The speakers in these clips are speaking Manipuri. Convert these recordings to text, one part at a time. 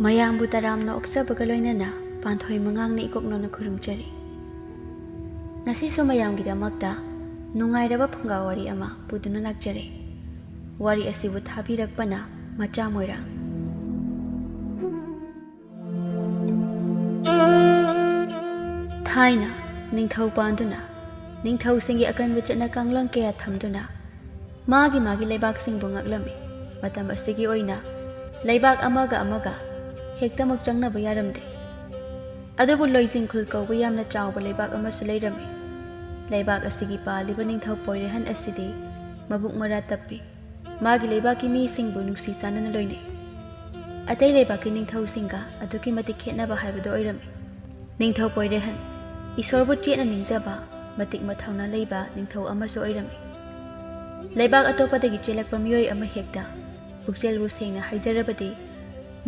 ꯃꯌꯥꯝꯕꯨ ꯇꯔꯥꯝꯅ ꯑꯣꯛꯆꯕꯒ ꯂꯣꯏꯅꯅ ꯄꯥꯟꯊꯣꯏ ꯃꯉꯥꯡꯅ ꯏꯀꯣꯛꯅꯣꯅ ꯈꯨꯔꯨꯝꯖꯔꯤ꯫ ꯉꯁꯤꯁꯨ ꯃꯌꯥꯝꯒꯤꯗꯃꯛꯇ ꯅꯨꯡꯉꯥꯏꯔꯕ ꯐꯨꯡꯒꯥ ꯋꯥꯔꯤ ꯑꯃ ꯄꯨꯗꯨꯅ ꯂꯥꯛꯆꯔꯦ꯫ ꯋꯥꯔꯤ ꯑꯁꯤꯕꯨ ꯊꯥꯕꯤꯔꯛꯄꯅ ꯃꯆꯥ ꯃꯣꯏꯔꯥꯡ꯫ ꯊꯥꯏꯅ ꯅꯤꯡꯊꯧ ꯄꯥꯟꯗꯨꯅ ꯅꯤꯡꯊꯧꯁꯤꯡꯒꯤ ꯑꯀꯟꯕ ꯆꯠꯅ ꯀꯥꯡꯂꯣꯟ ꯀꯌꯥ ꯊꯝꯗꯨꯅ ꯃꯥꯒꯤ ꯂꯩꯕꯥꯛꯁꯤꯡꯕꯨ ꯉꯥꯛꯂꯝꯃꯤ꯫ ꯃꯇꯝ ꯑꯁꯤꯒꯤ ꯑꯣꯏꯅ ꯂꯩꯕꯥꯛ ꯑꯃꯒ ꯑꯃꯒ ꯍꯦꯛꯇꯃꯛ ꯆꯪꯅꯕ ꯌꯥꯔꯝꯗꯦ꯫ ꯑꯗꯨꯕꯨ ꯂꯣꯏꯖꯤꯡꯈꯨꯜ ꯀꯧꯕ ꯌꯥꯝꯅ ꯆꯥꯎꯕ ꯂꯩꯕꯥꯛ ꯑꯃꯁꯨ ꯂꯩꯔꯝꯃꯤ꯫ ꯂꯩꯕꯥꯛ ꯑꯁꯤꯒꯤ ꯄꯥꯜꯂꯤꯕ ꯅꯤꯡꯊꯧ ꯄꯣꯏꯔꯦꯍꯟ ꯑꯁꯤꯗꯤ ꯃꯕꯨꯛ ꯃꯔꯥ ꯇꯞꯄꯤ꯫ ꯃꯥꯒꯤ ꯂꯩꯕꯥꯛꯀꯤ ꯃꯤꯁꯤꯡꯕꯨ ꯅꯨꯡꯁꯤ ꯆꯥꯟꯅꯅ ꯂꯣꯏꯅꯩ꯫ ꯑꯇꯩ ꯂꯩꯕꯥꯛꯀꯤ ꯅꯤꯡꯊꯧꯁꯤꯡꯒ ꯑꯗꯨꯛꯀꯤ ꯃꯇꯤꯛ ꯈꯦꯠꯅꯕ ꯍꯥꯏꯕꯗꯨ ꯑꯣꯏꯔꯝꯃꯤ꯫ ꯅꯤꯡꯊꯧ ꯄꯣꯏꯔꯦꯍꯟ ꯏꯁꯣꯔꯕꯨ ꯆꯦꯠꯅ ꯅꯤꯡꯖꯕ ꯃꯇꯤꯛ ꯃꯊꯧꯅꯥ ꯂꯩꯕ ꯅꯤꯡꯊꯧ ꯑꯃꯁꯨ ꯑꯣꯏꯔꯝꯃꯤ꯫ ꯂꯩꯕꯥꯛ ꯑꯇꯣꯞꯄꯗꯒꯤ ꯆꯦꯜꯂꯛꯄ ꯃꯤꯑꯣꯏ ꯑꯃ ꯍꯦꯛꯇ ꯄꯨꯛꯆꯦꯜꯕꯨ ꯁꯦꯡꯅ ꯍꯥꯏꯖꯔꯕꯗꯤ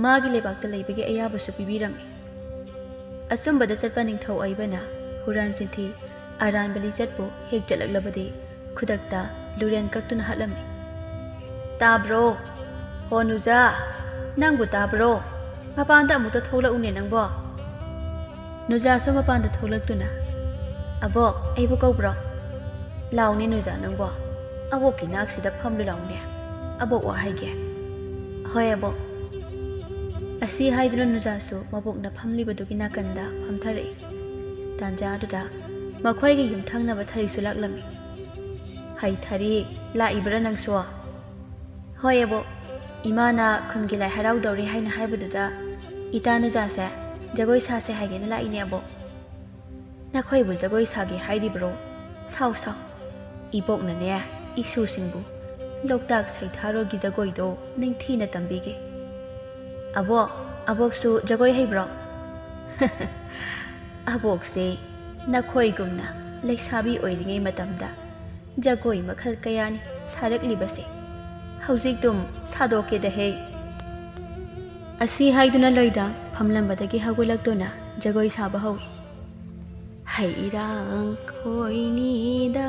ꯃꯥꯒꯤ ꯂꯩꯕꯥꯛꯇ ꯂꯩꯕꯒꯤ ꯑꯌꯥꯕꯁꯨ ꯄꯤꯕꯤꯔꯝꯃꯤ꯫ ꯑꯆꯨꯝꯕꯗ ꯆꯠꯄ ꯅꯤꯡꯊꯧ ꯑꯏꯕꯅ ꯍꯨꯔꯥꯟ ꯆꯤꯟꯊꯤ ꯑꯔꯥꯟꯕ ꯂꯤꯆꯠꯄꯨ ꯍꯦꯛ ꯆꯠꯂꯛꯂꯕꯗꯤ ꯈꯨꯗꯛꯇ ꯂꯨꯔꯦꯟ ꯀꯛꯇꯨꯅ ꯍꯥꯠꯂꯝꯃꯤ꯫ ꯇꯥꯕ꯭ꯔꯣ ꯍꯣ ꯅꯨꯖꯥ, ꯅꯪꯕꯨ ꯇꯥꯕ꯭ꯔꯣ? ꯃꯄꯥꯟꯗ ꯑꯃꯨꯛꯇ ꯊꯣꯛꯂꯛꯎꯅꯦ ꯅꯪꯕꯣ꯫ ꯅꯨꯖꯥꯁꯨ ꯃꯄꯥꯟꯗ ꯊꯣꯛꯂꯛꯇꯨꯅ ꯑꯕꯣꯛ ꯑꯩꯕꯨ ꯀꯧꯕ꯭ꯔꯣ? ꯂꯥꯎꯅꯦ ꯅꯨꯖꯥ ꯅꯪꯕꯣ, ꯑꯕꯣꯛꯀꯤ ꯅꯥꯛꯁꯤꯗ ꯐꯝꯂꯨ ꯂꯥꯎꯅꯦ, ꯑꯕꯣꯛ ꯋꯥ ꯍꯥꯏꯒꯦ꯫ ꯍꯣꯏ ꯑꯕꯣꯛ꯫ ꯑꯁꯤ ꯍꯥꯏꯗꯨꯅ ꯅꯨꯖꯥꯁꯨ ꯃꯕꯣꯛꯅ ꯐꯝꯂꯤꯕꯗꯨꯒꯤ ꯅꯥꯀꯟꯗ ꯐꯝꯊꯔꯛꯏ꯫ ꯇꯥꯟꯖꯥꯗꯨꯗ ꯃꯈꯣꯏꯒꯤ ꯌꯨꯝꯊꯪꯅꯕ ꯊꯔꯤꯁꯨ ꯂꯥꯛꯂꯝꯃꯤ꯫ ꯍꯩ ꯊꯔꯤ, ꯂꯥꯛꯏꯕ꯭ꯔꯥ ꯅꯪꯁꯨ? ꯍꯣꯏ ꯑꯕꯣꯛ, ꯏꯃꯥꯅ ꯈꯨꯟꯒꯤ ꯂꯥꯏ ꯍꯔꯥꯎꯗꯧꯔꯤ ꯍꯥꯏꯅ ꯍꯥꯏꯕꯗꯨꯗ ꯏꯇꯥ ꯅꯨꯖꯥꯁꯦ ꯖꯒꯣꯏ ꯁꯥꯁꯦ ꯍꯥꯏꯒꯦꯅ ꯂꯥꯛꯏꯅꯦ ꯑꯕꯣꯛ꯫ ꯅꯈꯣꯏꯕꯨ ꯖꯒꯣꯏ ꯁꯥꯒꯦ ꯍꯥꯏꯔꯤꯕ꯭ꯔꯣ? ꯁꯥꯎ ꯁꯥꯎ, ꯏꯕꯣꯛꯅꯅꯦ ꯏꯁꯨꯁꯤꯡꯕꯨ ꯂꯣꯛꯇꯥꯛ ꯁꯩꯊꯥꯔꯣꯜꯒꯤ ꯖꯒꯣꯏꯗꯣ ꯅꯤꯡꯊꯤꯅ ꯇꯝꯕꯤꯒꯦ꯫ ꯑꯕꯣꯛ, ꯑꯕꯣꯛꯁꯨ ꯖꯒꯣꯏ ꯍꯩꯕ꯭ꯔꯣ? ꯑꯕꯣꯛꯁꯦ ꯅꯈꯣꯏꯒꯨꯝꯅ ꯂꯩꯁꯥꯕꯤ ꯑꯣꯏꯔꯤꯉꯩ ꯃꯇꯝꯗ ꯖꯒꯣꯏ ꯃꯈꯜ ꯀꯌꯥꯅꯤ ꯁꯥꯔꯛꯂꯤꯕꯁꯦ, ꯍꯧꯖꯤꯛꯇꯨꯝ ꯁꯥꯗꯣꯛꯀꯦꯗꯍꯦ꯫ ꯑꯁꯤ ꯍꯥꯏꯗꯨꯅ ꯂꯣꯏꯗꯥꯡ ꯐꯝꯂꯝꯕꯗꯒꯤ ꯍꯧꯒꯠꯂꯛꯇꯨꯅ ꯖꯒꯣꯏ ꯁꯥꯕ ꯍꯧꯏ꯫ ꯍꯩꯔꯥꯡ ꯈꯣꯏꯅꯤꯗ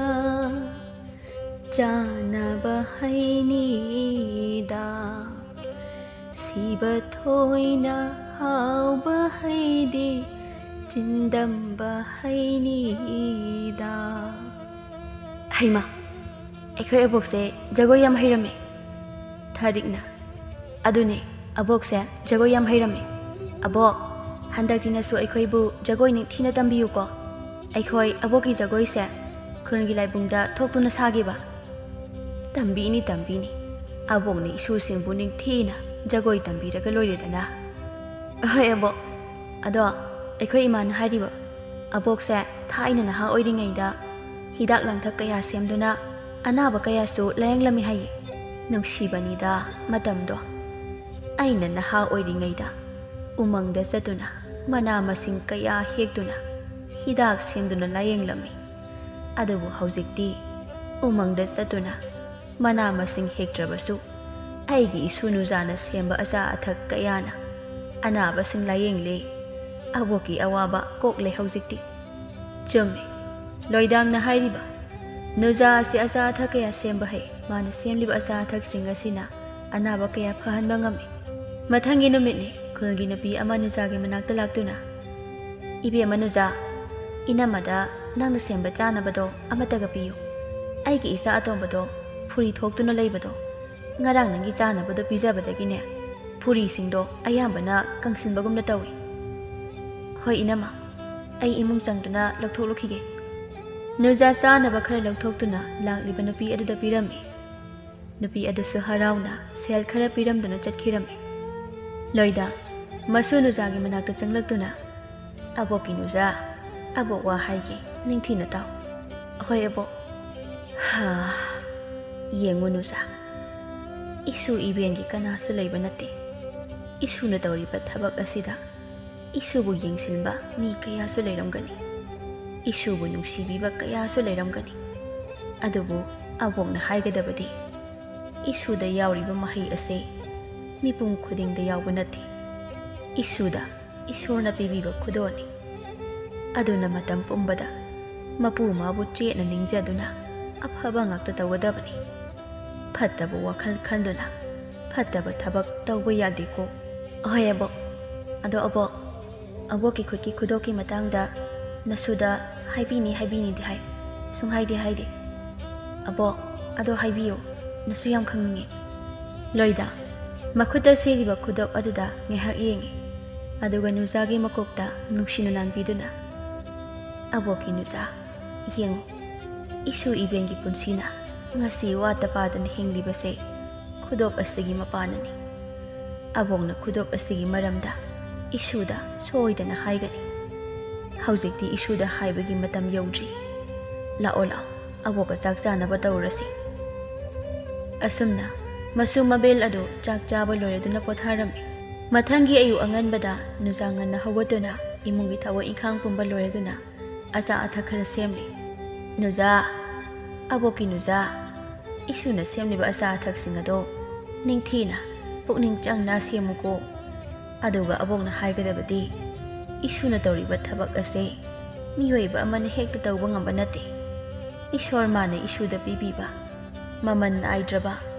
ꯆꯥꯅꯕ ꯍꯩꯅꯤꯗ, ꯁꯤꯕ ꯊꯣꯏꯅ ꯍꯥꯎꯕ ꯍꯩꯗꯤ ꯆꯤꯟꯗꯝꯕ ꯍꯩꯅꯤꯗ꯫ ꯍꯩꯃꯥ, ꯑꯩꯈꯣꯏ ꯑꯕꯣꯛꯁꯦ ꯖꯒꯣꯏ ꯌꯥꯝ ꯍꯩꯔꯝꯃꯦ꯫ ꯊꯥꯔꯤꯛꯅ ꯑꯗꯨꯅꯦ, ꯑꯕꯣꯛꯁꯦ ꯖꯒꯣꯏ ꯌꯥꯝ ꯍꯩꯔꯝꯃꯦ꯫ ꯑꯕꯣꯛ, ꯍꯟꯗꯛꯇꯤꯅꯁꯨ ꯑꯩꯈꯣꯏꯕꯨ ꯖꯒꯣꯏ ꯅꯤꯡꯊꯤꯅ ꯇꯝꯕꯤꯌꯨꯀꯣ꯫ ꯑꯩꯈꯣꯏ ꯑꯕꯣꯛꯀꯤ ꯖꯒꯣꯏꯁꯦ ꯈꯨꯟꯒꯤ ꯂꯥꯏꯕꯨꯡꯗ ꯊꯣꯛꯇꯨꯅ ꯁꯥꯒꯦꯕ꯫ ꯇꯝꯕꯤꯅꯤ ꯇꯝꯕꯤꯅꯤ, ꯑꯕꯣꯛꯅ ꯏꯁꯨꯁꯤꯡꯕꯨ ꯅꯤꯡꯊꯤꯅ ꯖꯒꯣꯏ ꯇꯝꯕꯤꯔꯒ ꯂꯣꯏꯔꯦꯗꯅ꯫ ꯍꯣꯏ ꯑꯕꯣꯛ, ꯑꯗꯣ ꯑꯩꯈꯣꯏ ꯏꯃꯥꯅ ꯍꯥꯏꯔꯤꯕ ꯑꯕꯣꯛꯁꯦ ꯊꯥꯏꯅ ꯅꯍꯥ ꯑꯣꯏꯔꯤꯉꯩꯗ ꯍꯤꯗꯥꯛ ꯂꯥꯡꯊꯛ ꯀꯌా ꯁꯦꯝꯗꯨꯅ ꯑꯅꯥꯕ ꯀꯌꯥꯁꯨ ꯂꯥꯌꯦꯡꯂꯝꯃꯤ ꯍꯥꯏꯌꯦ꯫ ꯅꯨꯡꯁꯤꯕꯅꯤꯗ ꯃꯇꯝꯗꯣ꯫ ꯑꯩꯅ ꯅꯍꯥ ꯑꯣꯏꯔꯤꯉꯩꯗ ꯎꯃꯪꯗ ꯆꯠꯇꯨꯅ ꯃꯅꯥ ꯃꯁꯤꯡ ꯀꯌꯥ ꯍꯦꯛꯇꯨꯅ ꯍꯤꯗꯥꯛ ꯁꯦꯝꯗꯨꯅ ꯂꯥꯌꯦꯡꯂꯝꯃꯤ꯫ ꯑꯗꯨꯕꯨ ꯍꯧꯖꯤꯛꯇꯤ ꯎꯃꯪꯗ ꯆꯠꯇꯨꯅ ꯃꯅꯥ ꯃꯁꯤꯡ ꯍꯦꯛꯇ꯭ꯔꯕꯁꯨ ꯑꯩꯒꯤ ꯏꯁꯨ ꯅꯨꯖꯥꯅ ꯁꯦꯝꯕ ꯑꯆꯥ ꯑꯊꯛ ꯀꯌꯥꯅ ꯑꯅꯥꯕꯁꯤꯡ ꯂꯥꯌꯦꯡꯂꯦ꯫ ꯑꯕꯣꯛꯀꯤ ꯑꯋꯥꯕ ꯀꯣꯛꯂꯦ ꯍꯧꯖꯤꯛꯇꯤ꯫ ꯆꯨꯝꯃꯤ, ꯂꯣꯏꯗꯥꯡꯅ ꯍꯥꯏꯔꯤꯕ ꯅꯨꯖꯥ ꯑꯁꯤ ꯑꯆꯥ ꯑꯊꯛ ꯀꯌꯥ ꯁꯦꯝꯕ ꯍꯩ꯫ ꯃꯥꯅ ꯁꯦꯝꯂꯤꯕ ꯑꯆꯥ ꯑꯊꯛꯁꯤꯡ ꯑꯁꯤꯅ ꯑꯅꯥꯕ ꯀꯌꯥ ꯐꯍꯟꯕ ꯉꯝꯃꯤ꯫ ꯃꯊꯪꯒꯤ ꯅꯨꯃꯤꯠꯅꯤ ꯈꯨꯜꯒꯤ ꯅꯨꯄꯤ ꯑꯃ ꯅꯨꯖꯥꯒꯤ ꯃꯅꯥꯛꯇ ꯂꯥꯛꯇꯨꯅ ꯏꯕꯦꯝꯃ ꯅꯨꯖꯥ, ꯏꯅꯝꯃꯗ ꯅꯪꯅ ꯁꯦꯝꯕ ꯆꯥꯅꯕꯗꯣ ꯑꯃꯠꯇꯒ ꯄꯤꯌꯨ꯫ ꯑꯩꯒꯤ ꯏꯆꯥ ꯑꯇꯣꯝꯕꯗꯣ ꯐꯨꯔꯤ ꯊꯣꯛꯇꯨꯅ ꯂꯩꯕꯗꯣ, ꯉꯔꯥꯡ ꯅꯪꯒꯤ ꯆꯥꯅꯕꯗꯣ ꯄꯤꯖꯕꯗꯒꯤꯅꯦ ꯐꯨꯔꯤꯁꯤꯡꯗꯣ ꯑꯌꯥꯝꯕꯅ ꯀꯪꯁꯤꯟꯕꯒꯨꯝꯅ ꯇꯧꯏ꯫ ꯍꯣꯏ ꯏꯅꯝꯃ, ꯑꯩ ꯏꯃꯨꯡ ꯆꯪꯗꯨꯅ ꯂꯧꯊꯣꯛꯂꯨꯈꯤꯒꯦ꯫ ꯅꯨꯖꯥ ꯆꯥꯅꯕ ꯈꯔ ꯂꯧꯊꯣꯛꯇꯨꯅ ꯂꯥꯛꯂꯤꯕ ꯅꯨꯄꯤ ꯑꯗꯨꯗ ꯄꯤꯔꯝꯃꯤ꯫ ꯅꯨꯄꯤ ꯑꯗꯨꯁꯨ ꯍꯔꯥꯎꯅ ꯁꯦꯜ ꯈꯔ ꯄꯤꯔꯝꯗꯨꯅ ꯆꯠꯈꯤꯔꯝꯃꯤ꯫ ꯂꯣꯏꯗꯥꯡ ꯃꯁꯨ ꯅꯨꯖꯥꯒꯤ ꯃꯅꯥꯛꯇ ꯆꯪꯂꯛꯇꯨꯅ ꯑꯕꯣꯛꯀꯤ ꯅꯨꯖꯥ, ꯑꯕꯣꯛ ꯋꯥ ꯍꯥꯏꯒꯦ, ꯅꯤꯡꯊꯤꯅ ꯇꯥꯎ꯫ ꯍꯣꯏ ꯑꯕꯣꯛ꯫ ꯌꯦꯡꯉꯨ ꯅꯨꯖꯥ, ꯏꯁꯨ ꯏꯕꯦꯟꯒꯤ ꯀꯅꯥꯁꯨ ꯂꯩꯕ ꯅꯠꯇꯦ꯫ ꯏꯁꯨꯅ ꯇꯧꯔꯤꯕ ꯊꯕꯛ ꯑꯁꯤꯗ ꯏꯁꯨꯕꯨ ꯌꯦꯡꯁꯤꯟꯕ ꯃꯤ ꯀꯌꯥꯁꯨ ꯂꯩꯔꯝꯒꯅꯤ, ꯏꯁꯨꯕꯨ ꯅꯨꯡꯁꯤꯕꯤꯕ ꯀꯌꯥꯁꯨ ꯂꯩꯔꯝꯒꯅꯤ꯫ ꯑꯗꯨꯕꯨ ꯑꯕꯣꯛꯅ ꯍꯥꯏꯒꯗꯕꯗꯤ ꯏꯁꯨꯗ ꯌꯥꯎꯔꯤꯕ ꯃꯍꯩ ꯑꯁꯤ ꯃꯤꯄꯨꯝ ꯈꯨꯗꯤꯡꯗ ꯌꯥꯎꯕ ꯅꯠꯇꯦ꯫ ꯏꯁꯨꯗ ꯏꯁꯣꯔꯅ ꯄꯤꯕꯤꯕ ꯈꯨꯗꯣꯜꯅꯤ꯫ ꯑꯗꯨꯅ ꯃꯇꯝ ꯄꯨꯝꯕꯗ ꯃꯄꯨ ꯃꯥꯕꯨ ꯆꯦꯠꯅ ꯅꯤꯡꯖꯗꯨꯅ ꯑꯐꯕ ꯉꯥꯛꯇ ꯇꯧꯒꯗꯕꯅꯤ꯫ ꯐꯠꯇꯕ ꯋꯥꯈꯜ ꯈꯟꯗꯨꯅ ꯐꯠꯇꯕ ꯊꯕꯛ ꯇꯧꯕ ꯌꯥꯗꯦꯀꯣ꯫ ꯍꯣꯏ ꯑꯕꯣꯛ, ꯑꯗꯣ ꯑꯕꯣꯛꯀꯤ ꯈꯨꯠꯀꯤ ꯈꯨꯗꯣꯞꯀꯤ ꯃꯇꯥꯡꯗ ꯅꯁꯨꯗ ꯍꯥꯏꯕꯤꯅꯤꯗꯤ ꯍꯥꯏ ꯁꯨꯡꯍꯥꯏꯗꯤ ꯍꯥꯏꯗꯦ ꯑꯗꯣ ꯍꯥꯏꯕꯤꯌꯨ ꯅꯁꯨ ꯌꯥꯝ ꯈꯪꯅꯤꯡꯉꯦ ꯂꯣꯏꯗ ꯃꯈꯨꯠꯇ ꯁꯦꯠꯂꯤꯕ ꯈꯨꯗꯣꯞ ꯑꯗꯨꯗ ꯉꯥꯏꯍꯥꯛ ꯌꯦꯡꯉꯤ ꯑꯗꯨꯒ ꯅꯨꯖꯥꯒꯤ ꯃꯀꯣꯛꯇ ꯅꯨꯡꯁꯤꯅ ꯅꯥꯟꯕꯤꯗꯨꯅ ꯑꯕꯣꯛꯀꯤ ꯅꯨꯖꯥ ꯌꯦꯡꯉꯨ ꯏꯁꯨ ꯏꯕꯦꯟꯒꯤ ꯄꯨꯟꯁꯤꯅ ꯉꯁꯤ ꯋꯥꯠꯇ ꯄꯥꯗꯅ ꯍꯤꯡꯂꯤꯕꯁꯦ ꯈꯨꯗꯣꯞ ꯑꯁꯤꯒꯤ ꯃꯄꯥꯟꯅꯅꯤ ꯑꯕꯣꯛꯅ ꯈꯨꯗꯣꯞ ꯑꯁꯤꯒꯤ ꯃꯔꯝꯗ ꯏꯁꯨꯗ ꯁꯣꯏꯗꯅ ꯍꯥꯏꯒꯅꯤ ꯍꯧꯖꯤꯛꯇꯤ ꯏꯁꯨꯗ ꯍꯥꯏꯕꯒꯤ ꯃꯇꯝ ꯌꯧꯗ꯭ꯔꯤ ꯂꯥꯛꯑꯣ ꯑꯕꯣꯛꯀ ꯆꯥꯛ ꯆꯥꯅꯕ ꯇꯧꯔꯁꯤ ꯑꯁꯨꯝꯅ ꯃꯁꯨ ꯃꯕꯦꯜ ꯑꯗꯨ ꯆꯥꯛ ꯆꯥꯕ ꯂꯣꯏꯔꯗꯨꯅ ꯄꯣꯊꯥꯔꯝꯃꯤ ꯃꯊꯪꯒꯤ ꯑꯌꯨꯛ ꯑꯉꯟꯕꯗ ꯅꯨꯖꯥ ꯉꯟꯅ ꯍꯧꯒꯠꯇꯨꯅ ꯏꯃꯨꯡꯒꯤ ꯊꯕꯛ ꯏꯪꯈꯥꯡ ꯄꯨꯝꯕ ꯂꯣꯏꯔꯗꯨꯅ ꯑꯆꯥ ꯑꯊꯛ ꯈꯔ ꯁꯦꯝꯂꯤ ꯅꯨꯖꯥ ꯑꯕꯣꯛꯀꯤ ꯅꯨꯖꯥ ꯏꯁꯨꯅ ꯁꯦꯝꯂꯤꯕ ꯑꯆꯥ ꯑꯊꯛꯁꯤꯡ ꯑꯗꯣ ꯅꯤꯡꯊꯤꯅ ꯄꯨꯛꯅꯤꯡ ꯆꯪꯅ ꯁꯦꯝꯃꯨꯀꯣ ꯑꯗꯨꯒ ꯑꯕꯣꯛꯅ ꯍꯥꯏꯒꯗꯕꯗꯤ ꯏꯁꯨꯅ ꯇꯧꯔꯤꯕ ꯊꯕꯛ ꯑꯁꯤ ꯃꯤꯑꯣꯏꯕ ꯑꯃꯅ ꯍꯦꯛꯇ ꯇꯧꯕ ꯉꯝꯕ ꯅꯠꯇꯦ ꯏꯁꯣꯔ ꯃꯥꯅ ꯏꯁꯨꯗ ꯄꯤꯕꯤꯕ ꯃꯃꯜ ꯅꯥꯏꯗ꯭ꯔꯕ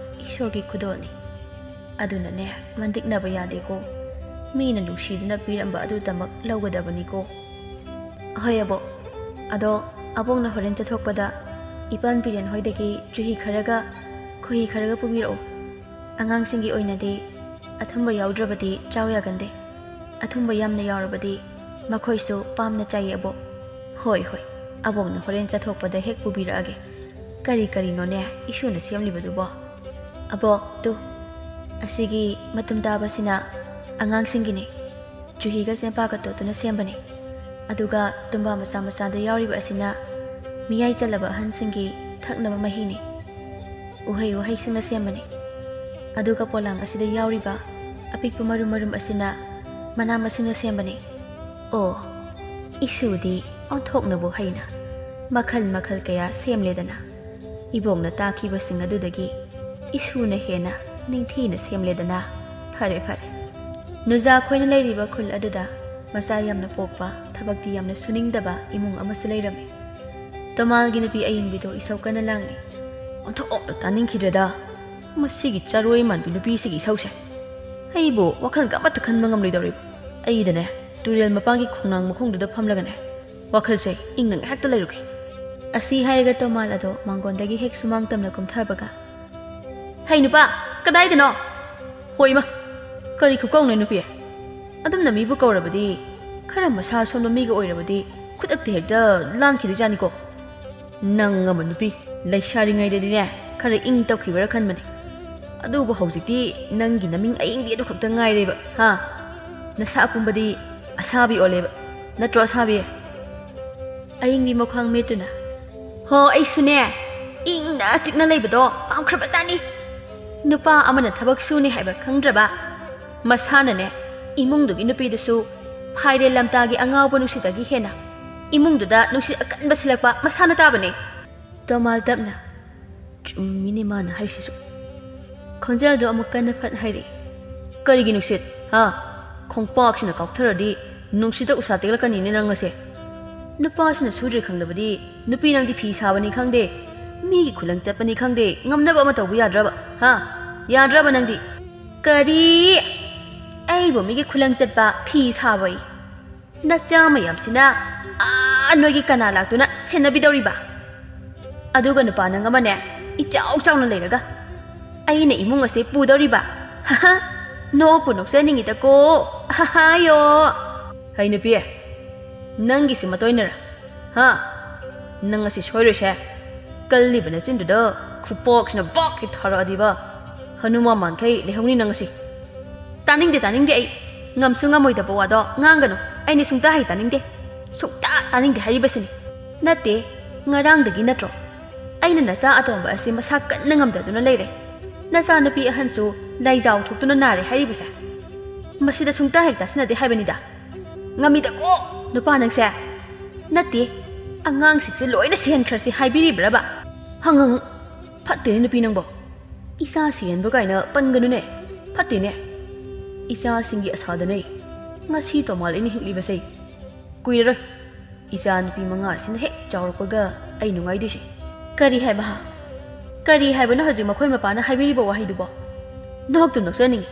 ꯏꯁꯣꯔꯒꯤ ꯈꯨꯗꯣꯜꯅꯤ ꯑꯗꯨꯅꯅꯦ ꯃꯟꯇꯤꯛꯅꯕ ꯌꯥꯗꯦꯀꯣ ꯃꯤꯅ ꯅꯨꯡꯁꯤꯗꯨꯅ ꯄꯤꯔꯝꯕ ꯑꯗꯨꯗꯃꯛ ꯂꯧꯒꯗꯕꯅꯤꯀꯣ ꯍꯣꯏ ꯑꯗꯣ ꯑꯕꯣꯛꯅ ꯍꯣꯔꯦꯟ ꯆꯠꯊꯣꯛꯄꯗ ꯏꯄꯥꯟꯄꯤꯔꯦꯟ ꯍꯣꯏꯗꯒꯤ ꯆꯨꯍꯤ ꯈꯔꯒ ꯈꯣꯏꯍꯤ ꯈꯔꯒ ꯄꯨꯕꯤꯔꯛꯑꯣ ꯑꯉꯥꯡꯁꯤꯡꯒꯤ ꯑꯣꯏꯅꯗꯤ ꯑꯊꯨꯝꯕ ꯌꯥꯎꯗ꯭ꯔꯕꯗꯤ ꯆꯥꯎ ꯌꯥꯒꯟꯗꯦ ꯑꯊꯨꯝꯕ ꯌꯥꯝꯅ ꯌꯥꯎꯔꯕꯗꯤ ꯃꯈꯣꯏꯁꯨ ꯄꯥꯝꯅ ꯆꯥꯏꯌꯦ ꯑꯕꯣꯛ ꯍꯣꯏ ꯑꯕꯣꯛꯅ ꯍꯣꯔꯦꯟ ꯆꯠꯊꯣꯛꯄꯗ ꯍꯦꯛ ꯄꯨꯕꯤꯔꯛꯑꯒꯦ ꯀꯔꯤꯅꯣꯅꯦ ꯏꯁꯨꯅ ꯁꯦꯝꯂꯤꯕꯗꯨꯕꯣ ꯑꯕꯣꯛ ꯑꯁꯤꯒꯤ ꯃꯇꯨꯝ ꯇꯥꯕꯁꯤꯅ ꯑꯉꯥꯡꯁꯤꯡꯒꯤꯅꯤ ꯆꯨꯍꯤꯒ ꯆꯦꯡꯄꯥꯛꯒ ꯇꯣꯠꯇꯨꯅ ꯁꯦꯝꯕꯅꯤ ꯑꯗꯨꯒ ꯇꯨꯝꯕꯥ ꯃꯆꯥ ꯃꯆꯥꯗ ꯌꯥꯎꯔꯤꯕ ꯑꯁꯤꯅ ꯃꯤꯌꯥꯏ ꯆꯜꯂꯕ ꯑꯍꯟꯁꯤꯡꯒꯤ ꯊꯛꯅꯕ ꯃꯍꯤꯅꯤ ꯎꯍꯩꯁꯤꯡꯅ ꯁꯦꯝꯕꯅꯤ ꯑꯗꯨꯒ ꯄꯣꯂꯥꯡ ꯑꯁꯤꯗ ꯌꯥꯎꯔꯤꯕ ꯑꯄꯤꯛꯄ ꯃꯔꯨꯝ ꯑꯁꯤꯅ ꯃꯅꯥ ꯃꯁꯤꯡꯅ ꯁꯦꯝꯕꯅꯤ ꯏꯁꯨꯗꯤ ꯑꯣꯟꯊꯣꯛꯅꯕꯨ ꯍꯩꯅ ꯃꯈꯜ ꯀꯌꯥ ꯁꯦꯝꯂꯦꯗꯅ ꯏꯕꯣꯛꯅ ꯇꯥꯛꯈꯤꯕꯁꯤꯡ ꯑꯗꯨꯗꯒꯤ ꯏꯁꯨꯅ ꯍꯦꯟꯅ ꯅꯤꯡꯊꯤꯅ ꯁꯦꯝꯂꯦꯗꯅ ꯐꯔꯦ ꯅꯨꯖꯥ ꯈꯣꯏꯅ ꯂꯩꯔꯤꯕ ꯈꯨꯜ ꯑꯗꯨꯗ ꯃꯆꯥ ꯌꯥꯝꯅ ꯄꯣꯛꯄ ꯊꯕꯛꯇꯤ ꯌꯥꯝꯅ ꯁꯨꯅꯤꯡꯗꯕ ꯏꯃꯨꯡ ꯑꯃꯁꯨ ꯂꯩꯔꯝꯃꯤ ꯇꯣꯃꯥꯜꯒꯤ ꯅꯨꯄꯤ ꯑꯌꯤꯡꯕꯤꯗꯣ ꯏꯁꯧ ꯀꯟꯅ ꯂꯥꯡꯂꯤ ꯑꯣꯟꯊꯣꯛꯅ ꯇꯥꯅꯤꯡꯈꯤꯗ꯭ꯔꯦꯗ ꯃꯁꯤꯒꯤ ꯆꯔꯣꯏ ꯃꯥꯟꯕꯤ ꯅꯨꯄꯤꯁꯤꯒꯤ ꯏꯁꯧꯁꯦ ꯑꯩꯕꯨ ꯋꯥꯈꯜꯒ ꯑꯃꯠꯇ ꯈꯟꯕ ꯉꯝꯂꯣꯏꯗꯧꯔꯤꯕ ꯑꯩꯗꯅꯦ ꯇꯨꯔꯦꯜ ꯃꯄꯥꯟꯒꯤ ꯈꯣꯡꯅꯥꯡ ꯃꯈꯣꯡꯗꯨꯗ ꯐꯝꯂꯒꯅꯦ ꯋꯥꯈꯜꯁꯦ ꯏꯪꯅ ꯉꯥꯏꯍꯥꯛꯇ ꯂꯩꯔꯨꯈꯤ ꯑꯁꯤ ꯍꯥꯏꯔꯒ ꯇꯣꯃꯥꯜ ꯑꯗꯣ ꯃꯥꯡꯒꯣꯟꯗꯒꯤ ꯍꯦꯛ ꯁꯨꯃꯥꯡ ꯇꯝꯅ ꯀꯨꯝꯊꯕꯒ ꯍꯩ ꯅꯨꯄꯥ ꯀꯗꯥꯏꯗꯅꯣ ꯍꯣꯏꯃ ꯀꯔꯤ ꯈꯨꯀꯧꯅꯣ ꯅꯨꯄꯤ ꯑꯗꯨꯝꯅ ꯃꯤꯕꯨ ꯀꯧꯔꯕꯗꯤ ꯈꯔ ꯃꯁꯥ ꯁꯣꯟꯕ ꯃꯤꯒ ꯑꯣꯏꯔꯕꯗꯤ ꯈꯨꯗꯛꯇ ꯍꯦꯛꯇ ꯂꯥꯟꯈꯤꯗꯣꯏꯖꯥꯅꯤꯀꯣ ꯅꯪ ꯑꯃ ꯅꯨꯄꯤ ꯂꯩꯁꯥꯔꯤꯉꯩꯗꯗꯤꯅꯦ ꯈꯔ ꯏꯪ ꯇꯞꯈꯤꯕꯔꯥ ꯈꯟꯕꯅꯤ ꯑꯗꯨꯕꯨ ꯍꯧꯖꯤꯛꯇꯤ ꯅꯪꯒꯤ ꯅꯃꯤꯡ ꯑꯌꯤꯡꯕꯤ ꯑꯗꯨ ꯈꯛꯇ ꯉꯥꯏꯔꯦꯕ ꯅꯁꯥ ꯑꯄꯨꯝꯕꯗꯤ ꯑꯁꯥꯕꯤ ꯑꯣꯜꯂꯦꯕ ꯅꯠꯇ꯭ꯔꯣ ꯑꯁꯥꯕꯤ ꯑꯌꯤꯡꯕꯤ ꯃꯈ꯭ꯋꯥꯡ ꯃꯦꯠꯇꯨꯅ ꯑꯩꯁꯨꯅꯦ ꯏꯪꯅ ꯆꯤꯛꯅ ꯂꯩꯕꯗꯣ ꯄꯥꯝꯈ꯭ꯔꯕꯖꯥꯠꯅꯤ ꯅꯨꯄꯥ ꯑꯃꯅ ꯊꯕꯛ ꯁꯨꯅꯤ ꯍꯥꯏꯕ ꯈꯪꯗ꯭ꯔꯕ ꯃꯁꯥꯅꯅꯦ ꯏꯃꯨꯡꯗꯨꯒꯤ ꯅꯨꯄꯤꯗꯨꯁꯨ ꯐꯥꯏꯔꯦꯜ ꯂꯝꯇꯥꯒꯤ ꯑꯉꯥꯎꯕ ꯅꯨꯡꯁꯤꯠꯇꯒꯤ ꯍꯦꯟꯅ ꯏꯃꯨꯡꯗꯨꯗ ꯅꯨꯡꯁꯤꯠ ꯑꯀꯟꯕ ꯁꯤꯜꯂꯛꯄ ꯃꯁꯥꯅ ꯇꯥꯕꯅꯦ ꯇꯣꯃꯥꯜ ꯇꯞꯅ ꯆꯨꯝꯃꯤꯅꯦ ꯃꯥꯅ ꯍꯥꯏꯔꯤꯁꯤꯁꯨ ꯈꯣꯟꯖꯦꯜꯗꯣ ꯑꯃꯨꯛ ꯀꯟꯅ ꯐꯠ ꯍꯥꯏꯔꯤ ꯀꯔꯤꯒꯤ ꯅꯨꯡꯁꯤꯠ ꯈꯣꯡꯄꯥꯛꯁꯤꯅ ꯀꯥꯎꯊꯔꯗꯤ ꯅꯨꯡꯁꯤꯠꯇ ꯎꯁꯥ ꯇꯦꯛꯂꯛꯀꯅꯤꯅꯦ ꯅꯪ ꯉꯁꯦ ꯅꯨꯄꯥꯁꯤꯅ ꯁꯨꯗ꯭ꯔꯦ ꯈꯪꯂꯕꯗꯤ ꯅꯨꯄꯤ ꯅꯪꯗꯤ ꯐꯤ ꯁꯥꯕꯅꯤ ꯈꯪꯗꯦ ꯃꯤꯒꯤ ꯈꯨꯂꯪ ꯆꯠꯄꯅꯤ ꯈꯪꯗꯦ ꯉꯝꯅꯕ ꯑꯃ ꯇꯧꯕ ꯌꯥꯗ꯭ꯔꯕ ꯌꯥꯗ꯭ꯔꯕ ꯅꯪꯗꯤ ꯀꯔꯤ ꯑꯩꯕꯨ ꯃꯤꯒꯤ ꯈꯨꯂꯪ ꯆꯠꯄ ꯐꯤ ꯁꯥꯕꯩ ꯅꯆꯥ ꯃꯌꯥꯝꯁꯤꯅ ꯅꯣꯏꯒꯤ ꯀꯅꯥ ꯂꯥꯛꯇꯨꯅ ꯁꯦꯟꯅꯕꯤꯗꯧꯔꯤꯕ ꯑꯗꯨꯒ ꯅꯨꯄꯥ ꯅꯪ ꯑꯃꯅꯦ ꯏꯆꯥꯎ ꯆꯥꯎꯅ ꯂꯩꯔꯒ ꯑꯩꯅ ꯏꯃꯨꯡ ꯑꯁꯦ ꯄꯨꯗꯧꯔꯤꯕ ꯅꯣꯛꯄꯨ ꯅꯣꯛꯆꯅꯤꯡꯉꯤꯗꯀꯣ ꯌꯣ ꯍꯩ ꯅꯨꯄꯤ ꯅꯪꯒꯤꯁꯤ ꯃꯇꯣꯏꯅꯔ ꯅꯪ ꯑꯁꯤ ꯁꯣꯏꯔꯣꯏꯁꯦ ꯀꯜꯂꯤꯕ ꯅꯆꯤꯟꯗꯨꯗ ꯈꯨꯄꯣꯛꯁꯤꯅ ꯕꯥꯛꯀꯤ ꯊꯥꯔꯛꯑꯗꯤꯕ ꯍꯅꯨꯃꯥꯟ ꯃꯥꯟꯈꯩ ꯂꯩꯍꯧꯅꯤ ꯅꯪ ꯑꯁꯤ ꯇꯥꯅꯤꯡꯗꯦ ꯑꯩ ꯉꯝꯁꯨ ꯉꯝꯃꯣꯏꯗꯕ ꯋꯥꯗꯣ ꯉꯥꯡꯒꯅꯨ ꯑꯩꯅ ꯁꯨꯡꯇꯥ ꯇꯥꯅꯤꯡꯗꯦ ꯁꯨꯡꯇꯥ ꯇꯥꯅꯤꯡꯗꯦ ꯍꯥꯏꯔꯤꯕꯁꯤꯅꯤ ꯅꯠꯇꯦ ꯉꯔꯥꯡꯗꯒꯤ ꯅꯠꯇ꯭ꯔꯣ ꯑꯩꯅ ꯅꯆꯥ ꯑꯇꯣꯝꯕ ꯑꯁꯤ ꯃꯁా ꯀꯟꯅ ꯉꯝꯗꯗꯨꯅ ꯂꯩꯔꯦ ꯅꯆꯥ ꯅꯨꯄꯤ ꯑꯍꯟꯁꯨ ꯂꯥꯏꯖꯥꯎ ꯊꯣꯛꯇꯨꯅ ꯅꯥꯔꯦ ꯍꯥꯏꯔꯤꯕꯁꯦ ꯃꯁꯤꯗ ꯁꯨꯡꯇꯥ ꯍꯦꯛ ꯇꯥꯁꯤꯟꯅꯗꯦ ꯍꯥꯏꯕꯅꯤꯗ ꯉꯝꯃꯤꯗꯀꯣ ꯅꯨꯄꯥ ꯅꯪꯁꯦ ꯅꯠꯇꯦ ꯑꯉꯥꯡꯁꯤꯡꯁꯦ ꯂꯣꯏꯅ ꯁꯤꯍꯟꯈ꯭ꯔꯁꯤ ꯍꯥꯏꯕꯤꯔꯤꯕ꯭ꯔꯕ ꯐꯠꯇꯦꯅꯦ ꯅꯨꯄꯤ ꯅꯪꯕꯣ ꯏꯆꯥ ꯁꯤꯍꯟꯕ ꯀꯥꯏꯅ ꯄꯟꯒꯅꯨꯅꯦ ꯐꯠꯇꯦꯅꯦ ꯏꯆꯥꯁꯤꯡꯒꯤ ꯑꯁꯥꯗꯅꯦ ꯉꯁꯤ ꯇꯣꯃꯥꯜ ꯑꯩꯅ ꯍꯤꯡꯂꯤꯕꯁꯦ ꯀꯨꯏꯔꯔꯣꯏ ꯏꯆꯥ ꯅꯨꯄꯤ 5 ꯑꯁꯤꯅ ꯍꯦꯛ ꯆꯥꯎꯔꯛꯄꯒ ꯑꯩ ꯅꯨꯡꯉꯥꯏꯗꯣꯏꯁꯦ ꯀꯔꯤ ꯍꯥꯏꯕꯅꯣ ꯍꯧꯖꯤꯛ ꯃꯈꯣꯏ ꯃꯄꯥꯅ ꯍꯥꯏꯕꯤꯔꯤꯕ ꯋꯥꯍꯩꯗꯨꯕꯣ ꯅꯣꯛꯇꯨ ꯅꯣꯛꯆꯅꯤꯡꯉꯤ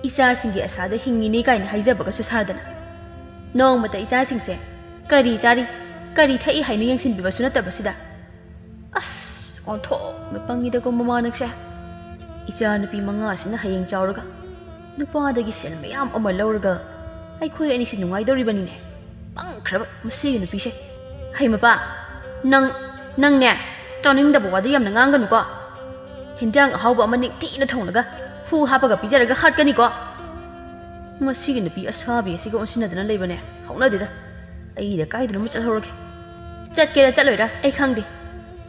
ꯏꯆꯥꯁꯤꯡꯒꯤ ꯑꯁꯥꯗ ꯍꯤꯡꯉꯤꯅꯤ ꯀꯥꯏꯅ ꯍꯥꯏꯖꯕꯒꯁꯨ ꯁꯥꯗꯅ ꯅꯣꯡꯃꯇ ꯏꯆꯥꯁꯤꯡꯁꯦ ꯀꯔꯤ ꯆꯥꯔꯤ ꯀꯔꯤ ꯊꯛꯏ ꯍꯥꯏꯅ ꯌꯦꯡꯁꯤꯟꯕꯤꯕꯁꯨ ꯅꯠꯇꯕꯁꯤꯗ ꯑꯁ ꯑꯣꯟꯊꯣꯛꯅ ꯄꯪꯉꯤꯗꯀꯣ ꯃꯃꯥ ꯅꯪꯁꯦ ꯏꯆꯥ ꯅꯨꯄꯤ 5 ꯑꯁꯤꯅ ꯍꯌꯦꯡ ꯆꯥꯎꯔꯒ ꯅꯨꯄꯥꯗꯒꯤ ꯁꯦꯜ ꯃꯌꯥꯝ ꯑꯃ ꯂꯧꯔꯒ ꯑꯩꯈꯣꯏ ꯑꯅꯤꯁꯤ ꯅꯨꯡꯉꯥꯏꯗꯧꯔꯤꯕꯅꯤꯅꯦ ꯄꯪꯈ꯭ꯔꯕ ꯃꯁꯤꯒꯤ ꯅꯨꯄꯤꯁꯦ ꯍꯩꯃꯄꯥ ꯅꯪꯅꯦ ꯇꯥꯅꯤꯡꯗꯕ ꯋꯥꯗ ꯌꯥꯝꯅ ꯉꯥꯡꯒꯅꯨꯀꯣ ꯍꯤꯟꯖꯥꯡ ꯑꯍꯥꯎꯕ ꯑꯃ ꯅꯤꯡꯊꯤꯅ ꯊꯣꯡꯂꯒ ꯍꯨ ꯍꯥꯞꯄꯒ ꯄꯤꯖꯔꯒ ꯍꯥꯠꯀꯅꯤꯀꯣ ꯃꯁꯤꯒꯤ ꯅꯨꯄꯤ ꯑꯁꯥꯕꯤ ꯑꯁꯤꯒ ꯑꯣꯟꯁꯤꯟꯅꯗꯅ ꯂꯩꯕꯅꯦ ꯍꯧꯅꯗꯦꯗ ꯑꯩꯗ ꯀꯥꯏꯗꯅꯣ ꯆꯠꯍꯧꯔꯒꯦ ꯆꯠꯀꯦꯔꯥ ꯆꯠꯂꯣꯏꯔꯥ ꯑꯩ ꯈꯪꯗꯦ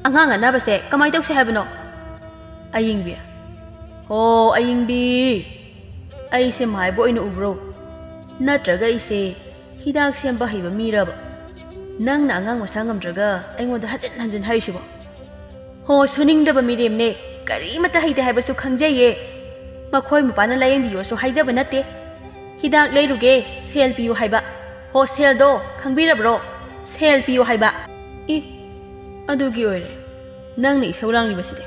ꯑꯉꯥꯡ ꯑꯅꯥꯕꯁꯦ ꯀꯃꯥꯏ ꯇꯧꯁꯦ ꯍꯥꯏꯕꯅꯣ ꯑꯌꯤꯡꯕꯤ ꯍꯣ ꯑꯌꯤꯡꯕꯤ ꯑꯩꯁꯦ ꯃꯥꯏꯕ ꯑꯣꯏꯅ ꯎꯕ꯭ꯔꯣ ꯅꯠꯇ꯭ꯔꯒ ꯑꯩꯁꯦ ꯍꯤꯗꯥꯛ ꯁꯦꯝꯕ ꯍꯩꯕ ꯃꯤꯔꯕ ꯅꯪꯅ ꯑꯉꯥꯡ ꯃꯁꯥ ꯉꯝꯗ꯭ꯔꯒ ꯑꯩꯉꯣꯟꯗ ꯍꯟꯖꯤꯟ ꯍꯥꯏꯔꯤꯁꯤꯕꯣ ꯍꯣ ꯁꯨꯅꯤꯡꯗꯕ ꯃꯤꯔꯦꯝꯅꯦ ꯀꯔꯤꯃꯠꯇ ꯍꯩꯇꯦ ꯍꯥꯏꯕꯁꯨ ꯈꯪꯖꯩꯌꯦ ꯃꯈꯣꯏ ꯃꯄꯥꯅ ꯂꯥꯌꯦꯡꯕꯤꯌꯣꯁꯨ ꯍꯥꯏꯖꯕ ꯅꯠꯇꯦ ꯍꯤꯗꯥꯛ ꯂꯩꯔꯨꯒꯦ ꯁꯦꯜ ꯄꯤꯌꯨ ꯍꯥꯏꯕ ꯍꯣ ꯁꯦꯜꯗꯣ ꯈꯪꯕꯤꯔꯕ꯭ꯔꯣ ꯁꯦꯜ ꯄꯤꯌꯨ ꯍꯥꯏꯕ ꯑꯗꯨꯒꯤ ꯑꯣꯏꯔꯦ ꯅꯪꯅ ꯏꯁꯧ ꯂꯥꯡꯂꯤꯕꯁꯤꯗꯤ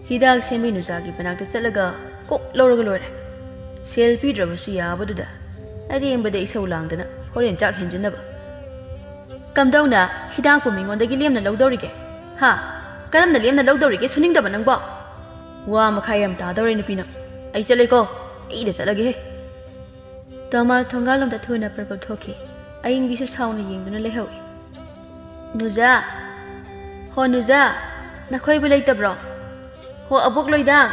ꯍꯤꯗꯥꯛ ꯁꯦꯝꯕꯤ ꯅꯨꯆꯥꯒꯤ ꯃꯅꯥꯛꯇ ꯆꯠꯂꯒ ꯀꯣꯛ ꯂꯧꯔꯒ ꯂꯣꯏꯔꯦ ꯁꯦꯜ ꯄꯤꯗ꯭ꯔꯕꯁꯨ ꯌꯥꯕꯗꯨꯗ ꯑꯔꯦꯝꯕꯗ ꯏꯁꯧ ꯂꯥꯡꯗꯅ ꯍꯣꯔꯦꯟ ꯆꯥꯛ ꯍꯦꯟꯖꯤꯟꯅꯕ ꯀꯝꯗꯧꯅ ꯍꯤꯗꯥꯛꯄꯨ ꯃꯤꯉꯣꯟꯗꯒꯤ ꯂꯦꯝꯅ ꯂꯧꯗꯧꯔꯤꯒꯦ ꯍꯥ ꯀꯔꯝꯅ ꯂꯦꯝꯅ ꯂꯧꯗꯧꯔꯤꯒꯦ ꯁꯨꯅꯤꯡꯗꯕ ꯅꯪꯕꯣ ꯋꯥ ꯃꯈꯥ ꯌꯥꯝ ꯇꯥꯗꯧꯔꯦ ꯅꯨꯄꯤꯅ ꯑꯩ ꯆꯠꯂꯦꯀꯣ ꯑꯩꯗ ꯆꯠꯂꯒꯦꯍꯦ ꯇꯃꯥꯜ ꯊꯣꯡꯒꯥꯜꯂꯣꯝꯗ ꯊꯨꯅ ꯄꯔꯄꯜ ꯊꯣꯛꯈꯤ ꯑꯌꯤꯡꯕꯤꯁꯨ ꯁꯥꯎꯅ ꯌꯦꯡꯗꯨꯅ ꯂꯩꯍꯧꯏ ꯅꯨꯖꯥ ꯍꯣ ꯅꯨꯖꯥ ꯅꯈꯣꯏꯕꯨ ꯂꯩꯇꯕ꯭ꯔꯣ ꯍꯣ ꯑꯕꯣꯛ ꯂꯣꯏꯗꯥꯡ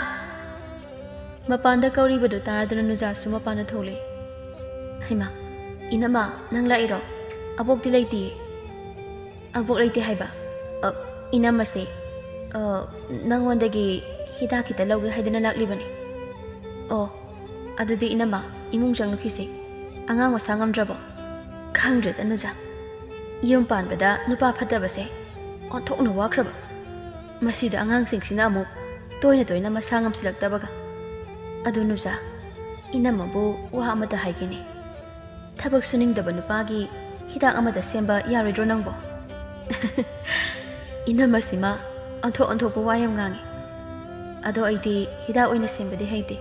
ꯃꯄꯥꯟꯗ ꯀꯧꯔꯤꯕꯗꯨ ꯇꯥꯔꯗꯨꯅ ꯅꯨꯖꯥꯁꯨ ꯃꯄꯥꯟꯗ ꯊꯣꯛꯂꯛꯏ ꯍꯩꯃꯥ ꯏꯅꯝꯃ ꯅꯪ ꯂꯥꯛꯏꯔꯣ ꯑꯕꯣꯛꯇꯤ ꯂꯩꯇꯤꯌꯦ ꯑꯕꯣꯛ ꯂꯩꯇꯦ ꯍꯥꯏꯕ ꯏꯅꯝꯃꯁꯦ ꯅꯪꯉꯣꯟꯗꯒꯤ ꯍꯤꯗꯥꯛ ꯈꯤꯇ ꯂꯧꯒꯦ ꯍꯥꯏꯗꯅ ꯂꯥꯛꯂꯤꯕꯅꯤ ꯑꯣ ꯑꯗꯨꯗꯤ ꯏꯅꯝꯃ ꯏꯃꯨꯡ ꯆꯪꯂꯨꯈꯤꯁꯤ ꯑꯉꯥꯡ ꯃꯁꯥ ꯉꯝꯗ꯭ꯔꯕꯣ ꯈꯪꯗ꯭ꯔꯦꯗ ꯅꯨꯖꯥ ꯌꯨꯝ ꯄꯥꯟꯕꯗ ꯅꯨꯄꯥ ꯐꯠꯇꯕꯁꯦ ꯑꯣꯟꯊꯣꯛꯅ ꯋꯥꯈ꯭ꯔꯕ ꯃꯁꯤꯗ ꯑꯉꯥꯡꯁꯤꯡꯁꯤꯅ ꯑꯃꯨꯛ ꯇꯣꯏꯅ ꯃꯁꯥ ꯉꯝꯁꯤꯜꯂꯛꯇꯕꯒ ꯑꯗꯨ ꯅꯨꯖꯥ ꯏꯅꯝꯃꯕꯨ ꯋꯥ ꯑꯃꯇ ꯍꯥꯏꯒꯦꯅꯦ ꯊꯕꯛ ꯁꯨꯅꯤꯡꯗꯕ ꯅꯨꯄꯥꯒꯤ ꯍꯤꯗꯥꯛ ꯑꯃꯗ ꯁꯦꯝꯕ ꯌꯥꯔꯣꯏꯗ꯭ꯔꯣ ꯅꯪꯕꯣ ꯏꯅꯝꯃꯁꯤꯃ ꯑꯣꯟꯊꯣꯛꯄ ꯋꯥ ꯌꯥꯝ ꯉꯥꯡꯉꯤ ꯑꯗꯣ ꯑꯩꯗꯤ ꯍꯤꯗꯥꯛ ꯑꯣꯏꯅ ꯁꯦꯝꯕꯗꯤ ꯍꯩꯇꯦ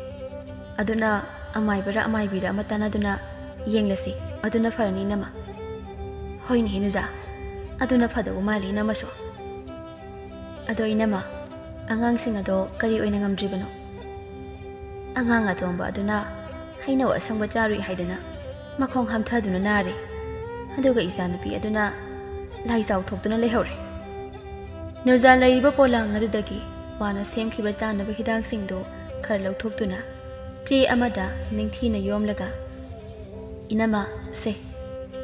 ꯑꯗꯨꯅ ꯑꯃꯥꯏꯕꯔ ꯑꯃꯥꯏꯕꯤꯔ ꯑꯃ ꯇꯥꯟꯅꯗꯨꯅ ꯌꯦꯡꯂꯁꯤ ꯑꯗꯨꯅ ꯐꯔꯅꯤ ꯏꯅꯝꯃ ꯍꯣꯏꯅꯦ ꯅꯨꯖꯥ ꯑꯗꯨꯅ ꯐꯗꯧꯕ ꯃꯥꯜꯂꯤ ꯏꯅꯝꯃꯁꯨ ꯑꯗꯣ ꯏꯅꯝꯃ ꯑꯉꯥꯡꯁꯤꯡ ꯑꯗꯣ ꯀꯔꯤ ꯑꯣꯏꯅ ꯉꯝꯗ꯭ꯔꯤꯕꯅꯣ ꯑꯉꯥꯡ ꯑꯇꯣꯝꯕ ꯑꯗꯨꯅ ꯍꯩꯅꯧ ꯑꯁꯪꯕ ꯆꯥꯔꯨꯏ ꯍꯥꯏꯗꯅ ꯃꯈꯣꯡ ꯍꯥꯝꯊꯗꯨꯅ ꯅꯥꯔꯦ ꯑꯗꯨꯒ ꯏꯆꯥꯅꯨꯄꯤ ꯑꯗꯨꯅ ꯂꯥꯏꯆꯥꯎ ꯊꯣꯛꯇꯨꯅ ꯂꯩꯍꯧꯔꯦ ꯅꯨꯖꯥ ꯂꯩꯔꯤꯕ ꯄꯣꯂꯥꯡ ꯑꯗꯨꯗꯒꯤ ꯋꯥꯅ ꯁꯦꯝꯈꯤꯕ ꯆꯥꯅꯕ ꯍꯤꯗꯥꯛꯁꯤꯡꯗꯨ ꯈꯔ ꯂꯧꯊꯣꯛꯇꯨꯅ ꯆꯦ ꯑꯃꯗ ꯅꯤꯡꯊꯤꯅ ꯌꯣꯝꯂꯒ ꯏꯅꯝꯃ ꯁꯦ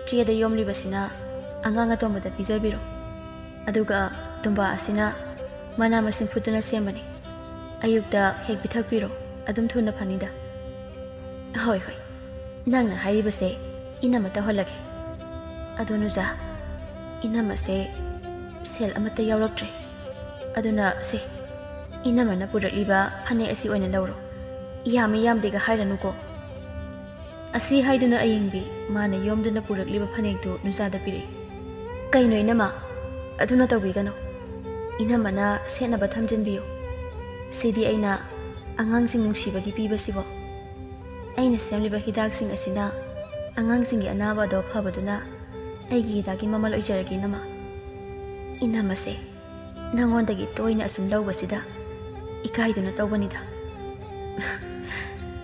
ꯆꯦꯗ ꯌꯣꯝꯂꯤꯕꯁꯤꯅ ꯑꯉꯥꯡ ꯑꯇꯣꯝꯕꯗ ꯄꯤꯖꯕꯤꯔꯣ ꯑꯗꯨꯒ ꯇꯨꯝꯕꯥ ꯑꯁꯤꯅ ꯃꯅꯥ ꯃꯁꯤꯡ ꯐꯨꯠꯇꯨꯅ ꯁꯦꯝꯕꯅꯤ ꯑꯌꯨꯛꯇ ꯍꯦꯛ ꯄꯤꯊꯛꯄꯤꯔꯣ ꯑꯗꯨꯝ ꯊꯨꯅ ꯐꯅꯤꯗ ꯍꯣꯏ ꯅꯪꯅ ꯍꯥꯏꯔꯤꯕꯁꯦ ꯏꯅꯝꯃ ꯇꯧꯍꯜꯂꯒꯦ ꯑꯗꯣ ꯅꯨꯖꯥ ꯏꯅꯝꯃꯁꯦ ꯁꯦꯜ ꯑꯃꯠꯇ ꯌꯥꯎꯔꯛꯇ꯭ꯔꯦ ꯑꯗꯨꯅ ꯁꯦ ꯏꯅꯝꯃꯅ ꯄꯨꯔꯛꯂꯤꯕ ꯐꯅꯦꯛ ꯑꯁꯤ ꯑꯣꯏꯅ ꯂꯧꯔꯣ ꯌꯥꯝꯗꯦꯒ ꯍꯥꯏꯔꯅꯨꯀꯣ ꯑꯁꯤ ꯍꯥꯏꯗꯨꯅ ꯑꯌꯤꯡꯕꯤ ꯃꯥꯅ ꯌꯣꯝꯗꯨꯅ ꯄꯨꯔꯛꯂꯤꯕ ꯐꯅꯦꯛꯇꯨ ꯅꯨꯖꯥꯗ ꯄꯤꯔꯛꯏ ꯀꯩꯅꯣ ꯏꯅꯝꯃ ꯑꯗꯨꯅ ꯇꯧꯕꯤꯒꯅꯨ ꯏꯅꯝꯃꯅ ꯁꯦꯠꯅꯕ ꯊꯝꯖꯤꯟꯕꯤꯌꯨ ꯁꯤꯗꯤ ꯑꯩꯅ ꯑꯉꯥꯡꯁꯤꯡ ꯅꯨꯡꯁꯤꯕꯒꯤ ꯄꯤꯕꯁꯤꯕꯣ ꯑꯩꯅ ꯁꯦꯝꯂꯤꯕ ꯍꯤꯗꯥꯛꯁꯤꯡ ꯑꯁꯤꯅ ꯑꯉꯥꯡꯁꯤꯡꯒꯤ ꯑꯅꯥꯕ ꯑꯗꯣ ꯐꯕꯗꯨꯅ ꯑꯩꯒꯤ ꯍꯤꯗꯥꯛꯀꯤ ꯃꯃꯜ ꯑꯣꯏꯖꯔꯒꯦ ꯏꯅꯝꯃ ꯏꯅꯝꯃꯁꯦ ꯅꯪꯉꯣꯟꯗꯒꯤ ꯇꯣꯏꯅ ꯑꯁꯨꯝ ꯂꯧꯕꯁꯤꯗ ꯏꯀꯥꯏꯗꯨꯅ ꯇꯧꯕꯅꯤꯗ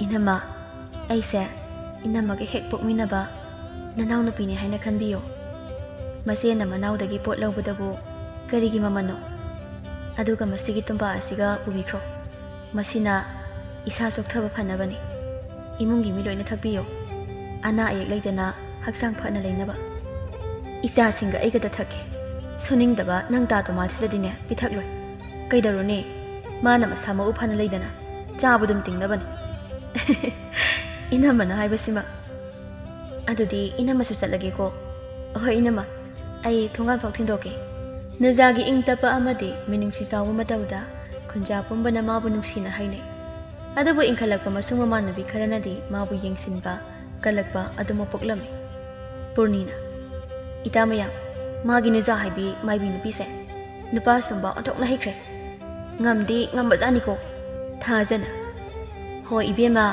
ꯏꯅꯝꯃ ꯑꯩꯁꯦ ꯏꯅꯝꯃꯒ ꯍꯦꯛ ꯄꯣꯛꯃꯤꯟꯅꯕ ꯅꯅꯥꯎꯅꯨꯄꯤꯅꯤ ꯍꯥꯏꯅ ꯈꯟꯕꯤꯌꯣ ꯃꯆꯦꯅ ꯃꯅꯥꯎꯗꯒꯤ ꯄꯣꯠ ꯂꯧꯕꯗꯕꯨ ꯀꯔꯤꯒꯤ ꯃꯃꯜꯅꯣ ꯑꯗꯨꯒ ꯃꯁꯤꯒꯤ ꯇꯨꯝꯕꯥ ꯑꯁꯤga ꯄꯨꯕꯤꯈ꯭ꯔꯣ ꯃꯁꯤꯅ ꯏꯁꯥ ꯆꯣꯛꯊꯕ ꯐꯅꯕꯅꯤ ꯏꯃꯨꯡꯒꯤ ꯃꯤ ꯂꯣꯏꯅ ꯊꯛꯄꯤꯌꯣ ꯑꯅꯥ ꯑꯌꯦꯛ ꯂꯩꯇꯅ ꯍꯛꯆꯥꯡ ꯐꯅ ꯂꯩꯅꯕ ꯏꯆꯥꯁꯤꯡꯒ ꯑꯩꯒꯗ ꯊꯛꯀꯦ ꯁꯨꯅꯤꯡꯗꯕ ꯅꯪ ꯇꯣꯃꯥꯜꯁꯤꯗꯗꯤꯅꯦ ꯄꯤꯊꯛꯂꯣꯏ ꯀꯩꯗꯧꯔꯨꯅꯤ ꯃꯥꯅ ꯃꯁꯥ ꯃꯎ ꯐꯅ ꯂꯩꯗꯅ ꯆꯥꯕ ꯑꯗꯨꯝ ꯇꯤꯡꯅꯕꯅꯤ ꯏꯅꯝꯃꯅ ꯍꯥꯏꯕꯁꯤꯃ ꯑꯗꯨꯗꯤ ꯏꯅꯝꯃꯁꯨ ꯆꯠꯂꯒꯦꯀꯣ ꯍꯣꯏ ꯏꯅꯝꯃ ꯑꯩ ꯊꯣꯡꯒꯥꯟ ꯐꯥꯎ ꯊꯤꯟꯗꯣꯛꯀꯦ ꯅꯨꯖꯥꯒꯤ ꯏꯪ ꯇꯞꯄ ꯑꯃꯗꯤ ꯃꯤꯅꯨꯡꯁꯤ ꯆꯥꯎꯕ ꯃꯇꯧꯗ ꯈꯨꯟꯖꯥ ꯄꯨꯝꯕꯅ ꯃꯥꯕꯨ ꯅꯨꯡꯁꯤꯅ ꯍꯥꯏꯅꯩ ꯑꯗꯨꯕꯨ ꯏꯟꯈꯠꯂꯛꯄ ꯃꯁꯨꯡ ꯃꯃꯥꯟꯅꯕꯤ ꯈꯔꯅꯗꯤ ꯃꯥꯕꯨ ꯌꯦꯡꯁꯤꯟꯕ ꯀꯜꯂꯛꯄ ꯑꯗꯨꯃꯛ ꯄꯣꯛꯂꯝꯃꯤ ꯄꯨꯔꯅꯤꯅ ꯏꯇꯥ ꯃꯌꯥꯝ ꯃꯥꯒꯤ ꯅꯨꯖꯥ ꯍꯥꯏꯕꯤ ꯃꯥꯏꯕꯤ ꯅꯨꯄꯤꯁꯦ ꯅꯨꯄꯥ ꯁꯨꯝꯕ ꯑꯣꯟꯊꯣꯛꯅ ꯍꯩꯈ꯭ꯔꯦ ꯉꯝꯕꯖꯥꯠꯅꯤꯀꯣ ꯊꯥꯖꯅ ꯍꯣꯏ ꯏꯕꯦꯝꯃ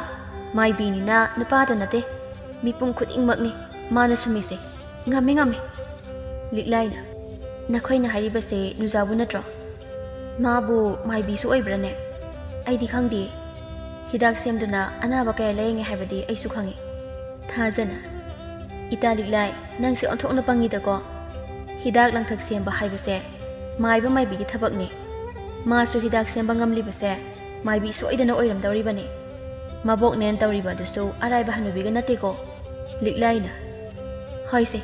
ꯃꯥꯏꯕꯤꯅꯤꯅ ꯅꯨꯄꯥꯗ ꯅꯠꯇꯦ ꯃꯤꯄꯨꯝ ꯈꯨꯗꯤꯡꯃꯛꯅꯤ ꯃꯥꯅ ꯁꯨꯝꯃꯤꯁꯦ ꯉꯝꯃꯤ ꯂꯤꯛꯂꯥꯏꯅ ꯅꯈꯣꯏꯅ ꯍꯥꯏꯔꯤꯕꯁꯦ ꯅꯨꯖꯥꯕꯨ ꯅꯠꯇ꯭ꯔꯣ ꯃꯥꯕꯨ ꯃꯥꯏꯕꯤꯁꯨ ꯑꯣꯏꯕ꯭ꯔꯅꯦ ꯑꯩꯗꯤ ꯈꯪꯗꯦ ꯍꯤꯗꯥꯛ ꯁꯦꯝꯗꯨꯅ ꯑꯅꯥꯕ ꯀꯌꯥ ꯂꯥꯌꯦꯡꯉꯦ ꯍꯥꯏꯕꯗꯤ ꯑꯩꯁꯨ ꯈꯪꯉꯤ ꯊꯥꯖꯅ ꯏꯇꯥ ꯂꯤꯛꯂꯥꯏ ꯅꯪꯁꯦ ꯑꯣꯟꯊꯣꯛꯅ ꯄꯪꯉꯤꯗꯀꯣ ꯍꯤꯗꯥꯛ ꯂꯥꯡꯊꯛ ꯁꯦꯝꯕ ꯍꯥꯏꯕꯁꯦ ꯃꯥꯏꯕ ꯃꯥꯏꯕꯤꯒꯤ ꯊꯕꯛꯅꯤ ꯃꯥꯁꯨ ꯍꯤꯗꯥꯛ ꯁꯦꯝꯕ ꯉꯝꯂꯤꯕꯁꯦ ꯃꯥꯏꯕꯤ ꯁꯣꯏꯗꯅ ꯑꯣꯏꯔꯝꯗꯧꯔꯤꯕꯅꯤ ꯃꯕꯣꯛꯅꯦꯅ ꯇꯧꯔꯤꯕ ꯑꯗꯨꯁꯨ ꯑꯔꯥꯏꯕ ꯍꯅꯨꯕꯤꯒ ꯅꯠꯇꯦꯀꯣ ꯂꯤꯛꯂꯥꯏꯅ ꯍꯣꯏꯁꯦ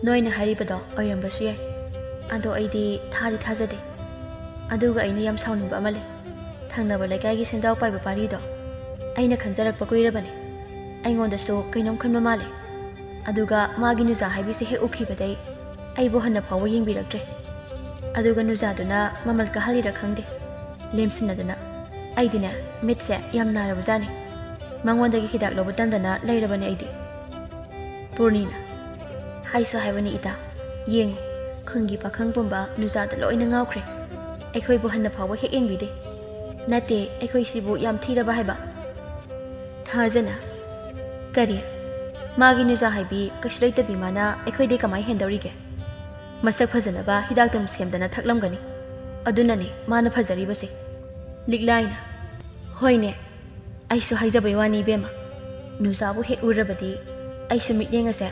ꯅꯣꯏꯅ ꯍꯥꯏꯔꯤꯕꯗꯣ ꯑꯣꯏꯔꯝꯕꯁꯨ ꯌꯥꯏ ꯑꯗꯣ ꯑꯩꯗꯤ ꯊꯥꯖꯗꯦ ꯑꯗꯨꯒ ꯑꯩꯅ ꯌꯥꯝ ꯁꯥꯎꯅꯤꯡꯕ ꯑꯃ ꯂꯩ ꯊꯪꯅꯕ ꯂꯩꯀꯥꯏꯒꯤ ꯁꯦꯟꯖꯥꯎ ꯄꯥꯏꯕ ꯄꯥꯔꯤꯗꯣ ꯑꯩꯅ ꯈꯟꯖꯔꯛꯄ ꯀꯨꯏꯔꯕꯅꯤ ꯑꯩꯉꯣꯟꯗꯁꯨ ꯀꯩꯅꯣꯝ ꯈꯟꯕ ꯃꯥꯜꯂꯦ ꯑꯗꯨꯒ ꯃꯥꯒꯤ ꯅꯨꯖꯥ ꯍꯥꯏꯕꯤꯁꯦ ꯍꯦꯛ ꯎꯈꯤꯕꯗꯩ ꯑꯩꯕꯨ ꯍꯟꯅ ꯐꯥꯎꯕ ꯌꯦꯡꯕꯤꯔꯛꯇ꯭ꯔꯦ ꯑꯗꯨꯒ ꯅꯨꯖꯥꯗꯨꯅ ꯃꯃꯜ ꯀꯥꯍꯜꯂꯤꯔ ꯈꯪꯗꯦ ꯂꯦꯝꯁꯤꯟꯅꯗꯅ ꯑꯩꯗꯤꯅꯦ ꯃꯤꯠꯁꯦ ꯌꯥꯝ ꯅꯥꯔꯕꯖꯥꯠꯅꯤ ꯃꯉꯣꯟꯗꯒꯤ ꯍꯤꯗꯥꯛ ꯂꯧꯕ ꯇꯟꯗꯅ ꯂꯩꯔꯕꯅꯤ ꯑꯩꯗꯤ ꯄꯨꯔꯅꯤꯅ ꯍꯥꯏꯁꯨ ꯍꯥꯏꯕꯅꯤ ꯏꯇꯥ ꯌꯦꯡꯉꯨ ꯈꯨꯟꯒꯤ ꯄꯥꯈꯪ ꯄꯨꯝꯕ ꯅꯨꯖꯥꯗ ꯂꯣꯏꯅ ꯉꯥꯎꯈ꯭ꯔꯦ ꯑꯩꯈꯣꯏꯕꯨ ꯍꯟꯅ ꯐꯥꯎꯕ ꯍꯦꯛ ꯌꯦꯡꯕꯤꯗꯦ ꯅꯠꯇꯦ ꯑꯩꯈꯣꯏꯁꯤꯕꯨ ꯌꯥꯝ ꯊꯤꯔꯕ ꯍꯥꯏꯕ ꯊꯥꯖꯅ ꯀꯔꯤ ꯃꯥꯒꯤ ꯅꯨꯖꯥ ꯍꯥꯏꯕꯤ ꯀꯩꯁꯨ ꯃꯥꯅ ꯑꯩꯈꯣꯏꯗꯤ ꯀꯃꯥꯏ ꯍꯦꯟꯗꯧꯔꯤꯒꯦ ꯃꯁꯛ ꯐꯖꯅꯕ ꯍꯤꯗꯥꯛꯇꯝ ꯁꯦꯝꯗꯅ ꯊꯛꯂꯝꯒꯅꯤ ꯑꯗꯨꯅꯅꯦ ꯃꯥꯅ ꯐꯖꯔꯤꯕꯁꯦ ꯂꯤꯛꯂꯥꯏꯅ ꯍꯣꯏꯅꯦ ꯑꯩꯁꯨ ꯍꯥꯏꯖꯕꯩ ꯋꯥꯅꯤ ꯏꯕꯦꯝꯃ ꯅꯨꯖꯥꯕꯨ ꯍꯦꯛ ꯎꯔꯕꯗꯤ ꯑꯩꯁꯨ ꯃꯤꯠꯌꯦꯡ ꯑꯁꯦ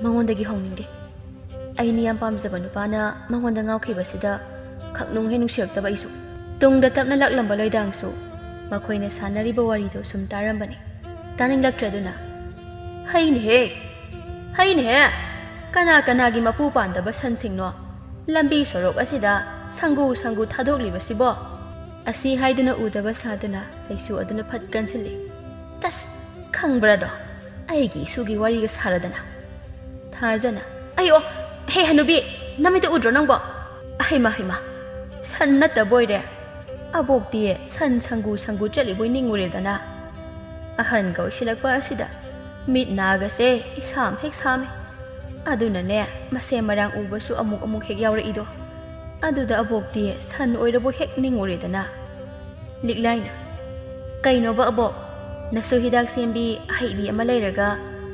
ꯃꯉꯣꯟꯗꯒꯤ ꯍꯧꯅꯤꯡꯗꯦ ꯑꯩꯅ ꯌꯥꯝ ꯄꯥꯝꯖꯕ ꯅꯨꯄꯥꯅ ꯃꯉꯣꯟꯗ ꯉꯥꯎꯈꯤꯕꯁꯤꯗ ꯈꯛꯅꯨꯡ ꯍꯦꯛ ꯅꯨꯡꯁꯤꯔꯛꯇꯕ ꯑꯩꯁꯨ ꯇꯨꯡꯗ ꯇꯞꯅ ꯂꯥꯛꯂꯝꯕ ꯂꯣꯏꯗꯥꯡꯁꯨ ꯃꯈꯣꯏꯅ ꯁꯥꯟꯅꯔꯤꯕ ꯋꯥꯔꯤꯗꯣ ꯁꯨꯝ ꯇꯥꯔꯝꯕꯅꯤ ꯇꯥꯅꯤꯡꯂꯛꯇ꯭ꯔꯗꯨꯅ ꯍꯩꯅꯦꯍꯦ ꯀꯅꯥꯒꯤ ꯃꯄꯨ ꯄꯥꯟꯗꯕ ꯁꯟꯁꯤꯡꯅꯣ ꯂꯝꯕꯤ ꯁꯣꯔꯣꯛ ꯑꯁꯤꯗ ꯁꯪꯒꯨ ꯊꯥꯗꯣꯛꯂꯤꯕꯁꯤꯕꯣ ꯑꯁꯤ ꯍꯥꯏꯗꯨꯅ ꯎꯗꯕ ꯁꯥꯗꯨꯅ ꯆꯩꯁꯨ ꯑꯗꯨꯅ ꯐꯠ ꯀꯟꯁꯤꯜꯂꯤ ꯇꯁ ꯈꯪꯕ꯭ꯔꯥꯗꯣ ꯑꯩꯒꯤ ꯏꯁꯨꯒꯤ ꯋꯥꯔꯤꯒ ꯁꯥꯔꯗꯅ ꯊꯥꯖꯅ ꯑꯩꯌꯣ ꯍꯦ ꯍꯅꯨꯕꯤ ꯅꯃꯤꯠꯇ ꯎꯗ꯭ꯔꯣ ꯅꯪꯕꯣ ꯍꯩꯃ ꯁꯟ ꯅꯠꯇꯕ ꯑꯣꯏꯔꯦ ꯑꯕꯣꯛꯇꯤ ꯁꯟ ꯁꯪꯒꯨ ꯆꯠꯂꯤꯕꯣꯏ ꯅꯤꯡꯉꯨꯔꯦꯗꯅ ꯑꯍꯟꯒ ꯑꯣꯏꯁꯤꯜꯂꯛꯄ ꯑꯁꯤꯗ ꯃꯤꯠ ꯅꯥꯒꯁꯦ ꯏꯁꯥꯝ ꯍꯦꯛ ꯁꯥꯝꯃꯦ ꯑꯗꯨꯅꯅꯦ ꯃꯁꯦ ꯃꯔꯥꯡ ꯎꯕꯁꯨ ꯑꯃꯨꯛ ꯍꯦꯛ ꯌꯥꯎꯔꯛꯏꯗꯣ ꯑꯗꯨꯗ ꯑꯕꯣꯛꯇꯤ ꯁꯟ ꯑꯣꯏꯔꯕꯣ ꯍꯦꯛ ꯅꯤꯡꯉꯨꯔꯦꯗꯅ ꯂꯤꯛꯂꯥꯏꯅ ꯀꯩꯅꯣꯕ ꯑꯕꯣꯛ ꯅꯁꯨ ꯍꯤꯗꯥꯛ ꯁꯦꯝꯕꯤ ꯑꯍꯩꯕꯤ ꯑꯃ ꯂꯩꯔꯒ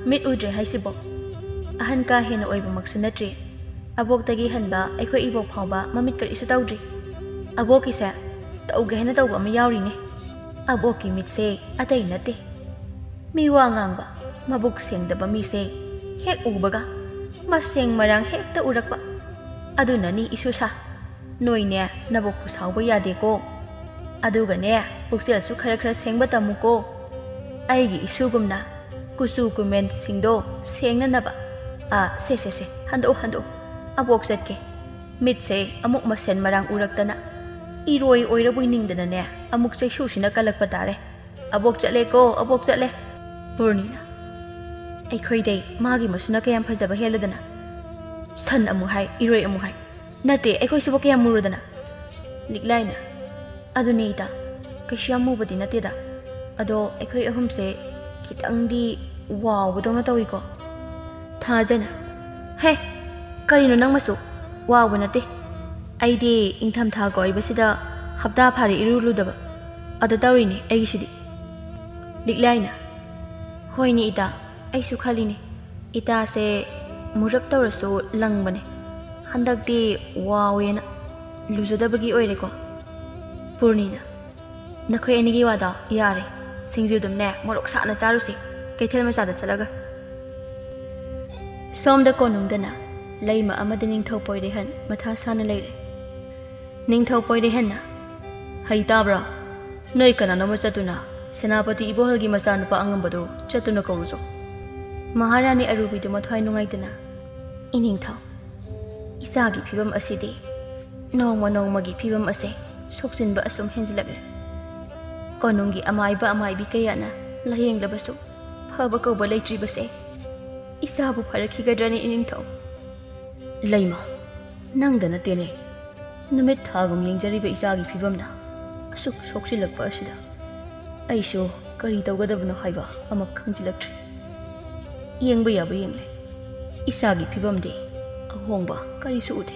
ꯃꯤꯠ ꯎꯗ꯭ꯔꯦ ꯍꯥꯏꯁꯤꯕꯣ ꯑꯍꯟ ꯀꯥ ꯍꯦꯟꯅ ꯑꯣꯏꯕꯃꯛꯁꯨ ꯅꯠꯇ꯭ꯔꯤ ꯑꯕꯣꯛꯇꯒꯤ ꯍꯟꯕ ꯑꯩꯈꯣꯏ ꯏꯕꯣꯛ ꯐꯥꯎꯕ ꯃꯃꯤꯠ ꯀꯔꯤꯁꯨ ꯇꯧꯗ꯭ꯔꯤ ꯑꯕꯣꯛꯀꯤꯁꯦ ꯇꯧꯒꯦ ꯍꯥꯏꯅ ꯇꯧꯕ ꯑꯃ ꯌꯥꯎꯔꯤꯅꯦ ꯑꯕꯣꯛꯀꯤ ꯃꯤꯠꯁꯦ ꯑꯇꯩ ꯅꯠꯇꯦ ꯃꯤ ꯋꯥ ꯉꯥꯡꯕ ꯃꯕꯨꯛ ꯁꯦꯡꯗꯕ ꯃꯤꯁꯦ ꯍꯦꯛ ꯎꯕꯒ ꯃꯁꯦꯡ ꯃꯔꯥꯡ ꯍꯦꯛꯇ ꯎꯔꯛꯄ ꯑꯗꯨꯅꯅꯤ ꯏꯁꯨꯁꯥ ꯅꯣꯏꯅꯦ ꯅꯕꯨꯛꯄꯨ ꯁꯥꯎꯕ ꯌꯥꯗꯦꯀꯣ ꯑꯗꯨꯒꯅꯦ ꯄꯨꯛꯆꯦꯜꯁꯨ ꯈꯔ ꯁꯦꯡꯕ ꯇꯝꯃꯨꯀꯣ ꯑꯩꯒꯤ ꯏꯁꯨꯒꯨꯝꯅ ꯀꯨꯆꯨ ꯀꯨꯃꯦꯟꯁꯤꯡꯗꯣ ꯁꯦꯡꯅꯅꯕ ꯁꯦ ꯍꯟꯗꯣꯛꯑꯣ ꯑꯕꯣꯛ ꯆꯠꯀꯦ ꯃꯤꯠꯁꯦ ꯑꯃꯨꯛ ꯃꯁꯦꯟ ꯃꯔꯥꯡ ꯎꯔꯛꯇꯅ ꯏꯔꯣꯏ ꯑꯣꯏꯔꯕꯣꯏ ꯅꯤꯡꯗꯅꯅꯦ ꯑꯃꯨꯛ ꯆꯩꯁꯨꯁꯤꯅ ꯀꯜꯂꯛꯄ ꯇꯥꯔꯦ ꯑꯕꯣꯛ ꯆꯠꯂꯦꯀꯣ ꯑꯕꯣꯛ ꯆꯠꯂꯦ ꯄꯨꯔꯅꯤꯅ ꯑꯩꯈꯣꯏꯗꯩ ꯃꯥꯒꯤ ꯃꯁꯨꯅ ꯀꯌꯥꯝ ꯐꯖꯕ ꯍꯦꯜꯂꯗꯅ ꯁꯟ ꯑꯃꯨꯛ ꯍꯥꯏ ꯏꯔꯣꯏ ꯑꯃꯨꯛ ꯍꯥꯏ ꯅꯠꯇꯦ ꯑꯩꯈꯣꯏꯁꯤꯕꯨ ꯀꯌꯥꯝ ꯃꯨꯔꯗꯅ ꯂꯤꯛꯂꯥꯏꯅ ꯑꯗꯨꯅꯦ ꯏꯇꯥ ꯀꯩꯁꯨ ꯌꯥꯝ ꯃꯨꯕꯗꯤ ꯅꯠꯇꯦꯗ ꯑꯗꯣ ꯑꯩꯈꯣই ꯑꯍꯨꯝꯁꯦ ꯈꯤꯇꯪꯗꯤ ꯋꯥꯎꯕꯗꯧꯅ ꯇꯧꯏꯀꯣ ꯊꯥꯖꯅ ꯍꯦ ꯀꯔꯤꯅꯣ ꯅꯪ ꯃꯁꯨ ꯋꯥꯎꯕ ꯅꯠꯇꯦ ꯑꯩꯗꯤ ꯏꯪꯊꯝꯊꯥꯒ ꯑꯣꯏꯕꯁꯤꯗ ꯍꯞꯇꯥ ꯐꯥꯔꯦ ꯏꯔꯨꯂꯨꯗꯕ ꯑꯗ ꯇꯧꯔꯤꯅꯦ ꯑꯩꯒꯤꯁꯤꯗꯤ ꯂꯤꯛꯂꯥꯏꯅ ꯍꯣꯏꯅꯦ ꯏꯇꯥ ꯑꯩꯁꯨ ꯈꯜꯂꯤꯅꯦ ꯏꯇꯥꯁꯦ ꯃꯨꯔꯞ ꯇꯧꯔꯁꯨ ꯂꯪꯕꯅꯦ ꯍꯟꯗꯛꯇꯤ ꯋꯥꯎꯋꯦꯅ ꯂꯨꯖꯗꯕꯒꯤ ꯑꯣꯏꯔꯦꯀꯣ ꯄꯨꯔꯅꯤꯅ ꯅꯈꯣꯏ ꯑꯅꯤꯒꯤ ꯋꯥꯗꯣ ꯌꯥꯔꯦ ꯁꯤꯡꯖꯨꯗꯨꯝꯅꯦ ꯃꯣꯔꯣꯛ ꯁꯥꯅ ꯆꯥꯔꯨꯁꯤ ꯀꯩꯊꯦꯜ ꯃꯆꯥꯗ ꯆꯠꯂꯒ ꯁꯣꯝꯗ ꯀꯣꯅꯨꯡꯗꯅ ꯂꯩꯃ ꯑꯃꯗꯤ ꯅꯤꯡꯊꯧ ꯄꯣꯏꯔꯩꯍꯟ ꯃꯊꯥ ꯁꯥꯅ ꯂꯩꯔꯦ ꯅꯤꯡꯊꯧ ꯄꯣꯏꯔꯩꯍꯟꯅ ꯍꯩ ꯇꯥꯕ꯭ꯔꯥ ꯅꯣꯏ ꯀꯅꯥꯅꯣꯃ ꯆꯠꯇꯨꯅ ꯁꯦꯅꯥꯄꯇꯤ ꯏꯕꯣꯍꯜꯒꯤ ꯃꯆꯥꯅꯨꯄꯥ ꯑꯉꯝꯕꯗꯨ ꯆꯠꯇꯨꯅ ꯀꯧꯔꯨꯆꯣ ꯃꯍꯥꯔꯥꯅꯤ ꯑꯔꯨꯕꯤꯗꯨ ꯃꯊ꯭ꯋꯥꯏ ꯅꯨꯡꯉꯥꯏꯇꯅ ꯏꯅꯤꯡꯊꯧ ꯏꯆꯥꯒꯤ ꯐꯤꯕꯝ ꯑꯁꯤꯗꯤ ꯅꯣꯡꯃꯒꯤ ꯐꯤꯕꯝ ꯑꯁꯦ ꯁꯣꯛꯆꯤꯟꯕ ꯑꯁꯨꯝ ꯍꯦꯟꯖꯤꯜꯂꯛꯂꯦ ꯀꯣꯅꯨꯡꯒꯤ ꯑꯃꯥꯏꯕ ꯀꯌꯥꯅ ꯂꯥꯌꯦꯡꯂꯕꯁꯨ ꯐꯕ ꯀꯧꯕ ꯂꯩꯇ꯭ꯔꯤꯕꯁꯦ ꯏꯆꯥꯕꯨ ꯐꯔꯛꯈꯤꯒꯗ꯭ꯔꯅꯤ ꯏꯅꯤꯡꯊꯧ ꯂꯩꯃ ꯅꯪꯗ ꯅꯠꯇꯦꯅꯦ ꯅꯨꯃꯤꯠ ꯊꯥꯒꯨꯝ ꯌꯦꯡꯖꯔꯤꯕ ꯏꯆꯥꯒꯤ ꯐꯤꯕꯝꯅ ꯑꯁꯨꯛ ꯁꯣꯛꯆꯤꯜꯂꯛꯄ ꯑꯁꯤꯗ ꯑꯩꯁꯨ ꯀꯔꯤ ꯇꯧꯒꯗꯕꯅꯣ ꯍꯥꯏꯕ ꯑꯃ ꯈꯪꯖꯤꯜꯂꯛꯇ꯭ꯔꯦ ꯌꯦꯡꯕ ꯌꯥꯕ ꯌꯦꯡꯂꯦ ꯏꯆꯥꯒꯤ ꯐꯤꯕꯝꯗꯤ ꯑꯍꯣꯡꯕ ꯀꯔꯤꯁꯨ ꯎꯗꯦ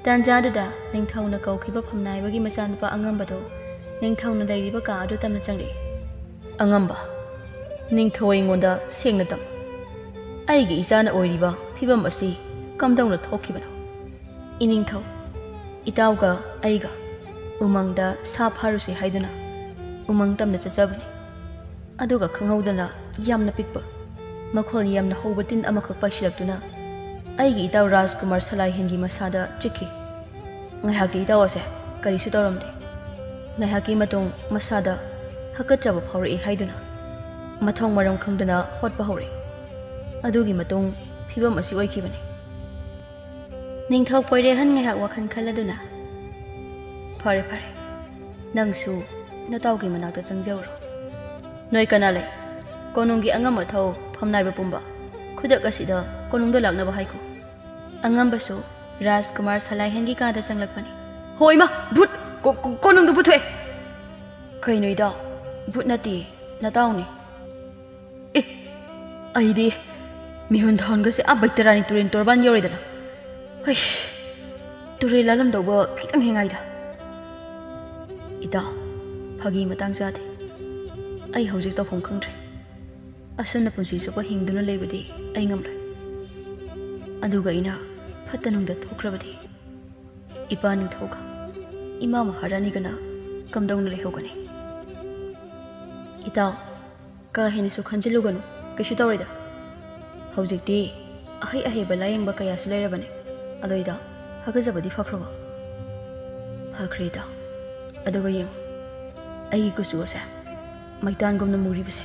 ꯇꯥꯟꯖꯥꯗꯨꯗ ꯅꯤꯡꯊꯧꯅ ꯀꯧꯈꯤꯕ ꯐꯝꯅꯥꯏꯕꯒꯤ ꯃꯆꯥꯅꯨꯄꯥ ꯑꯉꯝꯕꯗꯣ ꯅꯤꯡꯊꯧꯅ ꯂꯩꯔꯤꯕ ꯀꯥ ꯑꯗꯨ ꯇꯝꯅ ꯆꯪꯂꯛꯏ ꯑꯉꯝꯕ ꯅꯤꯡꯊꯧ ꯑꯩꯉꯣꯟꯗ ꯁꯦꯡꯅ ꯇꯝꯃꯨ ꯑꯩꯒꯤ ꯏꯆꯥꯅ ꯑꯣꯏꯔꯤꯕ ꯐꯤꯕꯝ ꯑꯁꯤ ꯀꯝꯗꯧꯅ ꯊꯣꯛꯈꯤꯕꯅꯣ ꯏꯅꯤꯡꯊꯧ ꯏꯇꯥꯎꯒ ꯑꯩꯒ ꯎꯃꯪꯗ ꯁꯥ ꯐꯥꯔꯨꯁꯤ ꯍꯥꯏꯗꯨꯅ ꯎꯃꯪ ꯇꯝꯅ ꯆꯠꯆꯕꯅꯤ ꯑꯗꯨꯒ ꯈꯪꯍꯧꯗꯅ ꯌꯥꯝꯅ ꯄꯤꯛꯄ ꯃꯈꯣꯜ ꯌꯥꯝꯅ ꯍꯧꯕ ꯇꯤꯟ ꯑꯃꯈꯛ ꯄꯥꯏꯁꯤꯜꯂꯛꯇꯨꯅ ꯑꯩꯒꯤ ꯏꯇꯥꯎ ꯔꯥꯖꯀꯨꯃꯥꯔ ꯁꯂꯥꯏꯍꯦꯟꯒꯤ ꯃꯁꯥꯗ ꯆꯤꯛꯈꯤ ꯉꯥꯏꯍꯥꯛꯇꯤ ꯏꯇꯥꯎ ꯑꯁꯦ ꯀꯔꯤꯁꯨ ꯇꯧꯔꯝꯗꯦ ꯉꯥꯏꯍꯥꯛꯀꯤ ꯃꯇꯨꯡ ꯃꯁꯥꯗ ꯍꯛꯀꯠꯆꯕ ꯐꯥꯎꯔꯛꯏ ꯍꯥꯏꯗꯨꯅ ꯃꯊꯣꯡ ꯃꯔꯝ ꯈꯪꯗꯅ ꯍꯣꯠꯄ ꯍꯧꯔꯛꯏ ꯑꯗꯨꯒꯤ ꯃꯇꯨꯡ ꯐꯤꯕꯝ ꯑꯁꯤ ꯑꯣꯏꯈꯤꯕꯅꯤ ꯅꯤꯡꯊꯧ ꯄꯣꯏꯔꯦꯍꯟ ꯉꯥꯏꯍꯥꯛ ꯋꯥꯈꯜ ꯈꯜꯂꯗꯨꯅ ꯐꯔꯦ ꯐꯔꯦ ꯅꯪꯁꯨ ꯅꯇꯥꯎꯒꯤ ꯃꯅꯥꯛꯇ ꯆꯪꯖꯧꯔꯣ ꯅꯣꯏ ꯀꯅꯥ ꯂꯩ ꯀꯣꯅꯨꯡꯒꯤ ꯑꯉꯝ ꯑꯊꯧ ꯐꯝꯅꯥꯏꯕ ꯄꯨꯝꯕ ꯈꯨꯗꯛ ꯑꯁꯤꯗ ꯀꯣꯅꯨꯡꯗ ꯂꯥꯛꯅꯕ ꯍꯥꯏꯈꯣ ꯑꯉꯝꯕꯁꯨ ꯔꯥꯖꯀꯨꯃꯥꯔ ꯁꯂꯥꯏꯍꯦꯟꯒꯤ ꯀꯥꯗ ꯆꯪꯂꯛꯄꯅꯤ ꯍꯣꯏ ꯏꯃꯥ ꯚꯨꯠ ꯀꯣꯅꯨꯡꯗ ꯄꯨꯊꯣꯛꯑꯦ ꯀꯩꯅꯣ ꯏꯇꯥꯎ ꯚꯨꯠ ꯅꯠꯇꯦ ꯅꯇꯥꯎꯅꯤ ꯑꯦ ꯑꯩꯗꯤ ꯃꯤꯍꯨꯟ ꯊꯥꯎꯟꯒꯁꯦ ꯕꯩꯇꯔꯥꯅꯤ ꯇꯨꯔꯦꯟ ꯇꯣꯔꯕꯥꯟ ꯌꯧꯔꯦꯗꯅ ꯍꯩ ꯇꯨꯔꯦꯜ ꯂꯥꯜꯂꯝꯗꯧꯕ ꯈꯤꯇꯪ ꯍꯦꯡꯉꯥꯏꯗ ꯏꯇꯥꯎ ꯐꯥꯒꯤ ꯃꯇꯥꯡ ꯆꯥꯗꯦ ꯑꯩ ꯍꯧꯖꯤꯛ ꯇꯧꯐꯝ ꯈꯪꯗ꯭ꯔꯦ ꯑꯁꯨꯝꯅ ꯄꯨꯟꯁꯤ ꯆꯨꯞꯄ ꯍꯤꯡꯗꯨꯅ ꯂꯩꯕꯗꯤ ꯑꯩ ꯉꯝꯂꯣꯏ ꯑꯗꯨꯒ ꯑꯩꯅ ꯐꯠꯇ ꯅꯨꯡꯗ ꯊꯣꯛꯈ꯭ꯔꯕꯗꯤ ꯏꯄꯥ ꯅꯤꯡꯊꯧꯒ ꯏꯃꯥ ꯃꯍꯥꯔꯥꯅꯤꯒꯅ ꯀꯝꯗꯧꯅ ꯂꯩꯍꯧꯒꯅꯤ ꯏꯇꯥꯎ ꯀꯥ ꯍꯦꯟꯅꯁꯨ ꯈꯟꯖꯤꯜꯂꯨꯒꯅꯨ ꯀꯩꯁꯨ ꯇꯧꯔꯣꯏꯗ ꯍꯧꯖꯤꯛꯇꯤ ꯑꯍꯩ ꯑꯍꯩꯕ ꯂꯥꯌꯦꯡꯕ ꯀꯌꯥꯁꯨ ꯂꯩꯔꯕꯅꯤ ꯑꯗꯣ ꯏꯇꯥꯎ ꯍꯥꯒꯠꯆꯕꯗꯤ ꯐꯈ꯭ꯔꯕꯣ ꯐꯈ꯭ꯔꯦ ꯏꯇꯥꯎ ꯑꯗꯨꯒ ꯌꯦꯡꯉꯨ ꯑꯩꯒꯤ ꯀꯨꯆꯨ ꯑꯁꯦ ꯃꯩꯇꯥꯟꯒꯨꯝꯅ ꯃꯨꯔꯤꯕꯁꯦ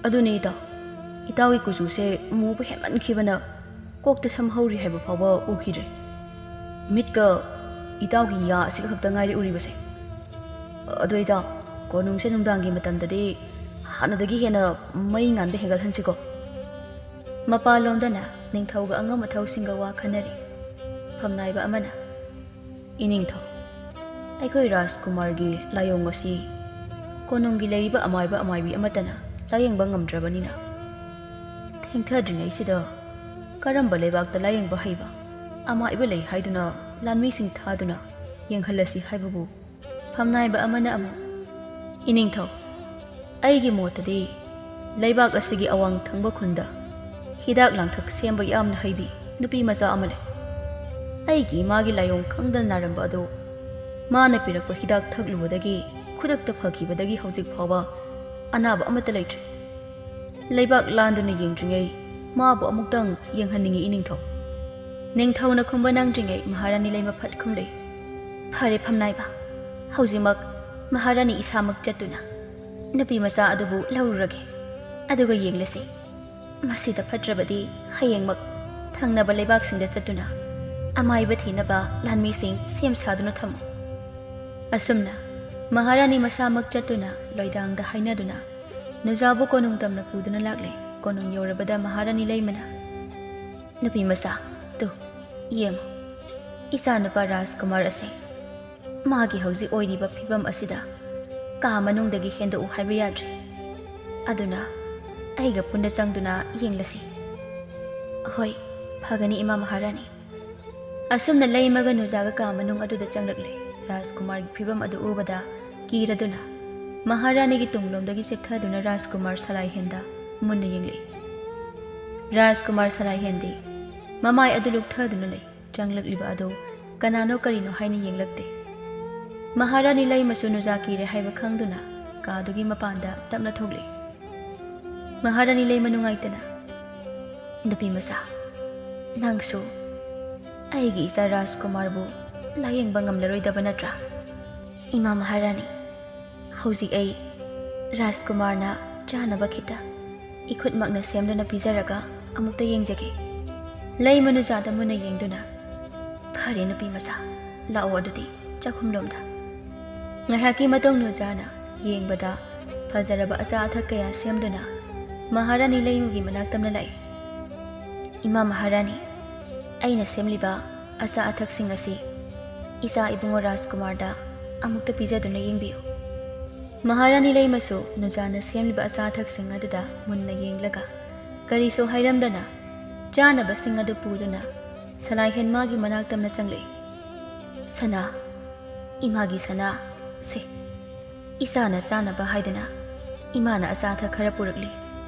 ꯑꯗꯨꯅꯦ ꯏꯇꯥꯎ ꯏꯇꯥꯎꯒꯤ ꯀꯨꯆꯨꯁꯦ ꯃꯨꯕ ꯍꯦꯟꯃꯟꯈꯤꯕꯅ ꯀꯣꯛꯇ ꯁꯝ ꯍꯧꯔꯤ ꯍꯥꯏꯕ ꯐꯥꯎꯕ ꯎꯈꯤꯗ꯭ꯔꯦ ꯃꯤꯠꯀ ꯏꯇꯥꯎꯒꯤ ꯌꯥ ꯑꯁꯤꯒ ꯈꯛꯇ ꯉꯥꯏꯔꯦ ꯎꯔꯤꯕꯁꯦ ꯑꯗꯣ ꯏꯇꯥꯎ ꯀꯣꯅꯨꯡꯁꯦ ꯅꯨꯡꯗꯥꯡꯒꯤ ꯃꯇꯝꯗꯗꯤ ꯍꯥꯟꯅꯗꯒꯤ ꯍꯦꯟꯅ ꯃꯩ ꯉꯥꯟꯕ ꯍꯦꯟꯒꯠꯍꯟꯁꯤꯀꯣ ꯃꯄꯥꯟꯂꯣꯝꯗꯅ ꯅꯤꯡꯊꯧꯒ ꯑꯉꯝ ꯑꯊꯧꯁꯤꯡꯒ ꯋꯥ ꯈꯟꯅꯔꯤ ꯐꯝꯅꯥꯏꯕ ꯑꯃꯅ ꯏꯅꯤꯡꯊꯧ ꯑꯩꯈꯣꯏ ꯔꯥꯖꯀꯨꯃꯥꯔꯒꯤ ꯂꯥꯏꯑꯣꯡ ꯑꯁꯤ ꯀꯣꯅꯨꯡꯒꯤ ꯂꯩꯔꯤꯕ ꯑꯃꯥꯏꯕ ꯑꯃꯥꯏꯕꯤ ꯑꯃꯠꯇꯅ ꯂꯥꯌꯦꯡꯕ ꯉꯝꯗ꯭ꯔꯕꯅꯤꯅ ꯊꯦꯡꯊꯗ꯭ꯔꯤꯉꯩꯁꯤꯗ ꯀꯔꯝꯕ ꯂꯩꯕꯥꯛꯇ ꯂꯥꯌꯦꯡꯕ ꯍꯩꯕ ꯑꯃꯥꯏꯕ ꯂꯩ ꯍꯥꯏꯗꯨꯅ ꯂꯥꯟꯃꯤꯁꯤꯡ ꯊꯥꯗꯨꯅ ꯌꯦꯡꯍꯜꯂꯁꯤ ꯍꯥꯏꯕꯕꯨ ꯐꯝꯅꯥꯏꯕ ꯑꯃꯅ ꯑꯃꯨꯛ ꯏꯅꯤꯡꯊꯧ ꯑꯩꯒꯤ ꯃꯣꯠꯇꯗꯤ ꯂꯩꯕꯥꯛ ꯑꯁꯤꯒꯤ ꯑꯋꯥꯡ ꯊꯪꯕ ꯈꯨꯟꯗ ꯍꯤꯗꯥꯛ ꯂꯥꯡꯊꯛ ꯁꯦꯝꯕ ꯌꯥꯝꯅ ꯍꯩꯕꯤ ꯅꯨꯄꯤ ꯃꯆꯥ ꯑꯃ ꯂꯩ ꯑꯩꯒꯤ ꯏꯃꯥꯒꯤ ꯂꯥꯏꯑꯣꯡ ꯈꯪꯗꯅ ꯅꯥꯔꯝꯕ ꯑꯗꯨ ꯃꯥꯅ ꯄꯤꯔꯛꯄ ꯍꯤꯗꯥꯛ ꯊꯛꯂꯨꯕꯗꯒꯤ ꯈꯨꯗꯛꯇ ꯐꯈꯤꯕꯗꯒꯤ ꯍꯧꯖꯤꯛ ꯐꯥꯎꯕ ꯑꯅꯥꯕ ꯑꯃꯠꯇ ꯂꯩꯇ꯭ꯔꯤ ꯂꯩꯕꯥꯛ ꯂꯥꯟꯗꯨꯅ ꯌꯦꯡꯗ꯭ꯔꯤꯉꯩ ꯃꯥꯕꯨ ꯑꯃꯨꯛꯇꯪ ꯌꯦꯡꯍꯟꯅꯤꯡꯉꯤ ꯏꯅꯤꯡꯊꯧ ꯅꯤꯡꯊꯧꯅ ꯈꯨꯝꯕ ꯅꯪꯗ꯭ꯔꯤꯉꯩ ꯃꯍꯥꯔꯥꯅꯤ ꯂꯩꯃꯐꯠ ꯈꯨꯝꯂꯩ ꯐꯔꯦ ꯐꯝꯅꯥꯏꯕ ꯍꯧꯖꯤꯛꯃꯛ ꯃꯍꯥꯔꯥꯅꯤ ꯏꯁꯥꯃꯛ ꯆꯠꯇꯨꯅ ꯅꯨꯄꯤ ꯃꯆꯥ ꯑꯗꯨꯕꯨ ꯂꯧꯔꯨꯔꯒꯦ ꯑꯗꯨꯒ ꯌꯦꯡꯂꯁꯤ ꯃꯁꯤꯗ ꯐꯠꯇ꯭ꯔꯕꯗꯤ ꯍꯌꯦꯡꯃꯛ ꯊꯪꯅꯕ ꯂꯩꯕꯥꯛꯁꯤꯡꯗ ꯆꯠꯇꯨꯅ ꯑꯃꯥꯏꯕ ꯊꯤꯅꯕ ꯂꯥꯟꯃꯤꯁꯤꯡ ꯁꯦꯝ ꯁꯥꯗꯨꯅ ꯊꯝꯃꯨ ꯑꯁꯨꯝꯅ ꯃꯍꯥꯔꯥꯅꯤ ꯃꯁꯥꯃꯛ ꯆꯠꯇꯨꯅ ꯂꯣꯏꯗꯥꯡꯗ ꯍꯥꯏꯅꯗꯨꯅ ꯅꯨꯖꯥꯕꯨ ꯀꯣꯅꯨꯡ ꯇꯝꯅ ꯄꯨꯗꯨꯅ ꯂꯥꯛꯂꯦ ꯀꯣꯅꯨꯡ ꯌꯧꯔꯕꯗ ꯃꯍꯥꯔꯥꯅꯤ ꯂꯩꯃꯅ ꯅꯨꯄꯤ ꯃꯆꯥ ꯇꯨ ꯌꯦꯡꯉꯨ ꯏꯆꯥ ꯅꯨꯄꯥ ꯔꯥꯖꯀꯨꯃꯥꯔ ꯑꯁꯦ ꯃꯥꯒꯤ ꯍꯧꯖꯤꯛ ꯑꯣꯏꯔꯤꯕ ꯐꯤꯕꯝ ꯑꯁꯤꯗ ꯀꯥ ꯃꯅꯨꯡꯗꯒꯤ ꯍꯦꯟꯗꯣꯛꯎ ꯍꯥꯏꯕ ꯌꯥꯗ꯭ꯔꯦ ꯑꯗꯨꯅ ꯑꯩꯒ ꯄꯨꯟꯅ ꯆꯪꯗꯨꯅ ꯌꯦꯡꯂꯁꯤ ꯍꯣꯏ ꯐꯒꯅꯤ ꯏꯃꯥ ꯃꯍꯥꯔꯥꯅꯤ ꯑꯁꯨꯝꯅ ꯂꯩꯃꯒ ꯅꯨꯖꯥꯒ ꯀꯥ ꯃꯅꯨꯡ ꯑꯗꯨꯗ ꯆꯪꯂꯛꯂꯦ ꯔꯥꯖꯀꯨꯃꯥꯔꯒꯤ ꯐꯤꯕꯝ ꯑꯗꯨ ꯎꯕꯗ ꯀꯤꯔꯗꯨꯅ ꯃꯍꯥꯔꯥꯅꯤꯒꯤ ꯇꯨꯡꯂꯣꯝꯗꯒꯤ ꯆꯦꯞꯊꯗꯨꯅ ꯔꯥꯖꯀꯨꯃꯥꯔ ꯁꯂꯥꯏꯍꯦꯟꯗ ꯃꯨꯟꯅ ꯌꯦꯡꯂꯛꯏ ꯔꯥꯖꯀꯨꯃꯥꯔ ꯁꯂꯥꯏꯍꯦꯟꯗꯤ ꯃꯃꯥꯏ ꯑꯗꯨ ꯂꯨꯞꯊꯗꯨꯅ ꯂꯩ ꯆꯪꯂꯛꯂꯤꯕ ꯑꯗꯨ ꯀꯅꯥꯅꯣ ꯀꯔꯤꯅꯣ ꯍꯥꯏꯅ ꯌꯦꯡꯂꯛꯇꯦ ꯃꯍꯥꯔꯥꯅꯤ ꯂꯩꯃꯁꯨ ꯅꯨꯖꯥ ꯀꯤꯔꯦ ꯍꯥꯏꯕ ꯈꯪꯗꯨꯅ ꯀꯥꯗꯨꯒꯤ ꯃꯄꯥꯟꯗ ꯇꯞꯅ ꯊꯣꯛꯂꯛꯏ ꯃꯍꯥꯔꯥꯅꯤ ꯂꯩꯃ ꯅꯨꯡꯉꯥꯏꯇꯅ ꯅꯨꯄꯤ ꯃꯆꯥ ꯅꯪꯁꯨ ꯑꯩꯒꯤ ꯏꯆꯥ ꯔꯥꯖꯀꯨꯃꯥꯔꯕꯨ ꯂꯥꯌꯦꯡꯕ ꯉꯝꯂꯔꯣꯏꯗꯕ ꯅꯠꯇ꯭ꯔꯥ ꯏꯃꯥ ꯃꯍꯥꯔꯥꯅꯤ ꯍꯧꯖꯤꯛ ꯑꯩ ꯔꯥꯖꯀꯨꯃꯥꯔꯅ ꯆꯥꯅꯕ ꯈꯤꯇ ꯏꯈꯨꯠꯃꯛꯅ ꯁꯦꯝꯗꯨꯅ ꯄꯤꯖꯔꯒ ꯑꯃꯨꯛꯇ ꯌꯦꯡꯖꯒꯦ ꯂꯩꯃ ꯅꯨꯖꯥꯗ ꯃꯨꯟꯅ ꯌꯦꯡꯗꯨꯅ ꯐꯔꯦ ꯅꯨꯄꯤ ꯃꯆꯥ ꯂꯥꯛꯑꯣ ꯑꯗꯨꯗꯤ ꯆꯥꯛꯈꯨꯝꯂꯣꯝꯗ ꯉꯥꯏꯍꯥꯛꯀꯤ ꯃꯇꯨꯡ ꯅꯨꯖꯥꯅ ꯌꯦꯡꯕꯗ ꯐꯖꯔꯕ ꯑꯆꯥ ꯑꯊꯛ ꯀꯌꯥ ꯁꯦꯝꯗꯨꯅ ꯃꯍꯥꯔꯥꯅꯤ ꯂꯩꯃꯒꯤ ꯃꯅꯥꯛ ꯇꯝꯅ ꯂꯥꯛꯏ ꯏꯃꯥ ꯃꯍꯥꯔꯥꯅꯤ ꯑꯩꯅ ꯁꯦꯝꯂꯤꯕ ꯑꯆꯥ ꯑꯊꯛꯁꯤꯡ ꯑꯁꯤ ꯏꯆꯥ ꯏꯕꯨꯡꯉꯣ ꯔꯥꯖꯀꯨꯃꯥꯔꯗ ꯑꯃꯨꯛꯇ ꯄꯤꯖꯗꯨꯅ ꯌꯦꯡꯕꯤꯌꯨ ꯃꯍꯥꯔꯥꯅꯤ ꯂꯩꯃꯁꯨ ꯅꯨꯖꯥꯅ ꯁꯦꯝꯂꯤꯕ ꯑꯆꯥ ꯑꯊꯛꯁꯤꯡ ꯑꯗꯨꯗ ꯃꯨꯟꯅ ꯌꯦꯡꯂꯒ ꯀꯔꯤꯁꯨ ꯍꯥꯏꯔꯝꯗꯅ ꯆꯥꯅꯕꯁꯤꯡ ꯑꯗꯨ ꯄꯨꯗꯨꯅ ꯁꯂꯥꯏꯍꯦꯟ ꯃꯥꯒꯤ ꯃꯅꯥꯛ ꯇꯝꯅ ꯆꯪꯂꯛꯏ ꯁꯅꯥ ꯏꯃꯥꯒꯤ ꯁꯅꯥ ꯁꯦ ꯏꯆꯥꯅ ꯆꯥꯅꯕ ꯍꯥꯏꯗꯅ ꯏꯃꯥꯅ ꯑꯆꯥ ꯑꯊꯛ ꯈꯔ ꯄꯨꯔꯛꯂꯤ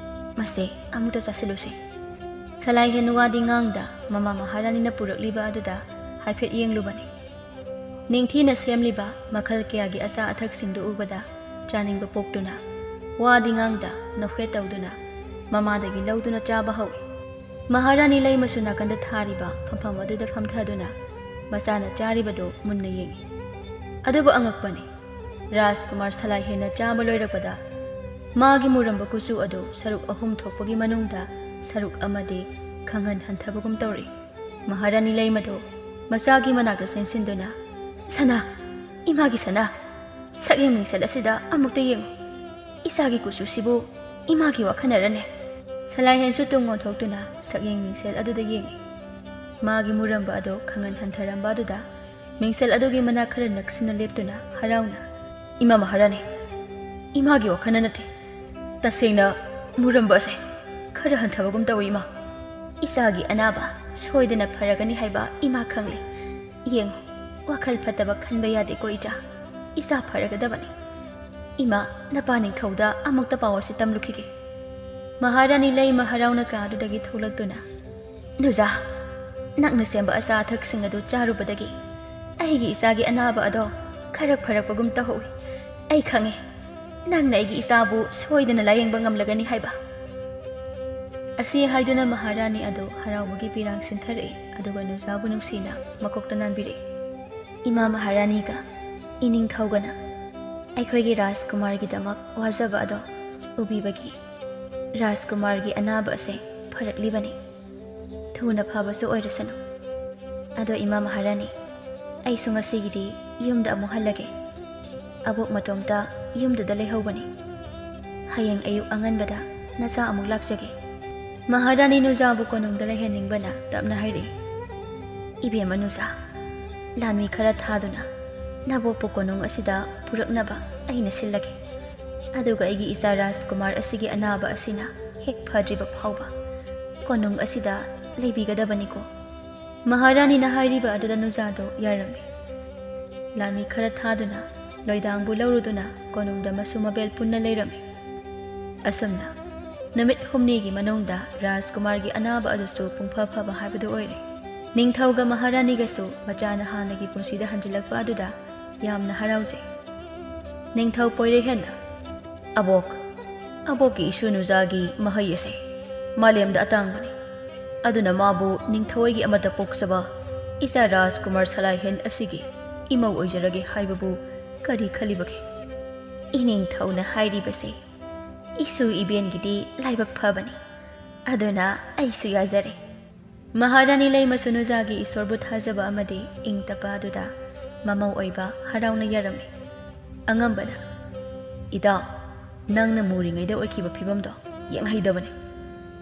ꯃꯁꯦ ꯑꯃꯨꯛꯇ ꯆꯥꯁꯤꯜꯂꯨꯁꯤ ꯁꯂꯥꯏꯍꯦꯟ ꯋꯥꯗꯤ ꯉꯥꯡꯗ ꯃꯃꯥ ꯃꯍꯥꯔꯥꯅꯤꯅ ꯄꯨꯔꯛꯂꯤꯕ ꯑꯗꯨꯗ ꯍꯥꯏꯐꯦꯠ ꯌꯦꯡꯂꯨꯕꯅꯤ ꯅꯤꯡꯊꯤꯅ ꯁꯦꯝꯂꯤꯕ ꯃꯈꯜ ꯀꯌꯥꯒꯤ ꯑꯆꯥ ꯑꯊꯛꯁꯤꯡꯗꯨ ꯎꯕꯗ ꯆꯥꯅꯤꯡꯕ ꯄꯣꯛꯇꯨꯅ ꯋꯥꯗꯤ ꯉꯥꯡꯗ ꯅꯣꯛꯐꯦꯠ ꯇꯧꯗꯨꯅ ꯃꯃꯥꯗꯒꯤ ꯂꯧꯗꯨꯅ ꯆꯥꯕ ꯍꯧꯏ ꯃꯍꯥꯔꯥꯅꯤ ꯂꯩꯃꯁꯨ ꯅꯥꯀꯟꯗ ꯊꯥꯔꯤꯕ ꯐꯝꯐꯝ ꯑꯗꯨꯗ ꯐꯝꯊꯗꯨꯅ ꯃꯆꯥꯅ ꯆꯥꯔꯤꯕꯗꯨ ꯃꯨꯟꯅ ꯌꯦꯡꯏ ꯑꯗꯨꯕꯨ ꯑꯉꯛꯄꯅꯤ ꯔꯥꯖꯀꯨꯃꯥꯔ ꯁꯂꯥꯏꯍꯦꯟꯅ ꯆꯥꯕ ꯂꯣꯏꯔꯛꯄꯗ ꯃꯥꯒꯤ ꯃꯨꯔꯝꯕ ꯀꯨꯆꯨ ꯑꯗꯨ ꯁꯔꯨꯛ ꯑꯍꯨꯝ ꯊꯣꯛꯄꯒꯤ ꯃꯅꯨꯡꯗ ꯁꯔꯨꯛ ꯑꯃꯗꯤ ꯈꯪꯍꯟ ꯍꯟꯊꯕꯒꯨꯝ ꯇꯧꯔꯤ ꯃꯍꯥꯔꯥꯅꯤ ꯂꯩꯃꯗꯨ ꯃꯆꯥꯒꯤ ꯃꯅꯥꯛꯇ ꯆꯦꯟꯁꯤꯟꯗꯨꯅ ꯁꯅꯥ ꯏꯃꯥꯒꯤ ꯁꯅꯥ ꯁꯛꯌꯦꯡ ꯃꯤꯡꯁꯦꯜ ꯑꯁꯤꯗ ꯑꯃꯨꯛꯇ ꯌꯦꯡꯉꯨ ꯏꯆꯥꯒꯤ ꯀꯨꯆꯨꯁꯤꯕꯨ ꯏꯃꯥꯒꯤ ꯋꯥꯈꯟꯅꯔꯅꯦ ꯁꯂꯥꯏꯍꯦꯟꯁꯨ ꯇꯨꯡ ꯑꯣꯟꯊꯣꯛꯇꯨꯅ ꯁꯛꯌꯦꯡ ꯃꯤꯡꯁꯦꯜ ꯑꯗꯨꯗ ꯌꯦꯡꯏ ꯃꯥꯒꯤ ꯃꯨꯔꯝꯕ ꯑꯗꯨ ꯈꯪꯍꯟ ꯍꯟꯊꯔꯝꯕ ꯑꯗꯨꯗ ꯃꯤꯡꯁꯦꯜ ꯑꯗꯨꯒꯤ ꯃꯅꯥꯛ ꯈꯔ ꯅꯛꯁꯤꯟꯅ ꯂꯦꯞꯇꯨꯅ ꯍꯔꯥꯎꯅ ꯏꯃꯥ ꯃꯍꯥꯔꯥꯅꯤ ꯏꯃꯥꯒꯤ ꯋꯥꯈꯟꯅ ꯅꯠꯇꯦ ꯇꯁꯦꯡꯅ ꯃꯨꯔꯝꯕ ꯑꯁꯦ ꯈꯔ ꯍꯟꯊꯕꯒꯨꯝ ꯇꯧꯏ ꯏꯃꯥ ꯏꯆꯥꯒꯤ ꯑꯅꯥꯕ ꯁꯣꯏꯗꯅ ꯐꯔꯒꯅꯤ ꯍꯥꯏꯕ ꯏꯃꯥ ꯈꯪꯂꯦ ꯌꯦꯡꯉꯨ ꯋꯥꯈꯜ ꯐꯠꯇꯕ ꯈꯟꯕ ꯌꯥꯗꯦꯀꯣ ꯏꯆꯥ ꯐꯔꯒꯗꯕꯅꯤ ꯏꯃꯥ ꯅꯄꯥ ꯅꯤꯡꯊꯧꯗ ꯑꯃꯨꯛꯇ ꯄꯥꯎ ꯑꯁꯤ ꯇꯝꯂꯨꯈꯤꯒꯦ ꯃꯍꯥꯔꯥꯅꯤ ꯂꯩꯃ ꯍꯔꯥꯎꯅ ꯀꯥꯗꯨꯗꯒꯤ ꯊꯣꯛꯂꯛꯇꯨꯅ ꯅꯨꯖꯥ ꯅꯛꯅ ꯁꯦꯝꯕ ꯑꯆꯥ ꯑꯊꯛꯁꯤꯡ ꯑꯗꯨ ꯆꯥꯔꯨꯕꯗꯒꯤ ꯑꯩꯒꯤ ꯏꯆꯥꯒꯤ ꯑꯅꯥꯕ ꯑꯗꯣ ꯈꯔ ꯐꯔꯛꯄꯒꯨꯝ ꯇꯧꯍꯧꯏ ꯑꯩ ꯈꯪꯉꯦ ꯅꯪꯅ ꯑꯩꯒꯤ ꯏꯆꯥꯕꯨ ꯁꯣꯏꯗꯅ ꯂꯥꯌꯦꯡꯕ ꯉꯝꯂꯒꯅꯤ ꯍꯥꯏꯕ ꯑꯁꯤ ꯍꯥꯏꯗꯨꯅ ꯃꯍꯥꯔꯥꯅꯤ ꯑꯗꯨ ꯍꯔꯥꯎꯕꯒꯤ ꯄꯤꯔꯥꯡ ꯁꯤꯟꯊꯔꯛꯏ ꯑꯗꯨꯒ ꯅꯨꯖꯥꯕꯨ ꯅꯨꯡꯁꯤꯅ ꯃꯀꯣꯛꯇ ꯅꯥꯟꯕꯤꯔꯛꯏ ꯏꯃꯥ ꯃꯍꯥꯔꯥꯅꯤꯒ ꯏꯅꯤꯡꯊꯧꯒꯅ ꯑꯩꯈꯣꯏꯒꯤ ꯔꯥꯖꯀꯨꯃꯥꯔꯒꯤꯗꯃꯛ ꯋꯥꯖꯕ ꯑꯗꯣ ꯎꯕꯤꯕꯒꯤ ꯔꯥꯖꯀꯨꯃꯥꯔꯒꯤ ꯑꯅꯥꯕ ꯑꯁꯦ ꯐꯔꯛꯂꯤꯕꯅꯤ ꯊꯨꯅ ꯐꯕꯁꯨ ꯑꯣꯏꯔꯁꯅꯨ ꯑꯗꯣ ꯏꯃꯥ ꯃꯍꯥꯔꯥꯅꯤ ꯑꯩꯁꯨ ꯉꯁꯤꯒꯤꯗꯤ ꯌꯨꯝꯗ ꯑꯃꯨꯛ ꯍꯜꯂꯒꯦ ꯑꯕꯣꯛ ꯃꯇꯣꯝꯇ ꯌꯨꯝꯗꯨꯗ ꯂꯩꯍꯧꯕꯅꯤ ꯍꯌꯦꯡ ꯑꯌꯨꯛ ꯑꯉꯟꯕꯗ ꯅꯆꯥ ꯑꯃꯨꯛ ꯂꯥꯛꯆꯒꯦ ꯃꯍꯥꯔꯥꯅꯤ ꯅꯨꯖꯥꯕꯨ ꯀꯣꯅꯨꯡꯗ ꯂꯩꯍꯟꯅꯤꯡꯕꯅ ꯇꯞꯅ ꯍꯥꯏꯔꯛꯏ ꯏꯕꯦꯝꯃ ꯅꯨꯖꯥ ꯂꯥꯟꯃꯤ ꯈꯔ ꯊꯥꯗꯨꯅ ꯅꯕꯣꯛꯄꯨ ꯀꯣꯅꯨꯡ ꯑꯁꯤꯗ ꯄꯨꯔꯛꯅꯕ ꯑꯩꯅ ꯁꯤꯜꯂꯒꯦ ꯑꯗꯨꯒ ꯑꯩꯒꯤ ꯏꯆꯥ ꯔꯥꯖꯀꯨꯃꯥꯔ ꯑꯁꯤꯒꯤ ꯑꯅꯥꯕ ꯑꯁꯤꯅ ꯍꯦꯛ ꯐꯗ꯭ꯔꯤꯕ ꯐꯥꯎꯕ ꯀꯣꯅꯨꯡ ꯑꯁꯤꯗ ꯂꯩꯕꯤꯒꯗꯕꯅꯤꯀꯣ ꯃꯍꯥꯔꯥꯅꯤꯅ ꯍꯥꯏꯔꯤꯕ ꯑꯗꯨꯗ ꯅꯨꯖꯥꯗꯣ ꯌꯥꯔꯝꯃꯤ ꯂꯥꯟꯃꯤ ꯈꯔ ꯊꯥꯗꯨꯅ ꯂꯣꯏꯗꯥꯡꯕꯨ ꯂꯧꯔꯨꯗꯨꯅ ꯀꯣꯅꯨꯡꯗ ꯃꯁꯨ ꯃꯕꯦꯜ ꯄꯨꯟꯅ ꯂꯩꯔꯝꯃꯤ ꯑꯁꯨꯝꯅ ꯅꯨꯃꯤꯠ ꯍꯨꯝꯅꯤꯒꯤ ꯃꯅꯨꯡꯗ ꯔꯥꯖꯀꯨꯃꯥꯔꯒꯤ ꯑꯅꯥꯕ ꯑꯗꯨꯁꯨ ꯄꯨꯡꯐ ꯐꯕ ꯍꯥꯏꯕꯗꯨ ꯑꯣꯏꯔꯦ ꯅꯤꯡꯊꯧꯒ ꯃꯍꯥꯔꯥꯅꯤꯒꯁꯨ ꯃꯆꯥꯅ ꯍꯥꯟꯅꯒꯤ ꯄꯨꯟꯁꯤꯗ ꯍꯟꯖꯤꯜꯂꯛꯄ ꯑꯗꯨꯗ ꯌꯥꯝꯅ ꯍꯔꯥꯎꯖꯩ ꯅꯤꯡꯊꯧ ꯄꯣꯏꯔꯩꯍꯦꯟꯅ ꯑꯕꯣꯛꯀꯤ ꯏꯁꯨ ꯅꯨꯖꯥꯒꯤ ꯃꯍꯩ ꯑꯁꯦ ꯃꯥꯂꯦꯝꯗ ꯑꯇꯥꯡꯕꯅꯤ ꯑꯗꯨꯅ ꯃꯥꯕꯨ ꯅꯤꯡꯊꯧꯒꯤ ꯑꯃꯠꯇ ꯄꯣꯛꯆꯕ ꯏꯆꯥ ꯔꯥꯖꯀꯨꯃꯥꯔ ꯁꯂꯥꯏꯍꯦꯟ ꯑꯁꯤꯒꯤ ꯏꯃꯧ ꯑꯣꯏꯖꯔꯒꯦ ꯍꯥꯏꯕꯕꯨ ꯀꯔꯤ ꯈꯜꯂꯤꯕꯒꯦ ꯏꯅꯤꯡꯊꯧꯅ ꯍꯥꯏꯔꯤꯕꯁꯦ ꯏꯁꯨ ꯏꯕꯦꯟꯒꯤꯗꯤ ꯂꯥꯏꯕꯛ ꯐꯕꯅꯤ ꯑꯗꯨꯅ ꯑꯩꯁꯨ ꯌꯥꯖꯔꯦ ꯃꯍꯥꯔꯥꯅꯤ ꯂꯩꯃꯁꯨ ꯅꯨꯖꯥꯒꯤ ꯏꯁꯣꯔꯕꯨ ꯊꯥꯖꯕ ꯑꯃꯗꯤ ꯏꯪ ꯇꯞꯄ ꯑꯗꯨꯗ ꯃꯃꯧ ꯑꯣꯏꯕ ꯍꯔꯥꯎꯅ ꯌꯥꯔꯝꯃꯤ ꯑꯉꯝꯕꯅ ꯏꯇꯥꯎ ꯅꯪꯅ ꯃꯨꯔꯤꯉꯩꯗ ꯑꯣꯏꯈꯤꯕ ꯐꯤꯕꯝꯗꯣ ꯌꯦꯡꯍꯩꯗꯕꯅꯤ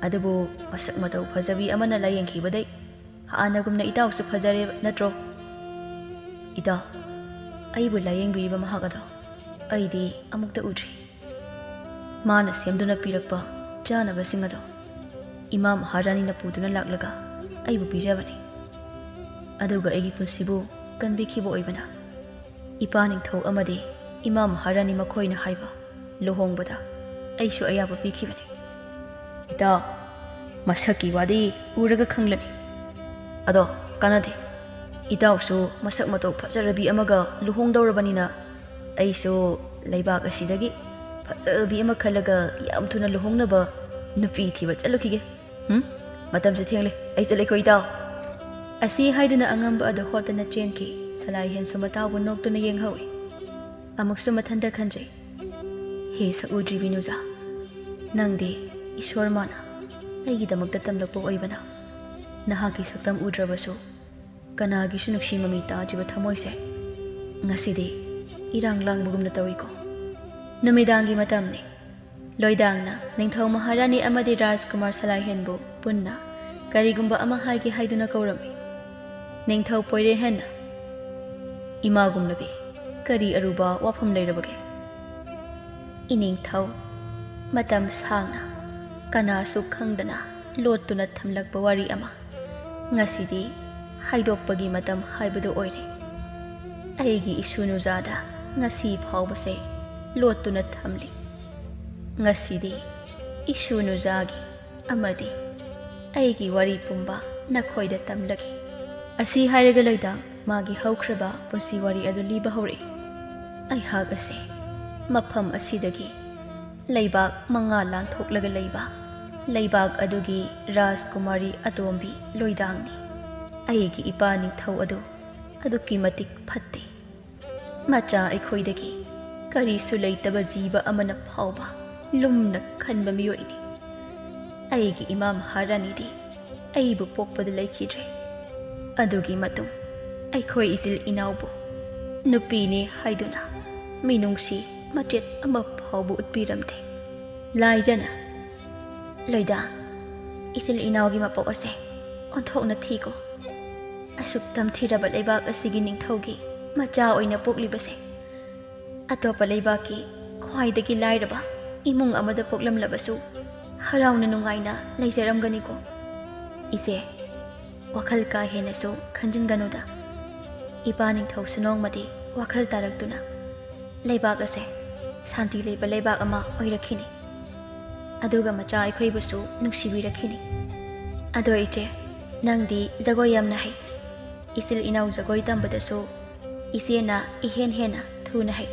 ꯑꯗꯨꯕꯨ ꯃꯁꯛ ꯃꯇꯧ ꯐꯖꯕꯤ ꯑꯃꯅ ꯂꯥꯌꯦꯡꯈꯤꯕꯗꯩ ꯍꯥꯟꯅꯒꯨꯝꯅ ꯏꯇꯥꯎꯁꯨ ꯐꯖꯔꯦ ꯅꯠꯇ꯭ꯔꯣ ꯏꯇꯥꯎ ꯑꯩꯕꯨ ꯂꯥꯌꯦꯡꯕꯤꯔꯤꯕ ꯃꯍꯥꯛ ꯑꯗꯣ ꯑꯩꯗꯤ ꯑꯃꯨꯛꯇ ꯎꯗ꯭ꯔꯤ ꯃꯥꯅ ꯁꯦꯝꯗꯨꯅ ꯄꯤꯔꯛꯄ ꯆꯥꯅꯕꯁꯤꯡ ꯑꯗꯣ ꯏꯃꯥ ꯃꯍꯥꯔꯥꯅꯤꯅ ꯄꯨꯗꯨꯅ ꯂꯥꯛꯂꯒ ꯑꯩꯕꯨ ꯄꯤꯖꯕꯅꯤ ꯑꯗꯨꯒ ꯑꯩꯒꯤ ꯄꯨꯟꯁꯤꯕꯨ ꯀꯟꯕꯤꯈꯤꯕ ꯑꯣꯏꯕꯅ ꯏꯄꯥ ꯅꯤꯡꯊꯧ ꯑꯃꯗꯤ ꯏꯃꯥ ꯃꯍꯥꯔꯥꯅꯤ ꯃꯈꯣꯏꯅ ꯍꯥꯏꯕ ꯂꯨꯍꯣꯡꯕꯗ ꯑꯩꯁꯨ ꯑꯌꯥꯕ ꯄꯤꯈꯤꯕꯅꯤ ꯏꯇꯥꯎ ꯃꯁꯛꯀꯤ ꯋꯥꯗꯤ ꯎꯔꯒ ꯈꯪꯂꯅꯤ ꯑꯗꯣ ꯀꯥꯟꯅꯗꯦ ꯏꯇꯥꯎꯁꯨ ꯃꯁꯛ ꯃꯇꯧ ꯐꯖꯔꯕꯤ ꯑꯃꯒ ꯂꯨꯍꯣꯡꯗꯧꯔꯕꯅꯤꯅ ꯑꯩꯁꯨ ꯂꯩꯕꯥꯛ ꯑꯁꯤꯗꯒꯤ ꯐꯖꯕꯤ ꯑꯃ ꯈꯜꯂꯒ ꯌꯥꯝ ꯊꯨꯅ ꯂꯨꯍꯣꯡꯅꯕ ꯅꯨꯄꯤ ꯊꯤꯕ ꯆꯠꯂꯨꯈꯤꯒꯦ ꯃꯇꯝꯁꯦ ꯊꯦꯡꯂꯦ ꯑꯩ ꯆꯠꯂꯦꯀꯣ ꯏꯇꯥꯎ ꯑꯁꯤ ꯍꯥꯏꯗꯨꯅ ꯑꯉꯝꯕ ꯑꯗꯨ ꯍꯣꯠꯇꯅ ꯆꯦꯟꯈꯤ ꯁꯂꯥꯏꯍꯦꯟꯁꯨ ꯃꯇꯥꯎꯕꯨ ꯅꯣꯛꯇꯨꯅ ꯌꯦꯡꯍꯧꯏ ꯑꯃꯨꯛꯁꯨ ꯃꯊꯟꯇ ꯈꯟꯖꯩ ꯍꯦ ꯁꯛꯎꯗ꯭ꯔꯤꯕꯤ ꯅꯨꯖꯥ ꯅꯪꯗꯤ ꯏꯁꯣꯔ ꯃꯥꯅ ꯑꯩꯒꯤꯗꯃꯛꯇ ꯇꯝꯂꯛꯄ ꯑꯣꯏꯕꯅ ꯅꯍꯥꯛꯀꯤ ꯁꯛꯇꯝ ꯎꯗ꯭ꯔꯕꯁꯨ ꯀꯅꯥꯒꯤꯁꯨ ꯅꯨꯡꯁꯤ ꯃꯃꯤ ꯇꯥꯗ꯭ꯔꯤꯕ ꯊꯃꯣꯏꯁꯦ ꯉꯁꯤꯗꯤ ꯏꯔꯥꯡ ꯂꯥꯡꯕꯒꯨꯝꯅ ꯇꯧꯏꯀꯣ ꯅꯨꯃꯤꯗꯥꯡꯒꯤ ꯃꯇꯝꯅꯤ ꯂꯣꯏꯗꯥꯡꯅ ꯅꯤꯡꯊꯧ ꯃꯍꯥꯔꯥꯅꯤ ꯑꯃꯗꯤ ꯔꯥꯖꯀꯨꯃꯥꯔ ꯁꯂꯥꯏꯍꯦꯟꯕꯨ ꯄꯨꯟꯅ ꯀꯔꯤꯒꯨꯝꯕ ꯑꯃ ꯍꯥꯏꯒꯦ ꯍꯥꯏꯗꯨꯅ ꯀꯧꯔꯝꯃꯤ ꯅꯤꯡꯊꯧ ꯄꯣꯏꯔꯩꯍꯦꯟꯅ ꯏꯃꯥꯒꯨꯝꯂꯕꯤ ꯀꯔꯤ ꯑꯔꯨꯕ ꯋꯥꯐꯝ ꯂꯩꯔꯕꯒꯦ ꯏꯅꯤꯡꯊꯧ ꯃꯇꯝ ꯁꯥꯡꯅ ꯀꯅꯥꯁꯨ ꯈꯪꯗꯅ ꯂꯣꯠꯇꯨꯅ ꯊꯝꯂꯛꯄ ꯋꯥꯔꯤ ꯑꯃ ꯉꯁꯤꯗꯤ ꯍꯥꯏꯗꯣꯛꯄꯒꯤ ꯃꯇꯝ ꯍꯥꯏꯕꯗꯨ ꯑꯣꯏꯔꯦ ꯑꯩꯒꯤ ꯏꯁꯨ ꯅꯨꯖꯥꯗ ꯉꯁꯤ ꯐꯥꯎꯕꯁꯦ ꯂꯣꯠꯇꯨꯅ ꯊꯝꯂꯤ ꯉꯁꯤꯗꯤ ꯏꯁꯨ ꯅꯨꯖꯥꯒꯤ ꯑꯃꯗꯤ ꯑꯩꯒꯤ ꯋꯥꯔꯤ ꯄꯨꯝꯕ ꯅꯈꯣꯏꯗ ꯇꯝꯂꯒꯦ꯫ ꯑꯁꯤ ꯍꯥꯏꯔꯒ ꯂꯣꯏꯗꯥꯡ ꯃꯥꯒꯤ ꯍꯧꯈ꯭ꯔꯕ ꯄꯨꯟꯁꯤ ꯋꯥꯔꯤ ꯑꯗꯨ ꯂꯤꯕ ꯍꯧꯔꯛꯏ꯫ ꯑꯩꯍꯥꯛ ꯑꯁꯦ ꯃꯐꯝ ꯑꯁꯤꯗꯒꯤ ꯂꯩꯕꯥꯛ 5 ꯂꯥꯟꯊꯣꯛꯂꯒ ꯂꯩꯕ ꯂꯩꯕꯥꯛ ꯑꯗꯨꯒꯤ ꯔꯥꯖꯀꯨꯃꯥꯔꯤ ꯑꯇꯣꯝꯕꯤ ꯂꯣꯏꯗꯥꯡꯅꯤ꯫ ꯑꯩꯒꯤ ꯏꯄꯥ ꯅꯤꯡꯊꯧ ꯑꯗꯨ ꯑꯗꯨꯛꯀꯤ ꯃꯇꯤꯛ ꯐꯠꯇꯦ꯫ ꯃꯆꯥ ꯑꯩꯈꯣꯏꯗꯒꯤ ꯀꯔꯤꯁꯨ ꯂꯩꯇꯕ ꯖꯤꯕ ꯑꯃꯅ ꯐꯥꯎꯕ ꯂꯨꯝꯅ ꯈꯟꯕ ꯃꯤꯑꯣꯏꯅꯤ꯫ ꯑꯩꯒꯤ ꯏꯃꯥ ꯃꯍꯥꯔꯥꯅꯤꯗꯤ ꯑꯩꯕꯨ ꯄꯣꯛꯄꯗ ꯂꯩꯈꯤꯗ꯭ꯔꯦ꯫ ꯑꯗꯨꯒꯤ ꯃꯇꯨꯡ ꯑꯩꯈꯣꯏ ꯏꯆꯤꯜ ꯏꯅꯥꯎꯕꯨ ꯅꯨꯄꯤꯅꯤ ꯍꯥꯏꯗꯨꯅ ꯃꯤꯅꯨꯡꯁꯤ ꯃꯆꯦꯠ ꯑꯃ ꯐꯥꯎꯕ ꯎꯠꯄꯤꯔꯝꯗꯦ꯫ ꯂꯥꯏꯖꯅ ꯂꯣꯏꯗꯥꯡ ꯏꯆꯤꯜ ꯏꯅꯥꯎꯒꯤ ꯃꯄꯣꯛ ꯑꯁꯦ ꯑꯣꯟꯊꯣꯛꯅ ꯊꯤꯀꯣ꯫ ꯑꯁꯨꯛ ꯇꯝꯊꯤꯔꯕ ꯂꯩꯕꯥꯛ ꯑꯁꯤꯒꯤ ꯅꯤꯡꯊꯧꯒꯤ ꯃꯆꯥ ꯑꯣꯏꯅ ꯄꯣꯛꯂꯤꯕꯁꯦ ꯑꯇꯣꯞꯄ ꯂꯩꯕꯥꯛꯀꯤ ꯈ꯭ꯋꯥꯏꯗꯒꯤ ꯂꯥꯏꯔꯕ ꯏꯃꯨꯡ ꯑꯃꯗ ꯄꯣꯛꯂꯝꯂꯕꯁꯨ ꯍꯔꯥꯎꯅ ꯅꯨꯡꯉꯥꯏꯅ ꯂꯩꯖꯔꯝꯒꯅꯤꯀꯣ꯫ ꯏꯆꯦ ꯋꯥꯈꯜ ꯀꯥ ꯍꯦꯟꯅꯁꯨ ꯈꯟꯖꯤꯟꯒꯅꯨꯗ꯫ ꯏꯄꯥ ꯅꯤꯡꯊꯧꯁꯨ ꯅꯣꯡꯃꯗꯤ ꯋꯥꯈꯜ ꯇꯥꯔꯛꯇꯨꯅ ꯂꯩꯕꯥꯛ ꯑꯁꯦ ꯁꯥꯟꯇꯤ ꯂꯩꯕ ꯂꯩꯕꯥꯛ ꯑꯃ ꯑꯣꯏꯔꯛꯈꯤꯅꯤ꯫ ꯑꯗꯨꯒ ꯃꯆꯥ ꯑꯩꯈꯣꯏꯕꯨꯁꯨ ꯅꯨꯡꯁꯤꯕꯤꯔꯛꯈꯤꯅꯤ꯫ ꯑꯗꯣ ꯏꯆꯦ ꯅꯪꯗꯤ ꯖꯒꯣꯏ ꯌꯥꯝꯅ ꯍꯩ꯫ ꯏꯆꯤꯜ ꯏꯅꯥꯎ ꯖꯒꯣꯏ ꯇꯝꯕꯗꯁꯨ ꯏꯆꯦꯅ ꯏꯍꯦꯟ ꯍꯦꯟꯅ ꯊꯨꯅ ꯍꯩ꯫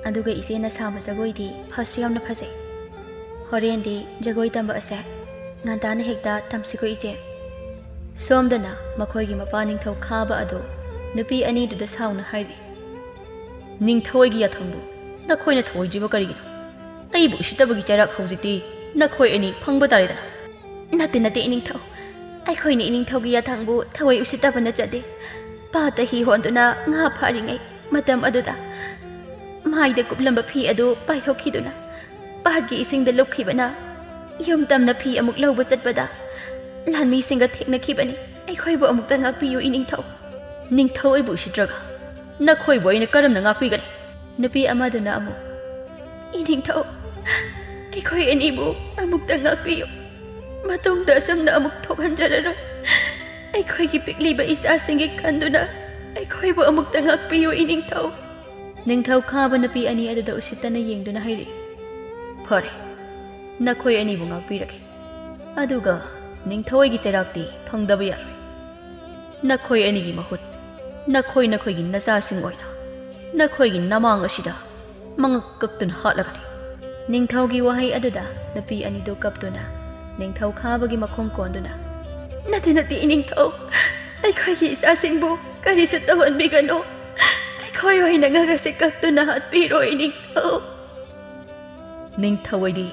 ꯑꯗꯨꯒ ꯏꯆꯦꯅ ꯁꯥꯕ ꯖꯒꯣꯏꯗꯤ ꯐꯁꯨ ꯌꯥꯝꯅ ꯐꯖꯩ꯫ ꯍꯣꯔꯦꯟꯗꯤ ꯖꯒꯣꯏ ꯇꯝꯕ ꯑꯁꯦ ꯉꯟꯇꯥꯅ ꯍꯦꯛꯇ ꯇꯝꯁꯤꯀꯣ ꯏꯆꯦ꯫ ꯁꯣꯝꯗꯅ ꯃꯈꯣꯏꯒꯤ ꯃꯄꯥ ꯅꯤꯡꯊꯧ ꯈꯥꯕ ꯑꯗꯨ ꯅꯨꯄꯤ ꯑꯅꯤꯗꯨꯗ ꯁꯥꯎꯅ ꯍꯥꯏꯔꯤ꯫ ꯅꯤꯡꯊꯧꯒꯤ ꯌꯥꯊꯪꯕꯨ ꯅꯈꯣꯏꯅ ꯊꯧꯑꯣꯏꯗ꯭ꯔꯤꯕ ꯀꯔꯤꯒꯤꯅꯣ? ꯑꯩꯕꯨ ꯎꯁꯤꯠꯇꯕꯒꯤ ꯆꯩꯔꯥꯛ ꯍꯧꯖꯤꯛꯇꯤ ꯅꯈꯣꯏ ꯑꯅꯤ ꯐꯪꯕ ꯇꯥꯔꯦꯗꯅ꯫ ꯅꯠꯇꯦ ꯏꯅꯤꯡꯊꯧ, ꯑꯩꯈꯣꯏꯅ ꯏꯅꯤꯡꯊꯧꯒꯤ ꯌꯥꯊꯪꯕꯨ ꯊꯑꯣꯏ ꯎꯁꯤꯠꯇꯕ ꯅꯠꯆꯗꯦ꯫ ꯄꯥꯠꯇ ꯍꯤ ꯍꯣꯟꯗꯨꯅ ꯉꯥ ꯐꯥꯔꯤꯉꯩ ꯃꯇꯝ ꯑꯗꯨꯗ ꯃꯥꯏꯗ ꯀꯨꯞꯂꯝꯕ ꯐꯤ ꯑꯗꯨ ꯄꯥꯏꯊꯣꯛꯈꯤꯗꯨꯅ ꯄꯥꯠꯀꯤ ꯏꯁꯤꯡꯗ ꯂꯨꯞꯈꯤꯕꯅ ꯌꯨꯝ ꯇꯝꯅ ꯐꯤ ꯑꯃꯨꯛ ꯂꯧꯕ ꯆꯠꯄꯗ ꯂꯥꯟꯃꯤꯁꯤꯡꯒ ꯊꯦꯡꯅꯈꯤꯕꯅꯤ꯫ ꯑꯩꯈꯣꯏꯕꯨ ꯑꯃꯨꯛꯇ ꯉꯥꯛꯄꯤꯌꯨ ꯏꯅꯤꯡꯊꯧ꯫ ꯅꯤꯡꯊꯧ ꯑꯩꯕꯨ ꯎꯁꯤꯠꯇ꯭ꯔꯒ ꯅꯈꯣꯏꯕꯨ ꯑꯩꯅ ꯀꯔꯝꯅ ꯉꯥꯛꯄꯤꯒꯅꯤ? ꯅꯨꯄꯤ ꯑꯃꯗꯨꯅ ꯑꯃꯨꯛ ꯏꯅꯤꯡꯊꯧ ꯑꯩꯈꯣꯏ ꯑꯅꯤꯕꯨ ꯑꯃꯨꯛꯇ ꯉꯥꯛꯄꯤꯌꯨ꯫ ꯃꯇꯨꯡꯗ ꯑꯁꯨꯝꯅ ꯑꯃꯨꯛ ꯊꯣꯛꯍꯟꯖꯔꯔꯣꯏ꯫ ꯑꯩꯈꯣꯏꯒꯤ ꯄꯤꯛꯂꯤꯕ ꯏꯆꯥꯁꯤꯡꯒꯤ ꯈꯟꯗꯨꯅ ꯑꯩꯈꯣꯏꯕꯨ ꯑꯃꯨꯛꯇ ꯉꯥꯛꯄꯤꯌꯨ ꯏꯅꯤꯡꯊꯧ꯫ ꯅꯤꯡꯊꯧ ꯈꯥꯕ ꯅꯨꯄꯤ ꯑꯅꯤ ꯑꯗꯨꯗ ꯎꯁꯤꯠꯇꯅ ꯌꯦꯡꯗꯨꯅ ꯍꯥꯏꯔꯛꯏ꯫ ꯐꯔꯦ ꯅꯈꯣꯏ ꯑꯅꯤꯕꯨ ꯉꯥꯛꯄꯤꯔꯒꯦ꯫ ꯑꯗꯨꯒ ꯅꯤꯡꯊꯧꯒꯤ ꯆꯩꯔꯥꯛꯇꯤ ꯐꯪꯗꯕ ꯌꯥꯔꯣꯏ꯫ ꯅꯈꯣꯏ ꯑꯅꯤꯒꯤ ꯃꯍꯨꯠ ꯅꯈꯣꯏꯒꯤ ꯅꯆꯥꯁꯤꯡ ꯑꯣꯏꯅ ꯅꯈꯣꯏꯒꯤ ꯅꯃꯥꯡ ꯑꯁꯤꯗ ꯃꯉꯛ ꯀꯛꯇꯨꯅ ꯍꯥꯠꯂꯒꯅꯤ꯫ ꯅꯤꯡꯊꯧꯒꯤ ꯋꯥꯍꯩ ꯑꯗꯨꯗ ꯅꯨꯄꯤ ꯑꯅꯤꯗꯨ ꯀꯞꯇꯨꯅ ꯅꯤꯡꯊꯧ ꯈꯥꯕꯒꯤ ꯃꯈꯣꯡ ꯀꯣꯟꯗꯨꯅ ꯅꯠꯇꯦ ꯏꯅꯤꯡꯊꯧ, ꯑꯩꯈꯣꯏꯒꯤ ꯏꯆꯥꯁꯤꯡꯕꯨ ꯀꯔꯤꯁꯨ ꯇꯧꯍꯟꯕꯤꯒꯅꯨ꯫ ꯑꯩꯈꯣꯏ ꯑꯣꯏꯅ ꯉꯛ ꯑꯁꯤ ꯀꯛꯇꯨꯅ ꯍꯥꯠꯄꯤꯔꯣ ꯏꯅꯤꯡꯊꯧ꯫ ꯅꯤꯡꯊꯧ ꯑꯩꯗꯤ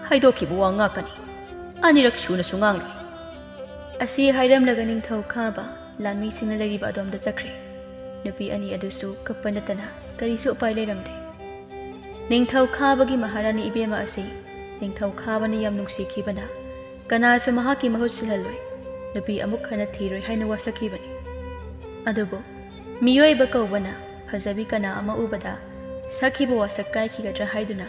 ꯍꯥꯏꯗꯣꯛꯈꯤꯕ ꯋꯥ ꯉꯥꯛꯀꯅꯤ, ꯑꯅꯤꯔꯛ ꯁꯨꯅꯁꯨ ꯉꯥꯡꯂꯣꯏ꯫ ꯑꯁꯤ ꯍꯥꯏꯔꯝꯂꯒ ꯅꯤꯡꯊꯧ ꯈꯥꯕ ꯂꯥꯟꯃꯤꯁꯤꯡꯅ ꯂꯩꯔꯤꯕ ꯑꯗꯣꯝꯗ ꯆꯠꯈ꯭ꯔꯦ꯫ ꯅꯨꯄꯤ ꯑꯅꯤ ꯑꯗꯨꯁꯨ ꯀꯞꯄ ꯅꯠꯇꯅ ꯀꯔꯤꯁꯨ ꯎꯄꯥꯏ ꯂꯩꯔꯝꯗꯦ꯫ ꯅꯤꯡꯊꯧ ꯈꯥꯕꯒꯤ ꯃꯍꯥꯔꯥꯅꯤ ꯏꯕꯦꯝꯃ ꯑꯁꯤ ꯅꯤꯡꯊꯧ ꯈꯥꯕꯅ ꯌꯥꯝ ꯅꯨꯡꯁꯤꯈꯤꯕꯅ ꯀꯅꯥꯁꯨ ꯃꯍꯥꯛꯀꯤ ꯃꯍꯨꯠ ꯁꯤꯜꯍꯜꯂꯣꯏ, ꯅꯨꯄꯤ ꯑꯃꯨꯛ ꯍꯟꯅ ꯊꯤꯔꯣꯏ ꯍꯥꯏꯅ ꯋꯥꯁꯛꯈꯤꯕꯅꯤ꯫ ꯑꯗꯨꯕꯨ ꯃꯤꯑꯣꯏꯕ ꯀꯧꯕꯅ ꯐꯖꯕꯤ ꯀꯅꯥ ꯑꯃ ꯎꯕꯗ ꯁꯛꯈꯤꯕ ꯋꯥꯁꯛ ꯀꯥꯏꯈꯤꯒꯗ꯭ꯔꯥ ꯍꯥꯏꯗꯨꯅ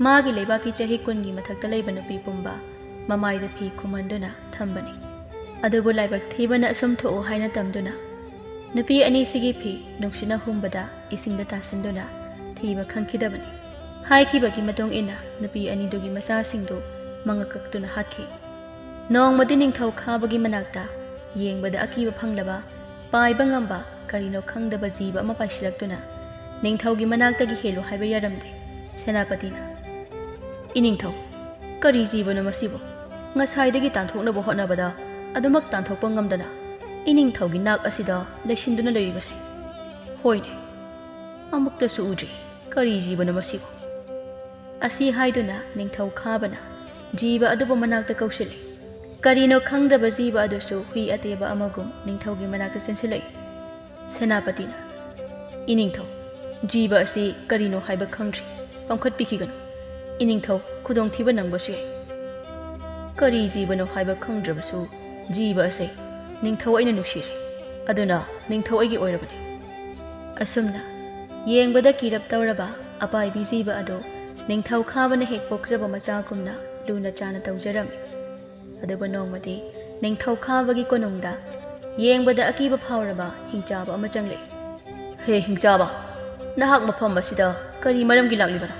ꯃꯥꯒꯤ ꯂꯩꯕꯥꯛꯀꯤ ꯆꯍꯤ 10ꯒꯤ ꯃꯊꯛꯇ ꯂꯩꯕ ꯅꯨꯄꯤ ꯄꯨꯝꯕ ꯃꯃꯥꯏꯗ ꯐꯤ ꯈꯨꯝꯍꯟꯗꯨꯅ ꯊꯝꯕꯅꯤ꯫ ꯑꯗꯨꯕꯨ ꯂꯥꯏꯕꯛ ꯊꯤꯕꯅ ꯑꯁꯨꯝ ꯊꯣꯛꯎ ꯍꯥꯏꯅ ꯇꯝꯗꯨꯅ ꯅꯨꯄꯤ ꯑꯅꯤꯁꯤꯒꯤ ꯐꯤ ꯅꯨꯡꯁꯤꯠꯅ ꯍꯨꯝꯕꯗ ꯏꯁꯤꯡꯗ ꯇꯥꯁꯤꯟꯗꯨꯅ ꯊꯤꯕ ꯈꯪꯈꯤꯗꯕꯅꯤ꯫ ꯍꯥꯏꯈꯤꯕꯒꯤ ꯃꯇꯨꯡ ꯏꯟꯅ ꯅꯨꯄꯤ ꯑꯅꯤꯗꯨꯒꯤ ꯃꯆꯥꯁꯤꯡꯗꯨ ꯃꯉꯛ ꯀꯛꯇꯨꯅ ꯍꯥꯠꯈꯤ꯫ ꯅꯣꯡꯃꯗꯤ ꯅꯤꯡꯊꯧ ꯈꯥꯕꯒꯤ ꯃꯅꯥꯛꯇ ꯌꯦꯡꯕꯗ ꯑꯀꯤꯕ ꯐꯪꯂꯕ ꯄꯥꯏꯕ ꯉꯝꯕ ꯀꯔꯤꯅꯣ ꯈꯪꯗꯕ ꯖꯤꯕ ꯑꯃ ꯄꯥꯏꯁꯤꯜꯂꯛꯇꯨꯅ ꯅꯤꯡꯊꯧꯒꯤ ꯃꯅꯥꯛꯇꯒꯤ ꯍꯦꯜꯂꯨ ꯍꯥꯏꯕ ꯌꯥꯔꯝꯗꯦ꯫ ꯁꯦꯅꯥꯄꯇꯤꯅ ꯏꯅꯤꯡꯊꯧ ꯀꯔꯤ ꯖꯤꯕꯅꯣ ꯃꯁꯤꯕꯨ? ꯉꯁꯥꯏꯗꯒꯤ ꯇꯥꯟꯊꯣꯛꯅꯕ ꯍꯣꯠꯅꯕꯗ ꯑꯗꯨꯃꯛ ꯇꯥꯟꯊꯣꯛꯄ ꯉꯝꯗꯅ ꯏꯅꯤꯡꯊꯧꯒꯤ ꯅꯥꯛ ꯑꯁꯤꯗ ꯂꯩꯁꯤꯟꯗꯨꯅ ꯂꯩꯔꯤꯕꯁꯦ? ꯍꯣꯏꯅꯦ, ꯑꯃꯨꯛꯇꯁꯨ ꯎꯗ꯭ꯔꯤ, ꯀꯔꯤ ꯖꯤꯕꯅꯣ ꯃꯁꯤꯕꯨ? ꯑꯁꯤ ꯍꯥꯏꯗꯨꯅ ꯅꯤꯡꯊꯧ ꯈꯥꯕꯅ ꯖꯤꯕ ꯑꯗꯨꯕꯨ ꯃꯅꯥꯛꯇ ꯀꯧꯁꯤꯜꯂꯤ꯫ ꯀꯔꯤꯅꯣ ꯈꯪꯗꯕ ꯖꯤꯕ ꯑꯗꯨꯁꯨ ꯍꯨꯏ ꯑꯇꯦꯕ ꯑꯃꯒꯨꯝ ꯅꯤꯡꯊꯧꯒꯤ ꯃꯅꯥꯛꯇ ꯆꯦꯟꯁꯤꯜꯂꯛꯏ꯫ ꯁꯦꯅꯥꯄꯇꯤꯅ ꯏꯅꯤꯡꯊꯧ ꯖꯤꯕ ꯑꯁꯤ ꯀꯔꯤꯅꯣ ꯍꯥꯏꯕ ꯈꯪꯗ꯭ꯔꯤ, ꯄꯥꯡꯈꯠꯄꯤꯈꯤꯒꯅꯨ꯫ ꯏꯅꯤꯡꯊꯧ ꯈꯨꯗꯣꯡꯊꯤꯕ ꯅꯪꯕꯁꯨ ꯌꯥꯏ꯫ ꯀꯔꯤ ꯖꯤꯕꯅꯣ ꯍꯥꯏꯕ ꯈꯪꯗ꯭ꯔꯕꯁꯨ ꯖꯤꯕ ꯑꯁꯤ ꯅꯤꯡꯊꯧ ꯑꯩꯅ ꯅꯨꯡꯁꯤꯔꯦ, ꯑꯗꯨꯅ ꯅꯤꯡꯊꯧ ꯑꯩꯒꯤ ꯑꯣꯏꯔꯕꯅꯤ꯫ ꯑꯁꯨꯝꯅ ꯌꯦꯡꯕꯗ ꯀꯤꯔꯞ ꯇꯧꯔꯕ ꯑꯄꯥꯏꯕꯤ ꯖꯤꯕ ꯑꯗꯨ ꯅꯤꯡꯊꯧ ꯈꯥꯕꯅ ꯍꯦꯛ ꯄꯣꯛꯆꯕ ꯃꯆꯥꯒꯨꯝꯅ ꯂꯨꯅ ꯆꯥꯅ ꯇꯧꯖꯔꯝꯃꯤ꯫ ꯑꯗꯨꯕꯨ ꯅꯣꯡꯃꯗꯤ ꯅꯤꯡꯊꯧ ꯈꯥꯕꯒꯤ ꯀꯣꯅꯨꯡꯗ ꯌꯦꯡꯕꯗ ꯑꯀꯤꯕ ꯐꯥꯎꯔꯕ ꯍꯤꯡꯆꯥꯕ ꯑꯃ ꯆꯪꯂꯛꯏ꯫ ꯍꯦ ꯍꯤꯡꯆꯥꯕ, ꯅꯍꯥꯛ ꯃꯐꯝ ꯑꯁꯤꯗ ꯀꯔꯤ ꯃꯔꯝꯒꯤ ꯂꯥꯛꯂꯤꯕꯅꯣ?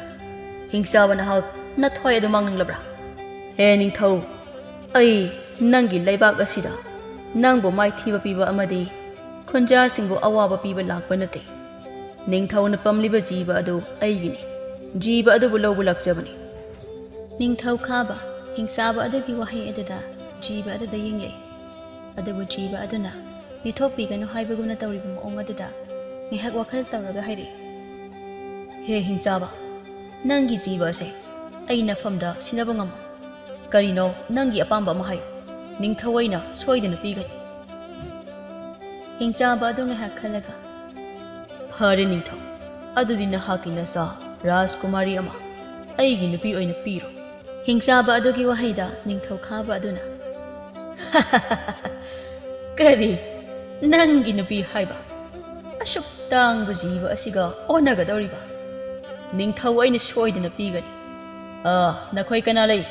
ꯍꯤꯡꯆꯥꯕ ꯅꯍꯥꯛ ꯅꯊꯣꯏ ꯑꯗꯨ ꯃꯥꯡꯅꯤꯡꯂꯕ꯭ꯔꯥ? ꯍꯦ ꯅꯤꯡꯊꯧ, ꯑꯩ ꯅꯪꯒꯤ ꯂꯩꯕꯥꯛ ꯑꯁꯤꯗ ꯅꯪꯕꯨ ꯃꯥꯏꯊꯤꯕ ꯄꯤꯕ ꯑꯃꯗꯤ ꯈꯨꯟꯖꯥꯁꯤꯡꯕꯨ ꯑꯋꯥꯕ ꯄꯤꯕ ꯂꯥꯛꯄ ꯅꯠꯇꯦ꯫ ꯅꯤꯡꯊꯧꯅ ꯄꯝꯂꯤꯕ ꯖꯤꯕ ꯑꯗꯨ ꯑꯩꯒꯤꯅꯤ, ꯖꯤꯕ ꯑꯗꯨꯕꯨ ꯂꯧꯕ ꯂꯥꯛꯆꯕꯅꯤ꯫ ꯅꯤꯡꯊꯧ ꯍꯤꯡꯆꯥꯕ ꯑꯗꯨꯒꯤ ꯋꯥꯍꯩ ꯑꯗꯨꯗ ꯖꯤꯕ ꯑꯗꯨꯗ ꯌꯦꯡꯂꯛꯏ꯫ ꯑꯗꯨꯕꯨ ꯖꯤꯕ ꯑꯗꯨꯅ ꯂꯤꯊꯣꯛꯄꯤꯒꯅꯨ ꯍꯥꯏꯕꯒꯨꯝꯅ ꯇꯧꯔꯤꯕ ꯃꯑꯣꯡ ꯑꯗꯨꯗ ꯉꯥꯏꯍꯥꯛ ꯋꯥꯈꯜ ꯇꯧꯔꯒ ꯍꯥꯏꯔꯛꯏ, ꯍꯦ ꯍꯤꯡꯆꯥꯕ, ꯅꯪꯒꯤ ꯖꯤꯕ ꯑꯁꯦ ꯑꯩ ꯅꯐꯝꯗ ꯁꯤꯟꯅꯕ ꯉꯝꯃꯣ꯫ ꯀꯔꯤꯅꯣ ꯅꯪꯒꯤ ꯑꯄꯥꯝꯕ ꯑꯃ ꯍꯥꯏꯌꯨ, ꯅꯤꯡꯊꯧ ꯑꯩꯅ ꯁꯣꯏꯗꯅ ꯄꯤꯒꯅꯤ꯫ ꯍꯤꯡꯆꯥꯕ ꯑꯗꯨ ꯉꯥꯏꯍꯥꯛ ꯈꯜꯂꯒ, ꯐꯔꯦ ꯅꯤꯡꯊꯧ, ꯑꯗꯨꯗꯤ ꯅꯍꯥꯛꯀꯤ ꯅꯆꯥ ꯔꯥꯖꯀꯨꯃꯥꯔꯤ ꯑꯃ ꯑꯩꯒꯤ ꯅꯨꯄꯤ ꯑꯣꯏꯅ ꯄꯤꯔꯣ꯫ ꯍꯤꯡꯆꯥꯕ ꯑꯗꯨꯒꯤ ꯋꯥꯍꯩꯗ ꯅꯤꯡꯊꯧꯈꯥꯕ ꯑꯗꯨꯅ, ꯀꯔꯤ ꯅꯪꯒꯤ ꯅꯨꯄꯤ ꯍꯥꯏꯕ? ꯑꯁꯨꯛ ꯇꯥꯡꯕ ꯖꯤꯕ ꯑꯁꯤꯒ ꯑꯣꯟꯅꯒꯗꯧꯔꯤꯕ? ꯅꯤꯡꯊꯧ ꯑꯩꯅ ꯁꯣꯏꯗꯅ ꯄꯤꯒꯅꯤ꯫ ꯅꯈꯣꯏ ꯀꯅꯥ ꯂꯩ?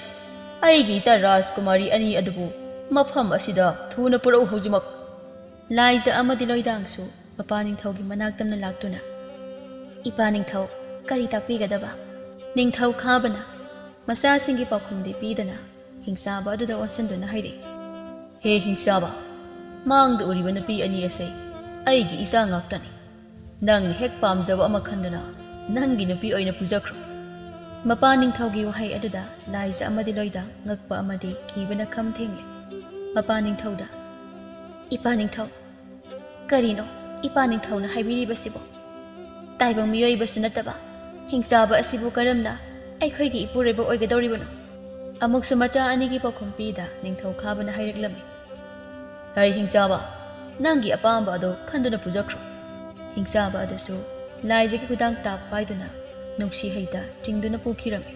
ꯑꯩꯒꯤ ꯏꯆꯥ ꯔꯥꯖꯀꯨꯃꯥꯔꯤ ꯑꯅꯤ ꯑꯗꯨꯕꯨ ꯃꯐꯝ ꯑꯁꯤꯗ ꯊꯨꯅ ꯄꯨꯔꯛꯎ ꯍꯧꯖꯤꯛꯃꯛ꯫ ꯂꯥꯏꯖ ꯑꯃꯗꯤ ꯂꯣꯏꯗꯥꯡꯁꯨ ꯃꯄꯥ ꯅꯤꯡꯊꯧꯒꯤ ꯃꯅꯥꯛꯇꯝꯅ ꯂꯥꯛꯇꯨꯅ, ꯏꯄꯥ ꯅꯤꯡꯊꯧ, ꯀꯔꯤ ꯇꯥꯛꯄꯤꯒꯗꯕ? ꯅꯤꯡꯊꯧ ꯈꯥꯕꯅ ꯃꯆꯥꯁꯤꯡꯒꯤ ꯄꯥꯎꯈꯨꯝꯗꯤ ꯄꯤꯗꯅ ꯍꯤꯡꯆꯥꯕ ꯑꯗꯨꯗ ꯑꯣꯟꯁꯤꯟꯗꯨꯅ ꯍꯥꯏꯔꯛꯏ, ꯍꯦ ꯍꯤꯡꯆꯥꯕ, ꯃꯥꯡꯗ ꯎꯔꯤꯕ ꯅꯨꯄꯤ ꯑꯅꯤ ꯑꯁꯦ ꯑꯩꯒꯤ ꯏꯆꯥ ꯉꯥꯛꯇꯅꯤ꯫ ꯅꯪꯅ ꯍꯦꯛ ꯄꯥꯝꯖꯕ ꯑꯃ ꯈꯟꯗꯨꯅ ꯅꯪꯒꯤ ꯅꯨꯄꯤ ꯑꯣꯏꯅ ꯄꯨꯖꯈ꯭ꯔꯣ꯫ ꯃꯄꯥ ꯅꯤꯡꯊꯧꯒꯤ ꯋꯥꯍꯩ ꯑꯗꯨꯗ ꯂꯥꯏꯖ ꯑꯃꯗꯤ ꯂꯣꯏꯗꯥꯡ ꯉꯛꯄ ꯑꯃꯗꯤ ꯀꯤꯕꯅ ꯈꯝ ꯊꯦꯡꯂꯦ꯫ ꯃꯄꯥ ꯅꯤꯡꯊꯧꯗ, ꯏꯄꯥ ꯅꯤꯡꯊꯧ, ꯀꯔꯤꯅꯣ ꯏꯄꯥ ꯅꯤꯡꯊꯧꯅ ꯍꯥꯏꯕꯤꯔꯤꯕꯁꯤꯕꯣ? ꯇꯥꯏꯕꯪ ꯃꯤꯑꯣꯏꯕꯁꯨ ꯅꯠꯇꯕ ꯍꯤꯡꯆꯥꯕ ꯑꯁꯤꯕꯨ ꯀꯔꯝꯅ ꯑꯩꯈꯣꯏꯒꯤ ꯏꯄꯨꯔꯣꯏꯕ ꯑꯣꯏꯒꯗꯧꯔꯤꯕꯅꯣ? ꯑꯃꯨꯛꯁꯨ ꯃꯆꯥ ꯑꯅꯤꯒꯤ ꯄꯥꯎꯈꯨꯝ ꯄꯤꯗ ꯅꯤꯡꯊꯧ ꯈꯥꯕꯅ ꯍꯥꯏꯔꯛꯂꯝꯃꯤ, ꯍꯩ ꯍꯤꯡꯆꯥꯕ, ꯅꯪꯒꯤ ꯑꯄꯥꯝꯕ ꯑꯗꯨ ꯈꯟꯗꯨꯅ ꯄꯨꯖꯈ꯭ꯔꯣ꯫ ꯍꯤꯡꯆꯥꯕ ꯑꯗꯨꯁꯨ ꯂꯥꯏꯖꯒꯤ ꯈꯨꯗꯥꯡ ꯇꯥꯞ ꯄꯥꯏꯗꯨꯅ ꯅꯨꯡꯁꯤꯍꯩꯗ ꯆꯤꯡꯗꯨꯅ ꯄꯨꯈꯤꯔꯝꯃꯤ꯫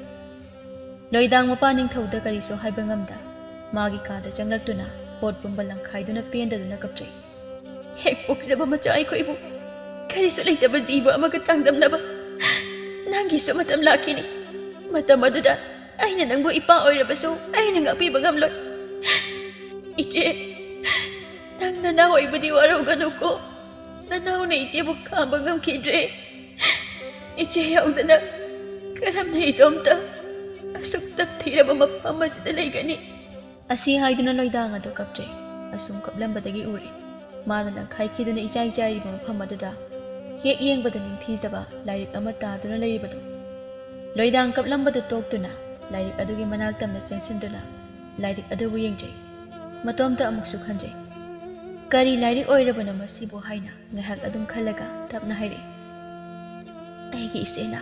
ꯂꯣꯏꯗꯥꯡ ꯃꯄꯥ ꯅꯤꯡꯊꯧꯗ ꯀꯔꯤꯁꯨ ꯍꯥꯏꯕ ꯉꯝꯗ ꯃꯥꯒꯤ ꯀꯥꯗ ꯆꯪꯂꯛꯇꯨꯅ ꯄꯣꯠ ꯄꯨꯝꯕ ꯂꯪꯈꯥꯏꯗꯨꯅ ꯄꯦꯟꯗꯗꯨꯅ ꯀꯞꯆꯩ꯫ ꯍꯦꯛ ꯄꯣꯛꯆꯕ ꯃꯆꯥ ꯑꯩꯈꯣꯏꯕꯨ ꯀꯔꯤꯁꯨ ꯂꯩꯇꯕ ꯖꯤꯕ ꯑꯃꯒ ꯆꯥꯡꯗꯝꯅꯕ ꯅꯪꯒꯤꯁꯨ ꯃꯇꯝ ꯂꯥꯛꯈꯤꯅꯤ꯫ ꯃꯇꯝ ꯑꯗꯨꯗ ꯑꯩꯅ ꯅꯪꯕꯨ ꯏꯄꯥ ꯑꯣꯏꯔꯕꯁꯨ ꯑꯩꯅ ꯉꯥꯛꯄꯤꯕ ꯉꯝꯂꯣꯏ꯫ ꯏꯆꯦ, ꯅꯪ ꯅꯅꯥꯎ ꯑꯣꯏꯕꯗꯤ ꯋꯥꯔꯧꯒꯅꯨꯀꯣ, ꯅꯅꯥꯎꯅ ꯏꯆꯦꯕꯨ ꯈꯥꯝꯕ ꯉꯝꯈꯤꯗ꯭ꯔꯦ꯫ ꯏꯆꯦ ꯌꯥꯎꯗꯅ ꯀꯔꯝꯅ ꯏꯇꯣꯝꯇ ꯑꯁꯨꯛ ꯇꯛꯊꯤꯔꯕ ꯃꯐꯝ ꯑꯁꯤꯗ ꯂꯩꯒꯅꯤ? ꯑꯁꯤ ꯍꯥꯏꯗꯨꯅ ꯂꯣꯏꯗꯥꯡ ꯑꯗꯨ ꯀꯞꯆꯩ꯫ ꯑꯁꯨꯝ ꯀꯞꯂꯝꯕꯗꯒꯤ ꯎꯔꯦ ꯃꯥꯅ ꯂꯪꯈꯥꯏꯈꯤꯗꯨꯅ ꯏꯆꯥꯏ ꯆꯥꯏꯔꯤꯕ ꯃꯐꯝ ꯑꯗꯨꯗ ꯍꯦꯛ ꯌꯦꯡꯕꯗ ꯅꯤꯡꯊꯤꯖꯕ ꯂꯥꯏꯔꯤꯛ ꯑꯃ ꯇꯥꯗꯨꯅ ꯂꯩꯔꯤꯕꯗꯨ꯫ ꯂꯣꯏꯗꯥꯡ ꯀꯞꯂꯝꯕꯗꯨ ꯇꯣꯛꯇꯨꯅ ꯂꯥꯏꯔꯤꯛ ꯑꯗꯨꯒꯤ ꯃꯅꯥꯛꯇꯝꯅ ꯆꯦꯟꯁꯤꯟꯗꯨꯅ ꯂꯥꯏꯔꯤꯛ ꯑꯗꯨꯕꯨ ꯌꯦꯡꯖꯩ꯫ ꯃꯇꯣꯝꯇ ꯑꯃꯨꯛꯁꯨ ꯈꯟꯖꯩ, ꯀꯔꯤ ꯂꯥꯏꯔꯤꯛ ꯑꯣꯏꯔꯕꯅꯣ ꯃꯁꯤꯕꯨ ꯍꯥꯏꯅ ꯉꯥꯏꯍꯥꯛ ꯑꯗꯨꯝ ꯈꯜꯂꯒ ꯇꯞꯅ ꯍꯥꯏꯔꯛꯏ, ꯑꯩꯒꯤ ꯏꯆꯦꯅ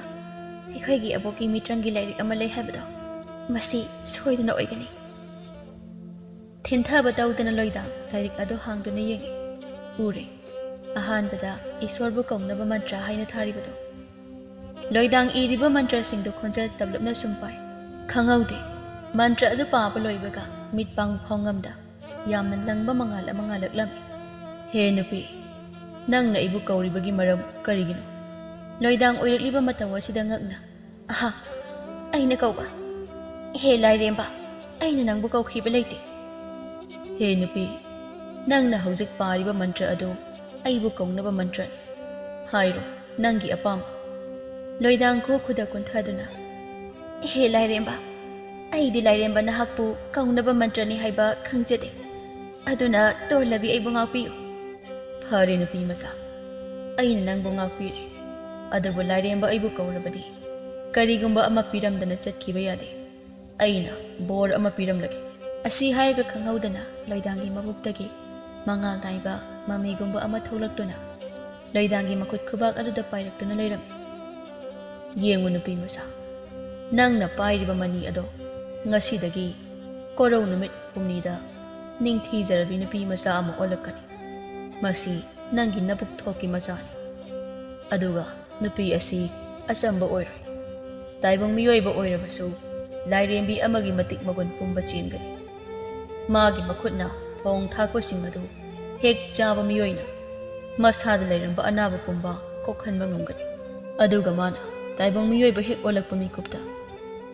ꯑꯩꯈꯣꯏꯒꯤ ꯑꯕꯣꯛꯀꯤ ꯃꯤꯇ꯭ꯔꯪꯒꯤ ꯂꯥꯏꯔꯤꯛ ꯑꯃ ꯂꯩ ꯍꯥꯏꯕꯗꯣ ꯃꯁꯤ ꯁꯣꯏꯗꯅ ꯑꯣꯏꯒꯅꯤ꯫ ꯊꯤꯟꯊꯕ ꯇꯧꯗꯅ ꯂꯣꯏꯗꯥꯡ ꯂꯥꯏꯔꯤꯛ ꯑꯗꯨ ꯍꯥꯡꯗꯨꯅ ꯌꯦꯡꯉꯤ꯫ ꯎꯔꯦ ꯑꯍꯥꯟꯕꯗ ꯏꯁꯣꯔꯕꯨ ꯀꯧꯅꯕ ꯃꯟꯇ꯭ꯔ ꯍꯥꯏꯅ ꯊꯥꯔꯤꯕꯗꯣ꯫ ꯂꯣꯏꯗꯥꯡ ꯏꯔꯤꯕ ꯃꯟꯇ꯭ꯔꯁꯤꯡꯗꯨ ꯈꯣꯟꯖꯦꯜ ꯇꯞꯂꯞꯅ ꯁꯨꯝ ꯄꯥꯏ꯫ ꯈꯪꯍꯧꯗꯦ ꯃꯟꯇ꯭ꯔ ꯑꯗꯨ ꯄꯥꯕ ꯂꯣꯏꯕꯒ ꯃꯤꯠ ꯄꯥꯡꯕ ꯐꯥꯎ ꯉꯝꯗ ꯌꯥꯝꯅ ꯂꯪꯕ ꯃꯉꯥꯜ ꯑꯃ ꯉꯥꯜꯂꯛꯂꯝꯃꯤ꯫ ꯍꯦ ꯅꯨꯄꯤ, ꯅꯪꯅ ꯑꯩꯕꯨ ꯀꯧꯔꯤꯕꯒꯤ ꯃꯔꯝ ꯀꯔꯤꯒꯤꯅꯣ? ꯂꯣꯏꯗꯥꯡ ꯑꯣꯏꯔꯛꯂꯤꯕ ꯃꯇꯧ ꯑꯁꯤꯗ ꯉꯛꯅ, ꯑꯍꯥ, ꯑꯩꯅ ꯀꯧꯕ? ꯍꯦ ꯂꯥꯏꯔꯦꯝꯕ, ꯑꯩꯅ ꯅꯪꯕꯨ ꯀꯧꯈꯤꯕ ꯂꯩꯇꯦ꯫ ꯍꯦ ꯅꯨꯄꯤ, ꯅꯪꯅ ꯍꯧꯖꯤꯛ ꯄꯥꯔꯤꯕ ꯃꯟꯇ꯭ꯔ ꯑꯗꯨ ꯑꯩꯕꯨ ꯀꯧꯅꯕ ꯃꯟꯇ꯭ꯔꯅꯤ꯫ ꯍꯥꯏꯔꯣ ꯅꯪꯒꯤ ꯑꯄꯥꯝꯕ꯫ ꯂꯣꯏꯗꯥꯡ ꯈꯨꯗ ꯀꯨꯟꯊꯗꯨꯅ, ꯍꯦ ꯂꯥꯏꯔꯦꯝꯕ, ꯑꯩꯗꯤ ꯂꯥꯏꯔꯦꯝꯕ ꯅꯍꯥꯛꯄꯨ ꯀꯧꯅꯕ ꯃꯟꯇ꯭ꯔꯅꯤ ꯍꯥꯏꯕ ꯈꯪꯖꯗꯦ, ꯑꯗꯨꯅ ꯇꯣꯜꯂꯕꯤ ꯑꯩꯕꯨ ꯉꯥꯛꯄꯤꯌꯨ꯫ ꯐꯔꯦ ꯅꯨꯄꯤ ꯃꯆꯥ, ꯑꯩꯅ ꯅꯪꯕꯨ ꯉꯥꯛꯄꯤꯔꯦ, ꯑꯗꯨꯕꯨ ꯂꯥꯏꯔꯦꯝꯕ ꯑꯩꯕꯨ ꯀꯧꯔꯕꯗꯤ ꯀꯔꯤꯒꯨꯝꯕ ꯑꯃ ꯄꯤꯔꯝꯗꯅ ꯆꯠꯈꯤꯕ ꯌꯥꯗꯦ꯫ ꯑꯩꯅ ꯕꯣꯔ ꯑꯃ ꯄꯤꯔꯝꯂꯒꯦ꯫ ꯑꯁꯤ ꯍꯥꯏꯔꯒ ꯈꯪꯍꯧꯗꯅ ꯂꯣꯏꯗꯥꯡꯒꯤ ꯃꯕꯨꯛꯇꯒꯤ ꯃꯉꯥꯜ ꯅꯥꯏꯕ ꯃꯃꯤꯒꯨꯝꯕ ꯑꯃ ꯊꯣꯛꯂꯛꯇꯨꯅ ꯂꯣꯏꯗꯥꯡꯒꯤ ꯃꯈꯨꯠ ꯈꯨꯕꯥꯛ ꯑꯗꯨꯗ ꯄꯥꯏꯔꯛꯇꯨꯅ ꯂꯩꯔꯝꯃꯤ꯫ ꯌꯦꯡꯉꯨ ꯅꯨꯄꯤ ꯃꯆꯥ, ꯅꯪꯅ ꯄꯥꯏꯔꯤꯕ ꯃꯅꯤ ꯑꯗꯣ ꯉꯁꯤꯗꯒꯤ ꯀꯣꯔꯧ ꯅꯨꯃꯤꯠ ꯍꯨꯝꯅꯤꯗ ꯅꯤꯡꯊꯤꯖꯔꯕꯤ ꯅꯨꯄꯤ ꯃꯆꯥ ꯑꯃ ꯑꯣꯜꯂꯛꯀꯅꯤ꯫ ꯃꯁꯤ ꯅꯪꯒꯤ ꯅꯕꯨꯛ ꯊꯣꯛꯀꯤ ꯃꯆꯥꯅꯤ꯫ ꯑꯗꯨꯒ ꯅꯨꯄꯤ ꯑꯁꯤ ꯑꯆꯝꯕ ꯑꯣꯏꯔꯣꯏ, ꯇꯥꯏꯕꯪ ꯃꯤꯑꯣꯏꯕ ꯑꯣꯏꯔꯕꯁꯨ ꯂꯥꯏꯔꯦꯝꯕꯤ ꯑꯃꯒꯤ ꯃꯇꯤꯛ ꯃꯒꯨꯟ ꯄꯨꯝꯕ ꯆꯦꯟꯒꯅꯤ꯫ ꯃꯥꯒꯤ ꯃꯈꯨꯠꯅ ꯊꯣꯡ ꯊꯥꯛꯄꯁꯤꯡ ꯑꯗꯨ ꯍꯦꯛ ꯆꯥꯕ ꯃꯤꯑꯣꯏꯅ ꯃꯁꯥꯗ ꯂꯩꯔꯝꯕ ꯑꯅꯥꯕ ꯄꯨꯝꯕ ꯀꯣꯛꯍꯟꯕ ꯉꯝꯒꯅꯤ꯫ ꯑꯗꯨꯒ ꯃꯥꯅ ꯇꯥꯏꯕꯪ ꯃꯤꯑꯣꯏꯕ ꯍꯦꯛ ꯑꯣꯜꯂꯛꯄ ꯃꯤꯀꯨꯞꯇ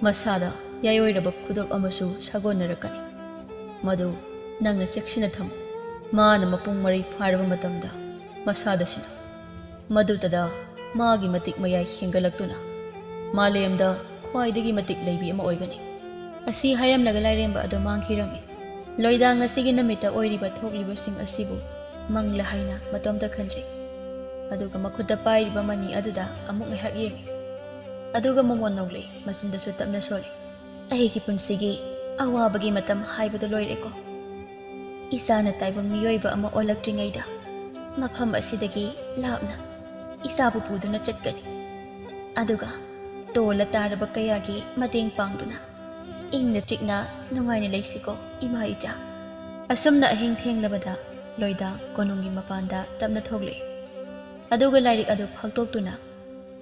ꯃꯁꯥꯗ ꯌꯥꯏꯑꯣꯏꯔꯕ ꯈꯨꯗꯣꯞ ꯑꯃꯁꯨ ꯁꯥꯒꯣꯟꯅꯔꯛꯀꯅꯤ꯫ ꯃꯗꯨ ꯅꯪꯅ ꯆꯦꯛꯁꯤꯟꯅ ꯊꯝꯃꯨ꯫ ꯃꯥꯅ ꯃꯄꯨꯡ ꯃꯔꯩ ꯐꯥꯔꯕ ꯃꯇꯝꯗ ꯃꯁꯥꯗ ꯁꯤꯟꯅꯧ꯫ ꯃꯗꯨꯇꯗ ꯃꯥꯒꯤ ꯃꯇꯤꯛ ꯃꯌꯥꯏ ꯍꯦꯟꯒꯠꯂꯛꯇꯨꯅ ꯃꯥꯂꯦꯝꯗ ख्वाइदगी मतिक लेबी अमा ओइगनी असी हायरमलगा लाइरेंबा अदो मांगखिरमी लोइदांग असिगी नमिता ओइरिबा थोक्लिबसिंग असिबु मंगला हाइना मतोमदा खंजै अदुगा मखुदा पाइरिबा मनी अदुदा अमुक ngahak yengi अदुगा मोमोन नौले मसिंदसु तपना सोले अहिगी पुंसिगी अवाबगी मतम हाइबदो लोइरेको इसाना ताइबं मियोइबा अमा ओलक्ट्रिङैदा मफम असिदगी लापना इसाबु पुदुना चटकनी अदुगा तोला तारबा कयागी मतेंग पांगदुना इंगना चिकना नुंगाइना लेसिको इमा इचा असुमना अहिंग थेंगलबदा लोइदा कोनुंगी मपानदा तपना थोगले अदुगा लाइरिक अदु फक्तोक्तुना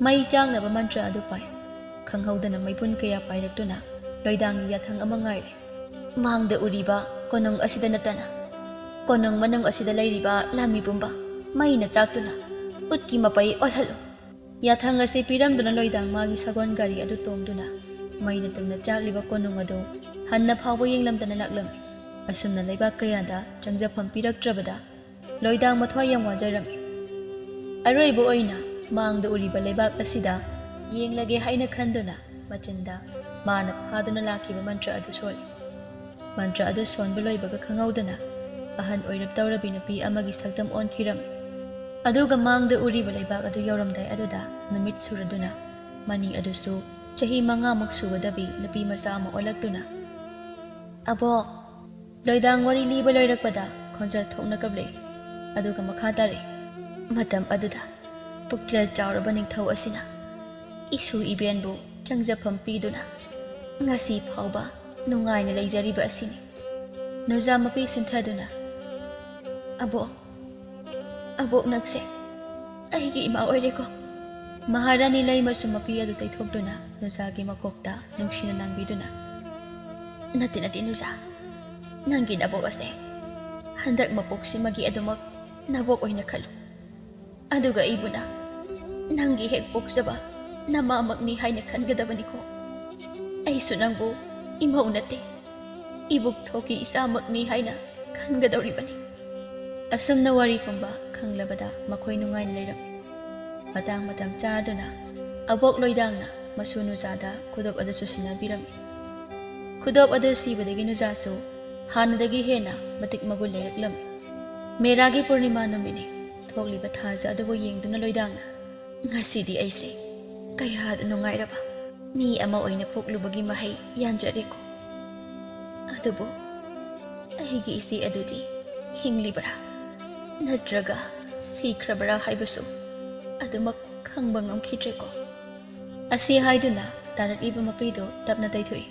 मई चांगनबा मंत्र अदु पाइ खंगहौदना मैपुन कया पाइरक्तुना लोइदांगी याथंग अमा ngaire मांगदा उरिबा कोनुंग असिदा नतना कोनुंग मनंग असिदा लैरिबा लामी पुंबा मईना चाक्तुना उत्की मपई ओलहलो याथंग असे पिरमदुना लोइदांग मागी सगोन गारी अदु तोंगदुना मईना तंगना चाक्लिबा कोनुंग अदु हन्ना फावो येंगलमदना लाक्लम असुमना लैबा कयादा चंगजफम पिरक्त्रबदा लोइदांग मथ्वाई याम वाजरम अरोइबो ओइना मांगदा उरिबा लैबाक असिदा येंगलगे हाइना खंदुना मचिंदा माना फादुना लाखिबा मंत्र अदु सोल मंत्र अदु सोनबा लोइबगा खंगौदना अहन ओइरब तौरबी नुपी अमगी सक्तम ओनखिरम अदुगा मांगदा उरिबा लैबाक अदु यौरमदाय अदुदा नुमित सुरदुना मनी अदुसु चही 5 मुक सुगदबी नुपी मसा अमा ओलक्तुना अबो लोइदांग वारी लीबा लोइरकपदा खोंजल थोकना कबले अदुगा मखा तारे मतम अदुदा पुक्चल चाउरबा निंगथौ असिना इसु इबेनबु चंगजफम पीदुना ngasi phauba nungaina leijariba asini 𝗧𝗵𝗶 sinthaduna abo nakse aigi ima oireko maharani laimasu mapi adu taithokduna 𝗧ꯒꯤ makokta nungsina nangbiduna nati 𝗧 nangi nabok ase handak mapoksimagi adumak nabok oina khalu aduga ibuna nangi hek poksaba namamakni haina khangadabani ko ऐसु नंगबु इमौ नते इबुक थोकी इसामकनी हाइना खनगदौरिबनी असमना वारी पुंबा खंगलबदा मखोय नुंगाइन लेरम मतंग मतम चादुना अबोक लोइदांगना मसु नुजादा खुदोब अदु सुसिना बिरम खुदोब अदु सिबदगी नुजासु हानदगी हेना मतिक मगुल लेरकलम मेरागी पूर्णिमा नमिने थोगलिबा थाजा अदुबो येंगदुना लोइदांगना ngasiदी ऐसे कयाद नुंगाइरबा मी अमा ओइना पोक्लुबगी महै यानजरेको अदुबो अहिगी इसी अदुदी हिंगलिबरा नत्रगा सिख्रबरा हाइबसु अदुमक खंबा ngमखिद्रेको असी हाइदुना तारकलिबा मपैदो तपना तैथुई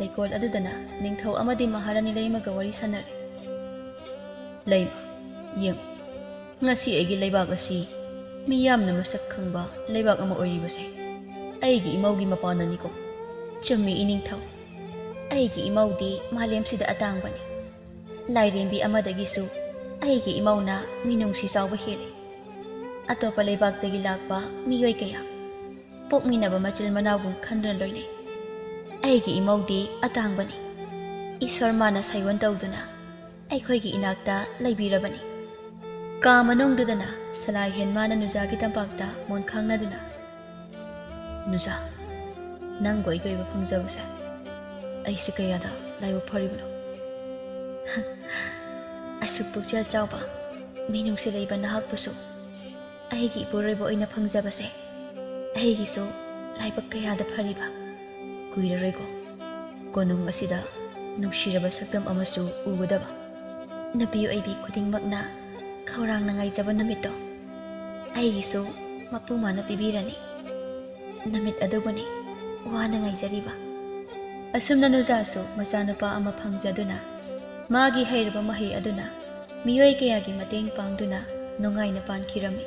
लेकोल अदुदना निंगथौ अमदि महारानी लैमगा वारी सानरे लैमा यम ngasi एगी लैबाग असि मी यामना मसक खंबा लैबाग अमा ओइरिबसे अैगी इमौगी मपाननिको चुम्मी इनिंगथौ अैगी इमौदी मालेमसिदा अतांगबनी लाइरेंबी अमदगिसु अैगी इमौना 𝗪𝗏𝗁𝗖𝗵 अतोपा लेबाक्तगी लाक्पा मियोय कया पोकमिनबा मचिल मनावगुम खंद्रन लोइने अैगी इमौदी अतांगबनी ईश्वर माना साइवन तौदुना अैखोयगी इनाक्ता लैबिरबनी का मनुंगदना सलाय हेनमाना नुजागी तंपाक्ता मोन खांगनादुना नुजा 𝗪𝗏𝗶𝗿𝗵 ꯑꯩꯁꯤ ꯀꯌꯥꯗ ꯂꯥꯏꯕꯛ ꯐꯔꯤꯕꯅꯣ ꯑꯁꯨꯛ ꯄꯨꯛꯆꯦꯜ ꯆꯥꯎꯕ ꯃꯤꯅꯨꯡꯁꯤ ꯂꯩꯕ ꯅꯍꯥꯛꯄꯨꯁꯨ ꯑꯩꯒꯤ ꯏꯄꯨꯔꯣꯏꯕ ꯑꯣꯏꯅ ꯐꯪꯖꯕꯁꯦ ꯑꯩꯒꯤꯁꯨ ꯂꯥꯏꯕꯛ ꯀꯌꯥꯗ ꯐꯔꯤꯕ ꯀꯨꯏꯔꯔꯣꯏꯀꯣ ꯀꯣꯅꯨꯡ ꯑꯁꯤꯗ ꯅꯨꯡꯁꯤꯔꯕ ꯁꯛꯇꯝ ꯑꯃꯁꯨ ꯎꯒꯗꯕ ꯅꯨꯄꯤ ꯑꯣꯏꯕꯤ ꯈꯨꯗꯤꯡꯃꯛꯅ ꯈꯧꯔꯥꯡꯅ ꯉꯥꯏꯖꯕ ꯅꯨꯃꯤꯠꯇꯣ ꯑꯩꯒꯤꯁꯨ ꯃꯄꯨ ꯃꯥꯅ ꯄꯤꯕꯤꯔꯅꯤ ꯅꯨꯃꯤꯠ ꯑꯗꯨꯕꯨꯅꯤ ꯋꯥꯅ ꯉꯥꯏꯖꯔꯤꯕ असुमना नुजासु मचानुपा अमा फंगजदुना मागी हैरबा महै अदुना मियोय कयागी मतेंग पांगदुना नुंगाइना पानखिरमी